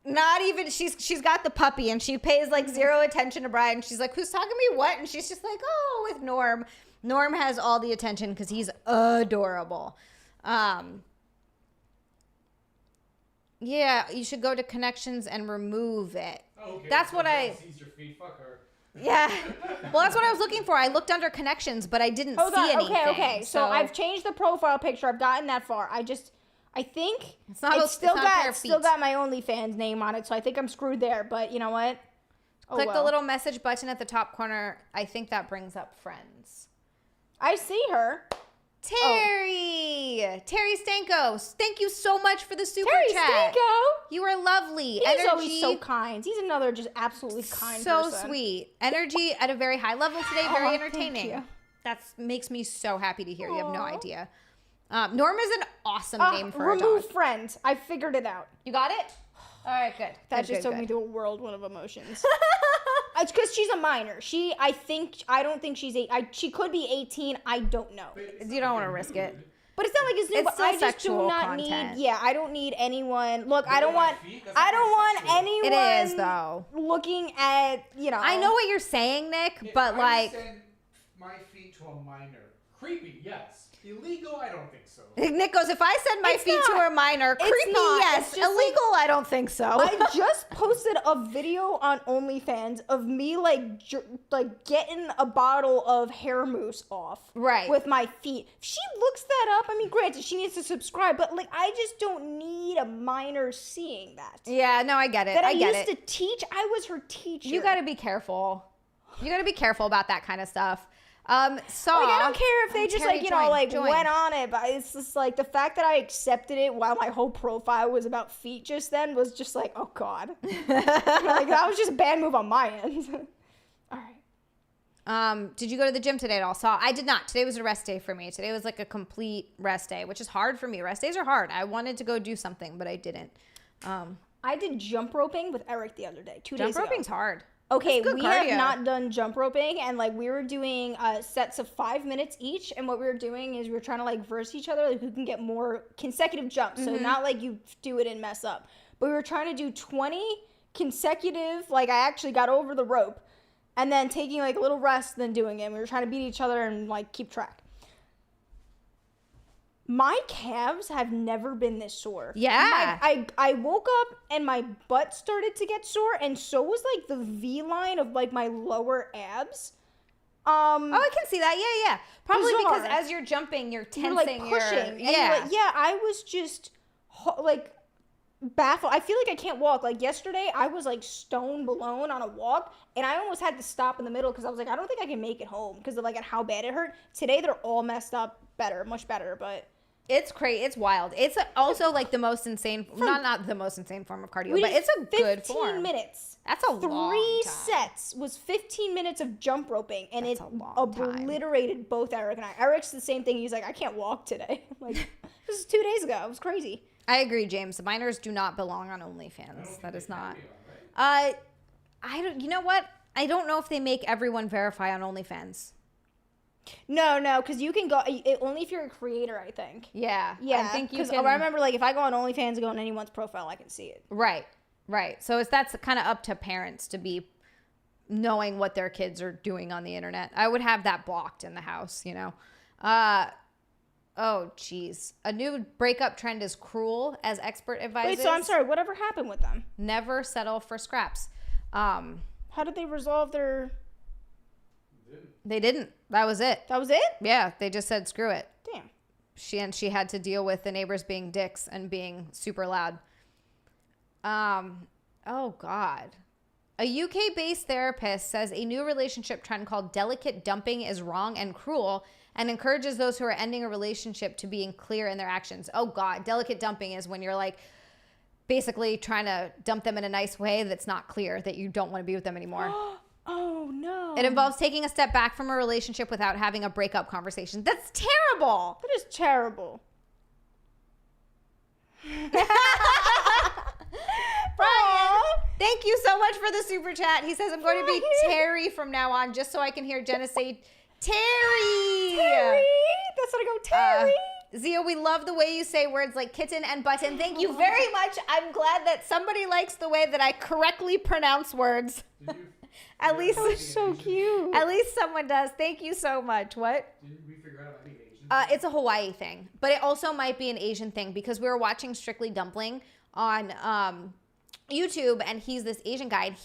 not even, she's got the puppy and she pays like zero attention to Brian. She's like, who's talking to me? What? And she's just like, oh, with Norm. Norm has all the attention because he's adorable. Yeah, you should go to connections and remove it. Oh, okay. That's what I. Sees your feet. Fuck her. Yeah. Well, that's what I was looking for. I looked under connections, but I didn't Hold see on. anything. Okay. So I've changed the profile picture. I've gotten that far. I think It's not it's still it's not a pair got of still feet. got my OnlyFans name on it. So I think I'm screwed there. But you know what? Oh, Click the well. little message button at the top corner. I think that brings up friends. I see her. Terry Stanko, thank you so much for the super Terry chat. Stanko. You are lovely. He's always so kind. He's another just absolutely kind so person. sweet. Energy at a very high level today. Very Aw, entertaining. thank you. That makes me so happy to hear. You have no Aw. idea. Norm is an awesome name for a remove dog. friend. I figured it out. You got it? All right, good. That Good, just good, took me good. through a whirlwind of emotions. It's because she's a minor. I don't think she's she could be 18. I don't know. You don't want to risk it. But it's not like it's new. It's But still I just do sexual not content. need. Yeah, I don't need anyone. Look, I at don't my want. feet? That's I not don't want sexual. anyone. It is, though. Looking at I know what you're saying, Nick, If but I like, send my feet to a minor, creepy, yes. Illegal, I don't think so. Nick goes, if I send my It's feet to not. a minor, It's creepy, not. yes. It's just Illegal, I don't think so. I just posted a video on OnlyFans of me like getting a bottle of hair mousse off Right. with my feet. If she looks that up, I mean, granted, she needs to subscribe, but like, I just don't need a minor seeing that. Yeah, no, I get it. That I get used it. to teach. I was her teacher. You got to be careful. You got to be careful about that kind of stuff. So Like, I don't care if they just Terry, like, you join, know, like join. went on it, but it's just like the fact that I accepted it while my whole profile was about feet just then was just like, oh God. Like, that was just a bad move on my end. All right. Did you go to the gym today at all? I did not. Today was a rest day for me. Today was like a complete rest day, which is hard for me. Rest days are hard. I wanted to go do something, but I didn't. I did jump roping with Eric the other day, 2 days Jump ago. roping's hard. Okay, That's good we cardio. have not done jump roping, and like we were doing sets of 5 minutes each, and what we were doing is we were trying to like verse each other, like who can get more consecutive jumps. So not like you do it and mess up, but we were trying to do 20 consecutive. Like I actually got over the rope, and then taking like a little rest, then doing it. We were trying to beat each other and like keep track. My calves have never been this sore. Yeah. I woke up and my butt started to get sore, and so was like the V line of like my lower abs. Oh, I can see that. Yeah. Probably Bizarre. because as you're jumping, you're tensing. You're like pushing. And yeah. you're like, yeah, I was just like baffled. I feel like I can't walk. Like yesterday, I was like stone blown on a walk, and I almost had to stop in the middle because I was like, I don't think I can make it home because of like how bad it hurt. Today they're all messed up, much better, but. It's crazy. It's wild. It's also like the most insane, not the most insane form of cardio, We but did it's a good 15 form. minutes. That's a long Three time. sets was 15 minutes of jump roping, and That's it a long obliterated both Eric and I. Eric's the same thing. He's like, I can't walk today. I'm like, this is 2 days ago. It was crazy. I agree, James. Minors do not belong on OnlyFans. That is not. Be on, right? I don't. You know what? I don't know if they make everyone verify on OnlyFans. No, because you can go only if you're a creator, I think. Yeah. Yeah, I think you because can. I remember, like, if I go on OnlyFans and go on anyone's profile, I can see it. Right. So that's kind of up to parents to be knowing what their kids are doing on the internet. I would have that blocked in the house, you know. Oh, geez. A new breakup trend is cruel, as expert advises. Wait, so I'm sorry. Whatever happened with them? Never settle for scraps. How did they resolve their? They didn't. That was it. That was it? Yeah, they just said screw it. Damn. She had to deal with the neighbors being dicks and being super loud. Oh God. A UK-based therapist says a new relationship trend called delicate dumping is wrong and cruel and encourages those who are ending a relationship to being clear in their actions. Oh God, delicate dumping is when you're like basically trying to dump them in a nice way that's not clear, that you don't want to be with them anymore. Oh no. It involves taking a step back from a relationship without having a breakup conversation. That's terrible. That is terrible. Brian, thank you so much for the super chat. He says, I'm going to be Terry from now on, just so I can hear Jenna say Terry. Terry. That's what I go, Terry. Zia, we love the way you say words like kitten and button. Thank you very much. I'm glad that somebody likes the way that I correctly pronounce words. At least, That was so cute. at least someone does. Thank you so much. What? Did we figure out about the Asian? It's a Hawaii thing, but it also might be an Asian thing because we were watching Strictly Dumpling on YouTube, and he's this Asian guy, and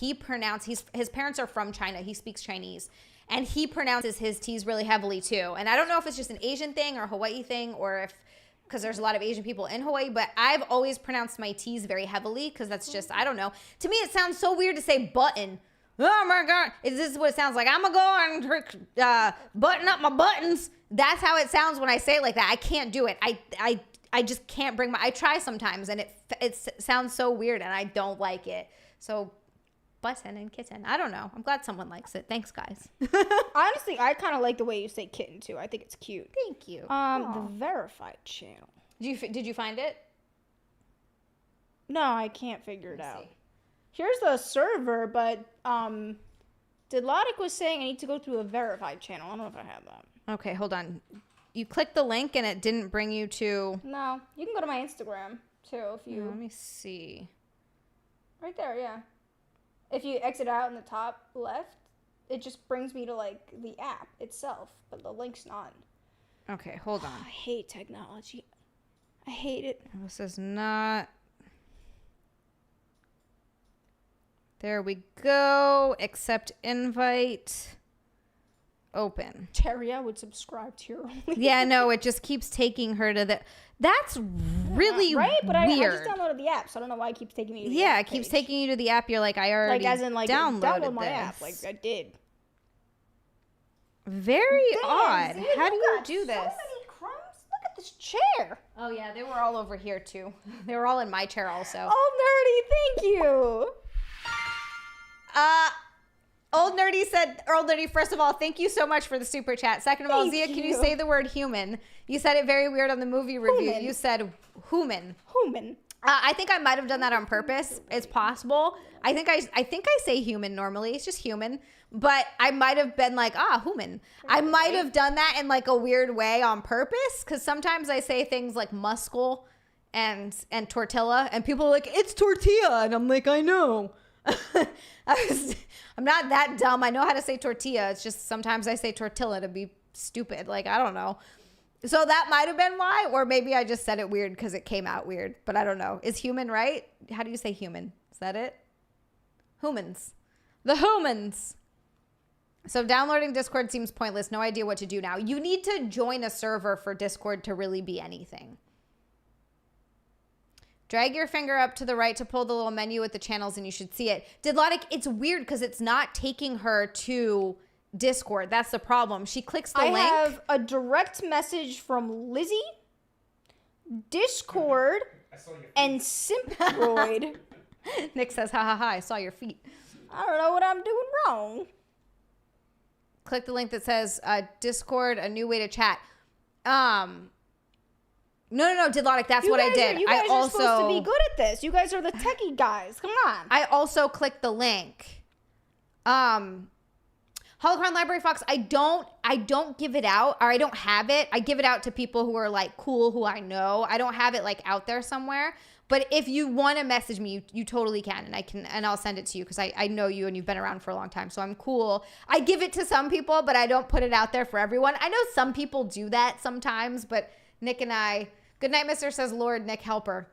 his parents are from China. He speaks Chinese, and he pronounces his T's really heavily too. And I don't know if it's just an Asian thing or a Hawaii thing, or if because there's a lot of Asian people in Hawaii, but I've always pronounced my T's very heavily because that's just, I don't know. To me, it sounds so weird to say button. Oh my God. This is what it sounds like. I'm going to go and button up my buttons. That's how it sounds when I say it like that. I can't do it. I just can't bring I try sometimes, and it sounds so weird, and I don't like it. So button and kitten. I don't know. I'm glad someone likes it. Thanks, guys. Honestly, I kind of like the way you say kitten too. I think it's cute. Thank you. The verified channel. Did you find it? No, I can't figure it Let's out. see. Here's the server, but Dilotic was saying I need to go through a verified channel. I don't know if I have that. Okay, hold on. You clicked the link and it didn't bring you to. No, you can go to my Instagram too if you. Let me see. Right there, yeah. If you exit out in the top left, it just brings me to like the app itself, but the link's not. Okay, hold I on. hate technology. I hate it. This is not. There we go. Accept invite. Open. Terry, I would subscribe to your only. Yeah, no, it just keeps taking her to the. That's really right, but I weird. just downloaded the app, so I don't know why it keeps taking me to the Yeah, app it keeps page. taking you to the app. You're like, I already like as in like downloaded download my this. app, like I did. Very Damn, odd. Zia, How do you got do so this? many crumbs. Look at this chair. Oh yeah, they were all over here too. They were all in my chair also. Oh, nerdy, thank you. Old Nerdy said, Earl Nerdy, first of all, thank you so much for the super chat. Second of all, Thank Zia, can you you. say the word human? You said it very weird on the movie review. Human. You said human. Human. I think I might have done that on purpose. It's possible. I think I say human normally. It's just human. But I might have been like, human. I might have done that in like a weird way on purpose, because sometimes I say things like muscle and tortilla, and people are like, it's tortilla, and I'm like, I know. I'm not that dumb. I know how to say tortilla. It's just sometimes I say tortilla to be stupid. Like, I don't know. So that might have been why, or maybe I just said it weird because it came out weird, but I don't know. Is human right? How do you say human? Is that it? Humans. The humans. So downloading Discord seems pointless. No idea what to do now. You need to join a server for Discord to really be anything. Drag your finger up to the right to pull the little menu with the channels and you should see it. Didlotic, it's weird because it's not taking her to Discord. That's the problem. She clicks the link. I have a direct message from Lizzie, Discord, I saw your feet. and Simproid. Nick says, ha ha ha, I saw your feet. I don't know what I'm doing wrong. Click the link that says Discord, a new way to chat. No, Didlotic, that's what I did. You guys I are supposed to be good at this. You guys are the techie guys. Come on. I also clicked the link. Holocron Library Fox, I don't give it out, or I don't have it. I give it out to people who are like cool, who I know. I don't have it like out there somewhere. But if you want to message me, you totally can, and I'll send it to you because I know you and you've been around for a long time, so I'm cool. I give it to some people, but I don't put it out there for everyone. I know some people do that sometimes, but Nick and I. Good night, Mister, says Lord Nick Helper.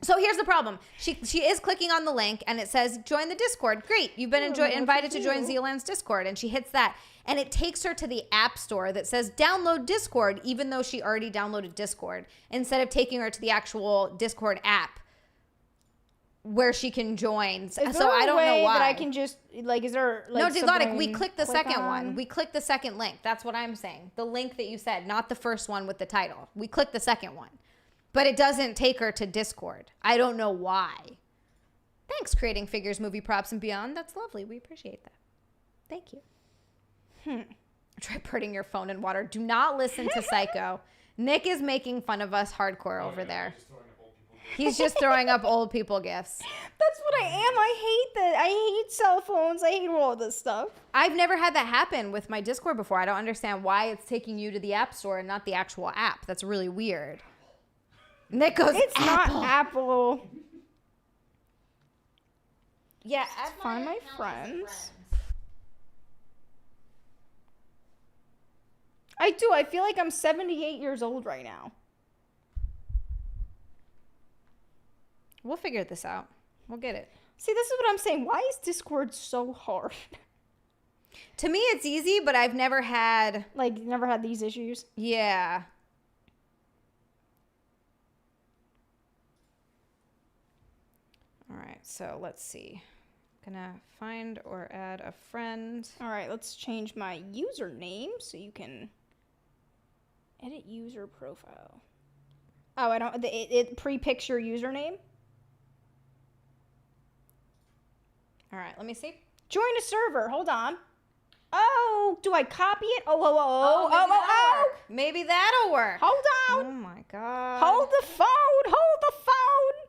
So here's the problem. She is clicking on the link and it says join the Discord. Great. You've been invited to join XiaLand's Discord. And she hits that and it takes her to the App Store that says download Discord, even though she already downloaded Discord, instead of taking her to the actual Discord app where she can join. So I don't know why. That I can just is there like no, we clicked the second one. We clicked the second link. That's what I'm saying. The link that you said, not the first one with the title. We clicked the second one. But it doesn't take her to Discord. I don't know why. Thanks, Creating Figures, Movie Props, and Beyond. That's lovely. We appreciate that. Thank you. Try putting your phone in water. Do not listen to Psycho. Nick is making fun of us hardcore over there. He's just throwing up old people gifts. That's what I am. I hate that. I hate cell phones. I hate all this stuff. I've never had that happen with my Discord before. I don't understand why it's taking you to the App Store and not the actual app. That's really weird. Nick goes, it's Apple. not Apple. Yeah, find my friends. I do. I feel like I'm 78 years old right now. We'll figure this out. We'll get it. See, this is what I'm saying. Why is Discord so hard? To me, it's easy, but I've never had... never had these issues? Yeah. All right, so let's see. Gonna find or add a friend. All right, let's change my username so you can edit user profile. Oh, I don't... It pre-picture username? All right, let me see. Join a server. Hold on. Oh, do I copy it? Oh. Maybe that'll work. Hold on. Oh my God. Hold the phone. Hold the phone.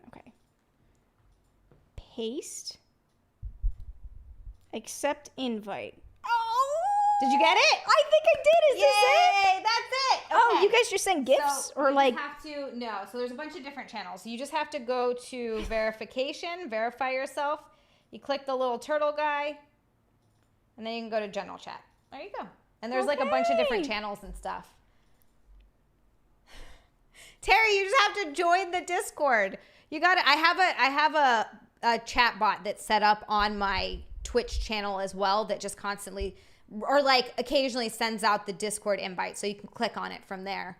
Okay. Paste. Accept invite. Did you get it? I think I did. Is this it? Yay, that's it. Oh, Okay. you guys just send gifts So or you like... have to, no. So there's a bunch of different channels. You just have to go to verification, verify yourself. You click the little turtle guy, and then you can go to general chat. There you go. And there's like a bunch of different channels and stuff. Terry, you just have to join the Discord. You got to, I have a chat bot that's set up on my Twitch channel as well that just constantly, or like occasionally sends out the Discord invite, so you can click on it from there.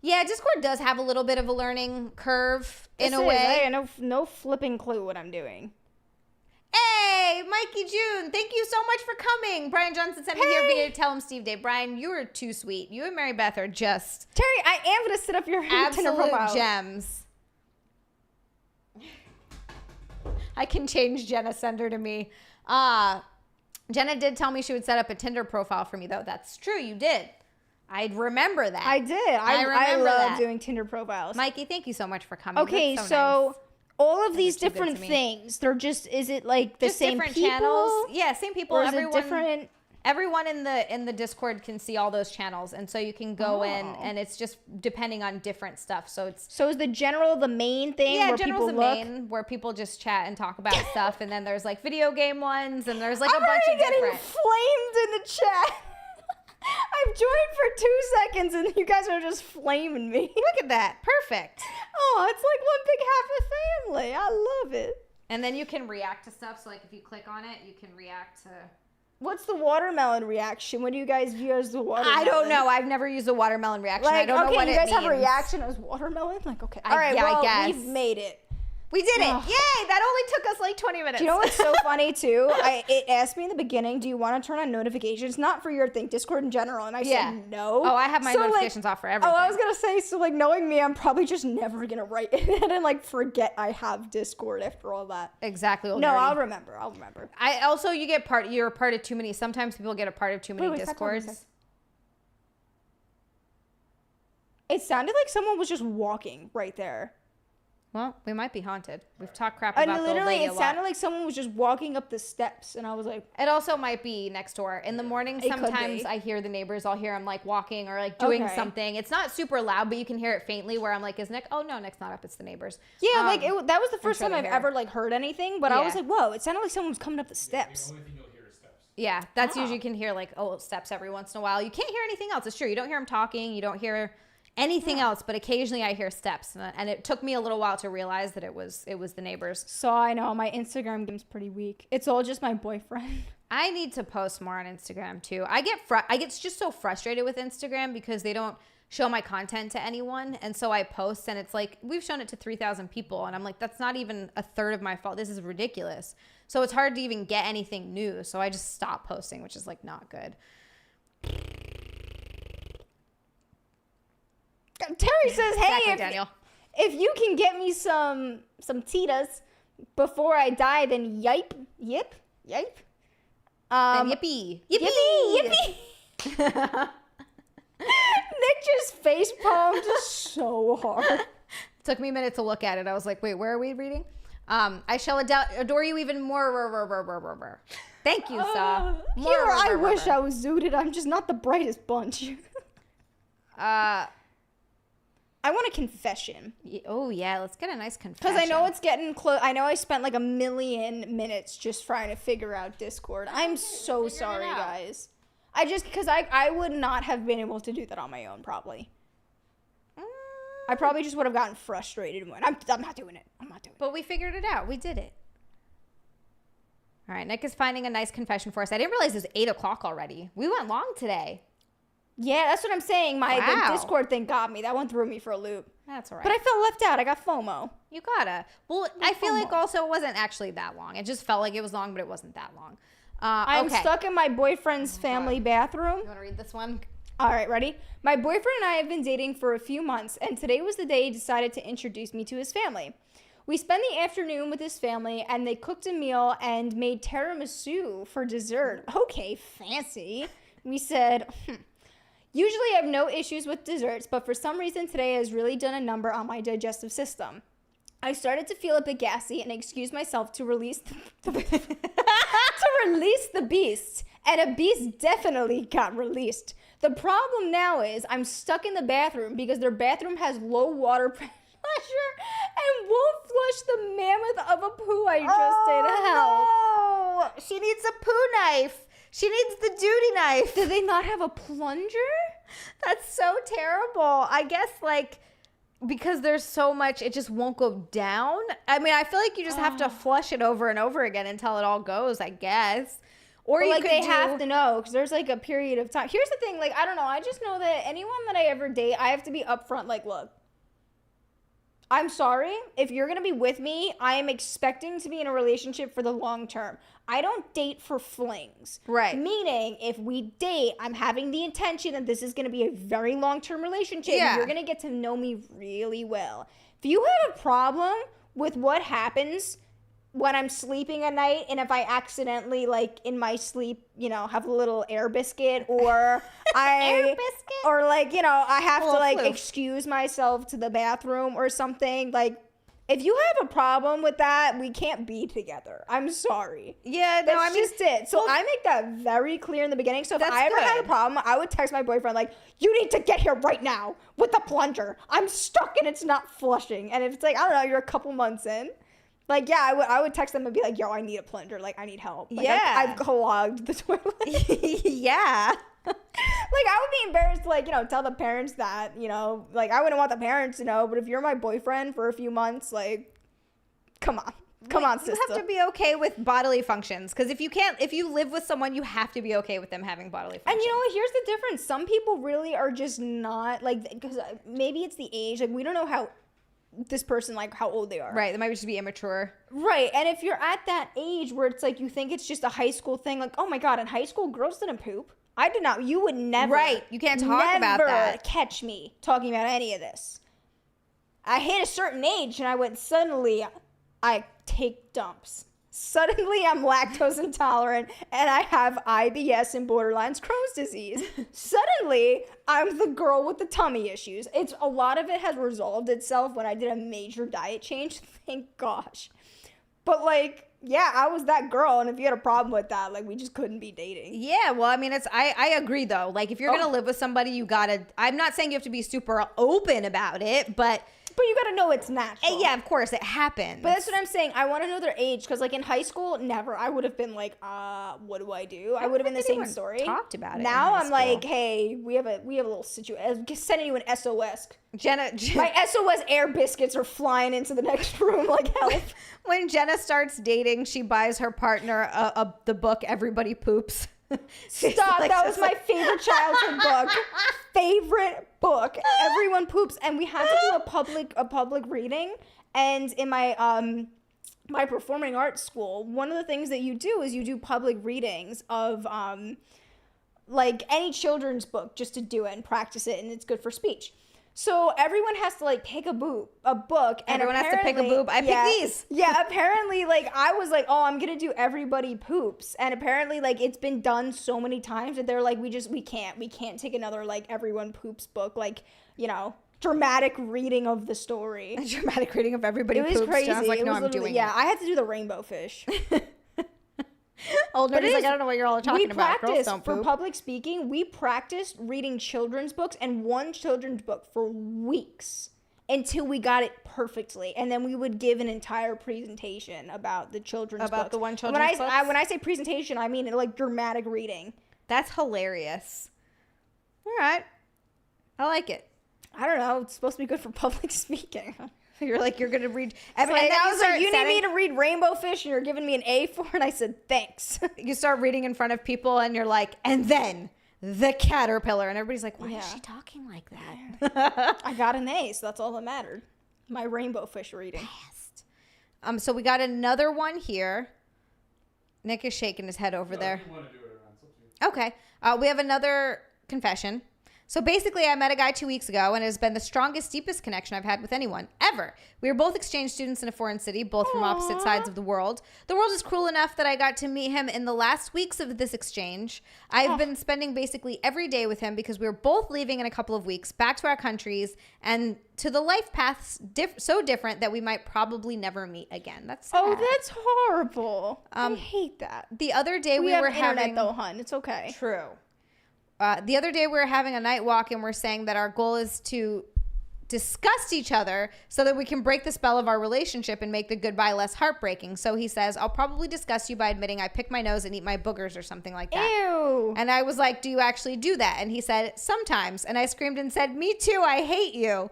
Yeah, Discord does have a little bit of a learning curve in a way. I have no flipping clue what I'm doing. Hey, Mikey June, thank you so much for coming. Brian Johnson sent me here via Tell Him Steve Day. Brian, you are too sweet. You and Mary Beth are just Terry, I am going to set up your Tinder absolute profile. gems. I can change Jenna, send her to me. Jenna did tell me she would set up a Tinder profile for me, though. That's true. You did. I remember that. I did. I love doing Tinder profiles. Mikey, thank you so much for coming. Okay, That's so nice. all of these That's too good different to me. things, they're just, is it like the Just same different people? channels. Yeah, same people. Or is Everyone, it different? Everyone in the Discord can see all those channels, and so you can go in, Oh. and it's just depending on different stuff. So it's So is the general the main thing where general's people the look? main where people just chat and talk about stuff, and then there's like video game ones, and there's like I'm a bunch of already getting different. flamed in the chat. I've joined for 2 seconds and you guys are just flaming me. Look at that, perfect. Oh, it's like one big happy family. I love it. And then you can react to stuff. So like if you click on it, you can react to. What's the watermelon reaction? What do you guys use the watermelon? I don't know. I've never used a watermelon reaction. I Like, don't know what you it guys means. have a reaction as watermelon? Like, okay. I- All right, yeah, I well, guess. we've made it. We did it! Ugh. Yay! That only took us like 20 minutes. Do you know what's so funny too? It asked me in the beginning, do you want to turn on notifications? Not for your thing, Discord in general. And I said no. Oh, I have my So, like, notifications off for everything. Oh, I was going to say, so like knowing me, I'm probably just never going to write it and like forget I have Discord after all that. Exactly. No, I'll remember. I'll remember. I also, you're a part of too many. Sometimes people get a part of too many Wait, stop talking, Discords. It sounded like someone was just walking right there. Well, we might be haunted. We've talked crap about And the old literally, lady a it lot. sounded like someone was just walking up the steps, and I was like, It also might be next door. In the morning, It could sometimes be. I hear the neighbors. I'll hear them like walking or like doing Okay. something. It's not super loud, but you can hear it faintly where I'm like, is Nick? Oh, no, Nick's not up. It's the neighbors. yeah, like that was the first sure time I've they hear. ever like heard anything, but I was Yeah. like, whoa, it sounded like someone was coming up the steps. The only thing you'll hear is steps. Yeah, that's Oh. usually you can hear like, steps every once in a while. You can't hear anything else. It's true. You don't hear them talking. You don't hear anything else, but occasionally I hear steps. And it took me a little while to realize that it was the neighbors. So I know my Instagram game's pretty weak. It's all just my boyfriend. I need to post more on Instagram too. I get just so frustrated with Instagram because they don't show my content to anyone, and so I post and it's like we've shown it to 3,000 people and I'm like, that's not even a third of my fault. This is ridiculous. So it's hard to even get anything new, so I just stop posting, which is like not good. Terry says, hey, Exactly, if, Daniel. if you can get me some titas before I die, then yip. And Um, yippee. yippee. Nick just face palmed so hard. Took me a minute to look at it. I was like, wait, where are we reading? I shall adore you even more. Thank you, Sa. Here, I wish I was zooted. I'm just not the brightest bunch. I want a confession. Oh, yeah. Let's get a nice confession. Because I know it's getting close. I know I spent like 1,000,000 minutes just trying to figure out Discord. I'm so sorry, out. guys. Because I would not have been able to do that on my own, probably. I probably just would have gotten frustrated and went, I'm not doing it. I'm not doing it. But we figured it out. We did it. All right. Nick is finding a nice confession for us. I didn't realize it was 8 o'clock already. We went long today. Yeah, that's what I'm saying. The Wow. Discord thing got me. That one threw me for a loop. That's all right. But I felt left out. I got FOMO. You gotta. Well, I feel like FOMO. also it wasn't actually that long. It just felt like it was long, but it wasn't that long. I'm Okay. stuck in my boyfriend's family bathroom. You want to read this one? All right, ready? My boyfriend and I have been dating for a few months, and today was the day he decided to introduce me to his family. We spent the afternoon with his family, and they cooked a meal and made tiramisu for dessert. Okay, fancy. We said, Usually I have no issues with desserts, but for some reason today has really done a number on my digestive system. I started to feel a bit gassy and excused myself to release the beast, and a beast definitely got released. The problem now is I'm stuck in the bathroom because their bathroom has low water pressure and won't flush the mammoth of a poo I just did. Help. No! She needs a poo knife. She needs the duty knife. Do they not have a plunger? That's so terrible. I guess like because there's so much, it just won't go down. I mean, I feel like you just have to flush it over and over again until it all goes, I guess. Or But, you like, could they have to know because there's like a period of time. Here's the thing, like, I don't know. I just know that anyone that I ever date, I have to be upfront. Like, look, I'm sorry. If you're going to be with me, I am expecting to be in a relationship for the long term. I don't date for flings. Right. Meaning, if we date, I'm having the intention that this is going to be a very long-term relationship. Yeah. You're going to get to know me really well. If you have a problem with what happens when I'm sleeping at night and if I accidentally, like, in my sleep, you know, have a little air biscuit or Air biscuit? or, like, you know, I have to, Little like, floof. excuse myself to the bathroom or something, like, if you have a problem with that, we can't be together. I'm sorry. Yeah, no, That's I mean, just it. So I make that very clear in the beginning. So if That's I ever had a good. problem, I would text my boyfriend like, "You need to get here right now with the plunger. I'm stuck and it's not flushing." And if it's like, I don't know, you're a couple months in, like, yeah, I would text them and be like, "Yo, I need a plunger. Like, I need help. Like, Yeah. I've clogged the toilet." yeah. Like, I would be embarrassed to, like, you know, tell the parents that, you know, like, I wouldn't want the parents to know, but if you're my boyfriend for a few months, like, come on, sister. You have to be okay with bodily functions because if you live with someone, you have to be okay with them having bodily functions. And you know what? Here's the difference. Some people really are just not, like, because maybe it's the age. Like, we don't know how this person, like, how old they are. Right, they might just be immature. Right. And if you're at that age where it's like you think it's just a high school thing, like, oh my God, in high school, girls didn't poop. I did not. You would never. Right, you can't talk about that. Never catch me talking about any of this. I hit a certain age and I went, suddenly, I take dumps. Suddenly, I'm lactose intolerant and I have IBS and borderline Crohn's disease. Suddenly, I'm the girl with the tummy issues. A lot of it has resolved itself when I did a major diet change. Thank gosh. But like, yeah, I was that girl, and if you had a problem with that, like, we just couldn't be dating. Yeah, well, I mean, I agree though. Like, if you're gonna live with somebody, you gotta. I'm not saying you have to be super open about it, but you gotta know it's natural. yeah, of course, it happens. But that's what I'm saying. I want to know their age, because like in high school, never. I would have been like, what do I do? I would have been the same story. Talked about it. Now in high I'm like, school. hey, we have a little situation. Sending you an SOS. Jenna, My SOS air biscuits are flying into the next room like help. when Jenna starts dating, she buys her partner the book Everybody Poops. Stop! That was my favorite childhood book. Favorite book. Everyone poops, and we had to do a public reading. And in my my performing arts school, one of the things that you do is you do public readings of like any children's book, just to do it and practice it, and it's good for speech. So everyone has to like pick a book, and everyone has to pick a boob. I pick these. Yeah, apparently, like I was like, oh, I'm gonna do Everybody Poops, and apparently, like it's been done so many times that they're like, we can't take another like Everyone Poops book, like, you know, dramatic reading of the story. A dramatic reading of Everybody Poops. It was crazy. I was like, no, I'm doing it. I had to do the rainbow fish. Old nobody's like, I don't know what you're all talking about. Girls don't poop. For public speaking, we practiced reading children's books and one children's book for weeks until we got it perfectly. And then we would give an entire presentation about the children's books. About the one children's book? When I say presentation, I mean like dramatic reading. That's hilarious. All right. I like it. I don't know. It's supposed to be good for public speaking. You're like, you're going to read. And I was like, you need me to read Rainbow Fish and you're giving me an A for it? And I said, thanks. You start reading in front of people and you're like, and then the caterpillar. And everybody's like, why is she talking like that? I got an A, so that's all that mattered. My Rainbow Fish reading. Best. So we got another one here. Nick is shaking his head over there. If you want to do it around, Okay. We have another confession. So basically, I met a guy 2 weeks ago, and it has been the strongest, deepest connection I've had with anyone, ever. We were both exchange students in a foreign city, both from opposite sides of the world. The world is cruel enough that I got to meet him in the last weeks of this exchange. I've been spending basically every day with him because we were both leaving in a couple of weeks, back to our countries, and to the life paths so different that we might probably never meet again. That's sad. Oh, that's horrible. I hate that. The other day We were have internet, having... though, hun. It's okay. True. The other day we were having a night walk and we're saying that our goal is to disgust each other so that we can break the spell of our relationship and make the goodbye less heartbreaking. So he says, I'll probably disgust you by admitting I pick my nose and eat my boogers or something like that. Ew. And I was like, do you actually do that? And he said, sometimes. And I screamed and said, me too, I hate you.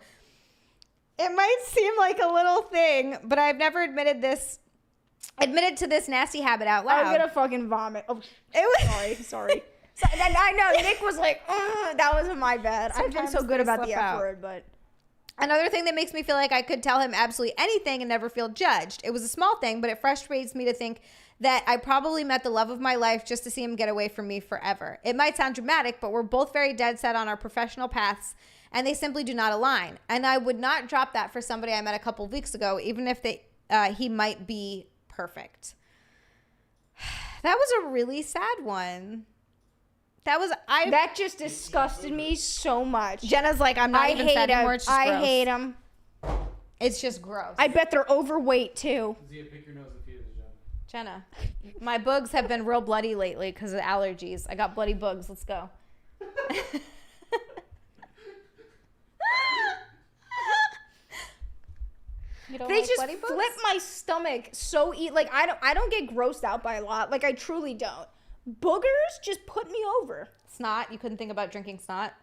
It might seem like a little thing, but I've never admitted to this nasty habit out loud. I'm gonna fucking vomit. Oh, It was sorry. So, and I know Nick was like, that wasn't my bad. I've been so Sometimes good they about the slip F out. word, but Another thing that makes me feel like I could tell him absolutely anything and never feel judged. It was a small thing, but it frustrates me to think that I probably met the love of my life just to see him get away from me forever. It might sound dramatic, but we're both very dead set on our professional paths, and they simply do not align. And I would not drop that for somebody I met a couple of weeks ago, even if he might be perfect. That was a really sad one. that just disgusted me so much. Jenna's like, I'm not even sad anymore. It's just gross. I hate him. It's just gross. I bet they're overweight too. Xia, pick your nose and feed it, Jenna, my bugs have been real bloody lately because of allergies. I got bloody bugs. Let's go. You don't They like just bloody bugs? flip my stomach so like I don't get grossed out by a lot. Like I truly don't. Boogers just put me over. Snot. You couldn't think about drinking snot?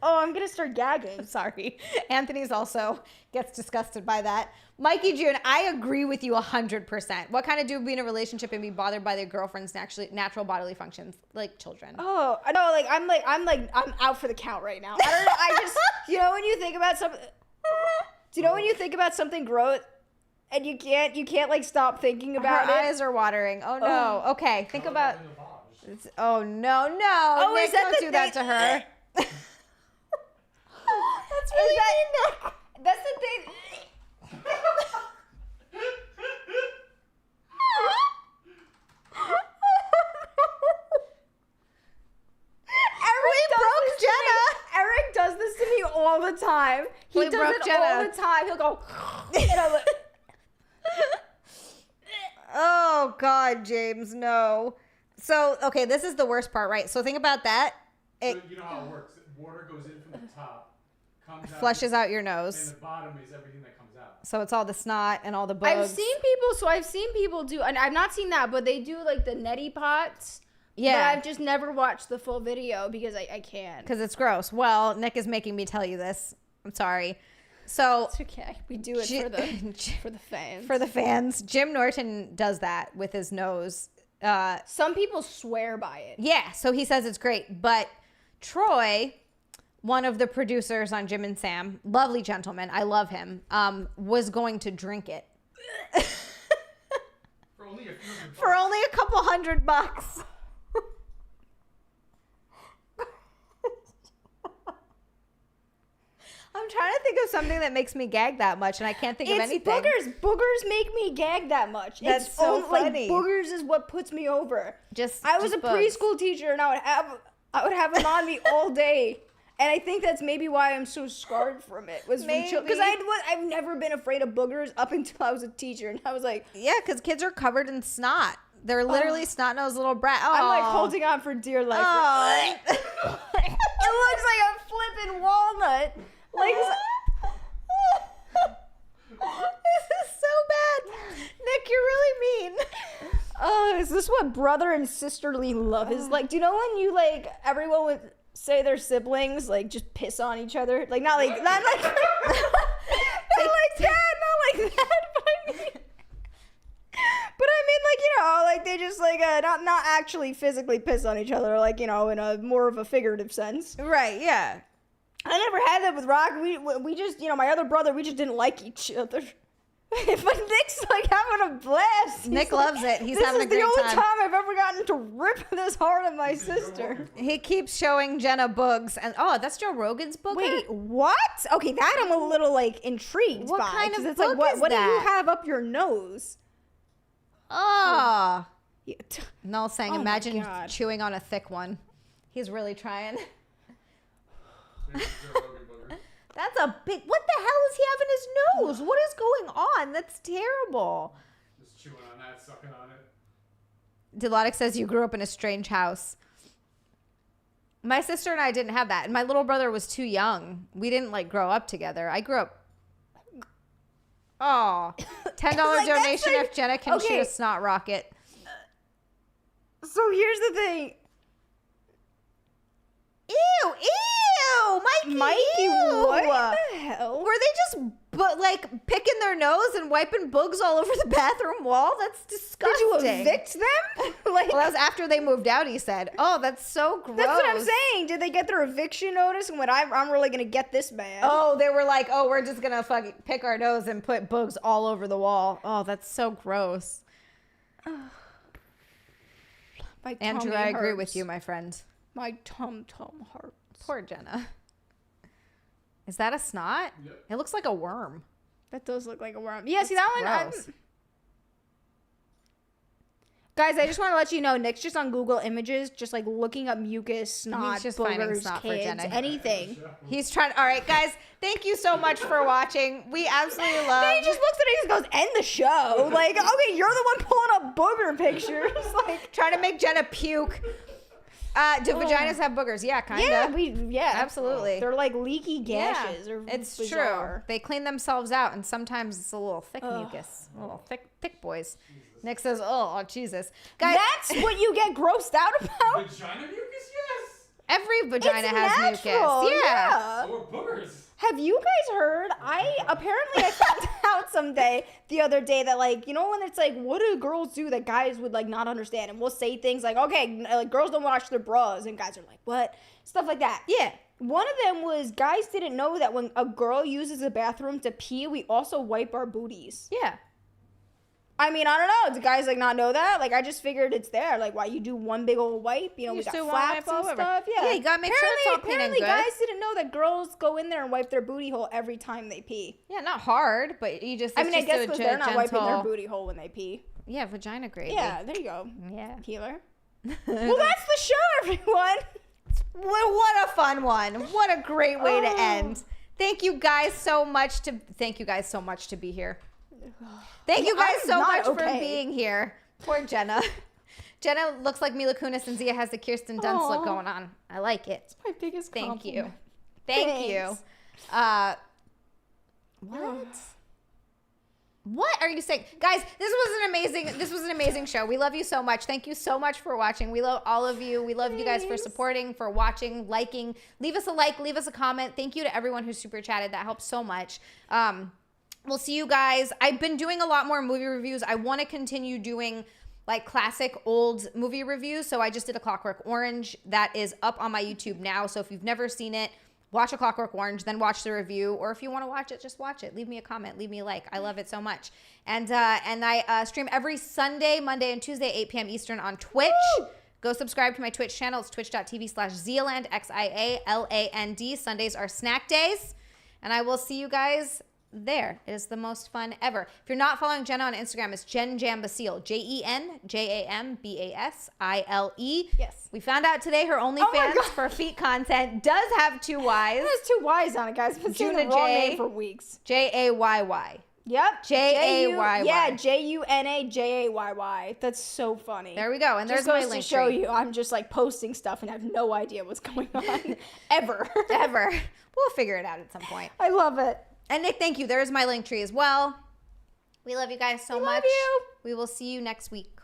Oh, I'm gonna start gagging. Sorry. Anthony's also gets disgusted by that. Mikey June, I agree with you 100%. What kind of dude would be in a relationship and be bothered by their girlfriend's natural bodily functions, like children? Oh, I know. I'm out for the count right now. I don't know. I just, when you think about something, do you know when you think about something gross and you can't like stop thinking about Her it? eyes are watering. Oh no. Okay, think about. Oh no. Oh, Nick, is that don't the do that to thing? her. That's really That's the thing. all the time. He Play does Brooke it Jenna. all the time. He'll go, and I'm like, Oh God, James, no. So okay, this is the worst part, right? So think about that. It So you know how it works. Water goes in from the top, comes out, flushes out your and nose. the bottom is everything that comes out. So it's all the snot and all the bugs. I've seen people do, and I've not seen that, but they do like the neti pots. But Yeah, I've just never watched the full video because I can't. because it's gross. Well, Nick is making me tell you this. I'm sorry. So It's okay. We do it for the fans. for the fans, Jim Norton does that with his nose. Some people swear by it. Yeah, so he says it's great. But Troy, one of the producers on Jim and Sam, lovely gentleman, I love him, was going to drink it. For only a few hundred For bucks. only a couple $100. I'm trying to think of something that makes me gag that much, and I can't think of It's anything. boogers. Boogers make me gag that much. That's it's so only, funny. Like, boogers is what puts me over. I was a bugs. preschool teacher, and I would have them on me all day. And I think that's maybe why I'm so scarred from it. Was because Maybe. I've never been afraid of boogers up until I was a teacher, and I was like, Yeah, because kids are covered in snot. They're literally snot-nosed little brat. I'm like Aw. holding on for dear life. Aw. It looks like a flippin' walnut. Like. This is so bad. Nick, you're really mean. Oh, is this what brother and sisterly love is like? Do you know when you like everyone would say their siblings like just piss on each other? Like not like not like not like that, not like that, but I mean like, you know, like they just like not actually physically piss on each other, like, you know, in a more of a figurative sense. Right, yeah. I never had that with Rock. We just, you know, my other brother, we just didn't like each other. But Nick's like having a blast. Nick loves it. He's this having a is great the only time. time I've ever gotten to rip this hard at my sister. He keeps showing Jenna boogs, and that's Joe Rogan's book. Wait, what? Okay, that I'm a little like intrigued What by. kind of 'cause it's book like, is what do you that? have up your nose? Oh. Yeah. Noel saying, Oh my imagine God. chewing on a thick one. He's really trying. There's Joe Rogan booger. That's a big. What the hell is he having his nose? What is going on? That's terrible. Just chewing on that, sucking on it. Dilotic says you grew up in a strange house. My sister and I didn't have that, and my little brother was too young. We didn't like grow up together. I grew up. Oh, $10 Like, that's donation like- if Jenna can okay. shoot a snot rocket. So here's the thing. Ew, Mikey, Mikey, ew. what the hell? Were they just like picking their nose and wiping boogs all over the bathroom wall? That's disgusting. Did you evict them? Like, Well, that was after they moved out. He said, "Oh, that's so gross." that's what I'm saying. Did they get their eviction notice? And when I'm really gonna get this man. Oh, they were like, "Oh, we're just gonna fucking pick our nose and put boogs all over the wall." Oh, that's so gross. My Andrew, tummy I agree hurts. with you, my friend. My tum hurts. Poor Jenna. Is that a snot? Yep. It looks like a worm. That does look like a worm. Yeah, see that one. Gross. Guys, I just want to let you know, Nick's just on Google Images, just like looking up mucus, snot, He's just finding boogers, snot for kids, Jenna. anything. He's trying. All right, guys. Thank you so much for watching. We absolutely Then love. he just looks at it and goes, end the show. Like, okay, you're the one pulling up booger pictures. Like, Trying to make Jenna puke. Do vaginas have boogers? Yeah, kind of. yeah, Absolutely. They're like leaky gashes. Yeah, Or it's bizarre. true. They clean themselves out, and sometimes it's a little thick mucus. A little thick boys. Nick says, "Oh, Jesus, guys, That's what you get grossed out about? Vagina mucus, yes. every vagina It's has natural, mucus. yeah. So are boogers. Have you guys heard? I found out someday the other day that, like, you know when it's like, what do girls do that guys would like not understand? And we'll say things like, okay, like girls don't wash their bras, and guys are like, what? Stuff like that. Yeah. One of them was guys didn't know that when a girl uses a bathroom to pee, we also wipe our booties. Yeah. I mean, I don't know. Do guys like not know that? Like, I just figured it's there. Like, why you do one big old wipe? You know, You we got still wanna flaps wipe all and over. stuff. Yeah. Yeah, you gotta make sure it's all clean and Apparently, good. guys didn't know that girls go in there and wipe their booty hole every time they pee. Yeah, not hard, but you just. I it's mean, I just guess a because they're not wiping their gentle- booty hole when they pee. Yeah, vagina gravy. Yeah, there you go. Yeah. Healer. Well, that's the show, everyone. What a fun one. What a great way to Oh. end. Thank you guys so much to be here. Thank you guys so much for being here. Poor Jenna. Jenna looks like Mila Kunis and Xia has the Kirsten Dunst look going on. I like it. It's my biggest compliment. Thank you. What? What are you saying? Guys, this was an amazing show. We love you so much. Thank you so much for watching. We love all of you. We love you guys for supporting, for watching, liking. Leave us a like, leave us a comment. Thank you to everyone who super chatted. That helps so much. We'll see you guys. I've been doing a lot more movie reviews. I want to continue doing like classic old movie reviews. So I just did A Clockwork Orange. That is up on my YouTube now. So if you've never seen it, watch A Clockwork Orange, then watch the review. Or if you want to watch it, just watch it. Leave me a comment. Leave me a like. I love it so much. And I stream every Sunday, Monday, and Tuesday, 8 p.m. Eastern on Twitch. Woo! Go subscribe to my Twitch channel. It's twitch.tv/XiaLand, XiaLand. Sundays are snack days. And I will see you guys there. It is the most fun ever. If you're not following Jenna on Instagram, it's Jen Jambasile. JenJambasile. Yes. We found out today her OnlyFans for feet content does have 2 Ys. It has 2 Ys on it, guys. I've been saying the wrong name for weeks. Jayy. Yep. Jayy. Yeah, Junajayy. That's so funny. There we go. And there's my link to show you, I'm just like posting stuff and I have no idea what's going on. Ever. We'll figure it out at some point. I love it. And Nick, thank you. There's my link tree as well. We love you guys so much. Love you. We will see you next week.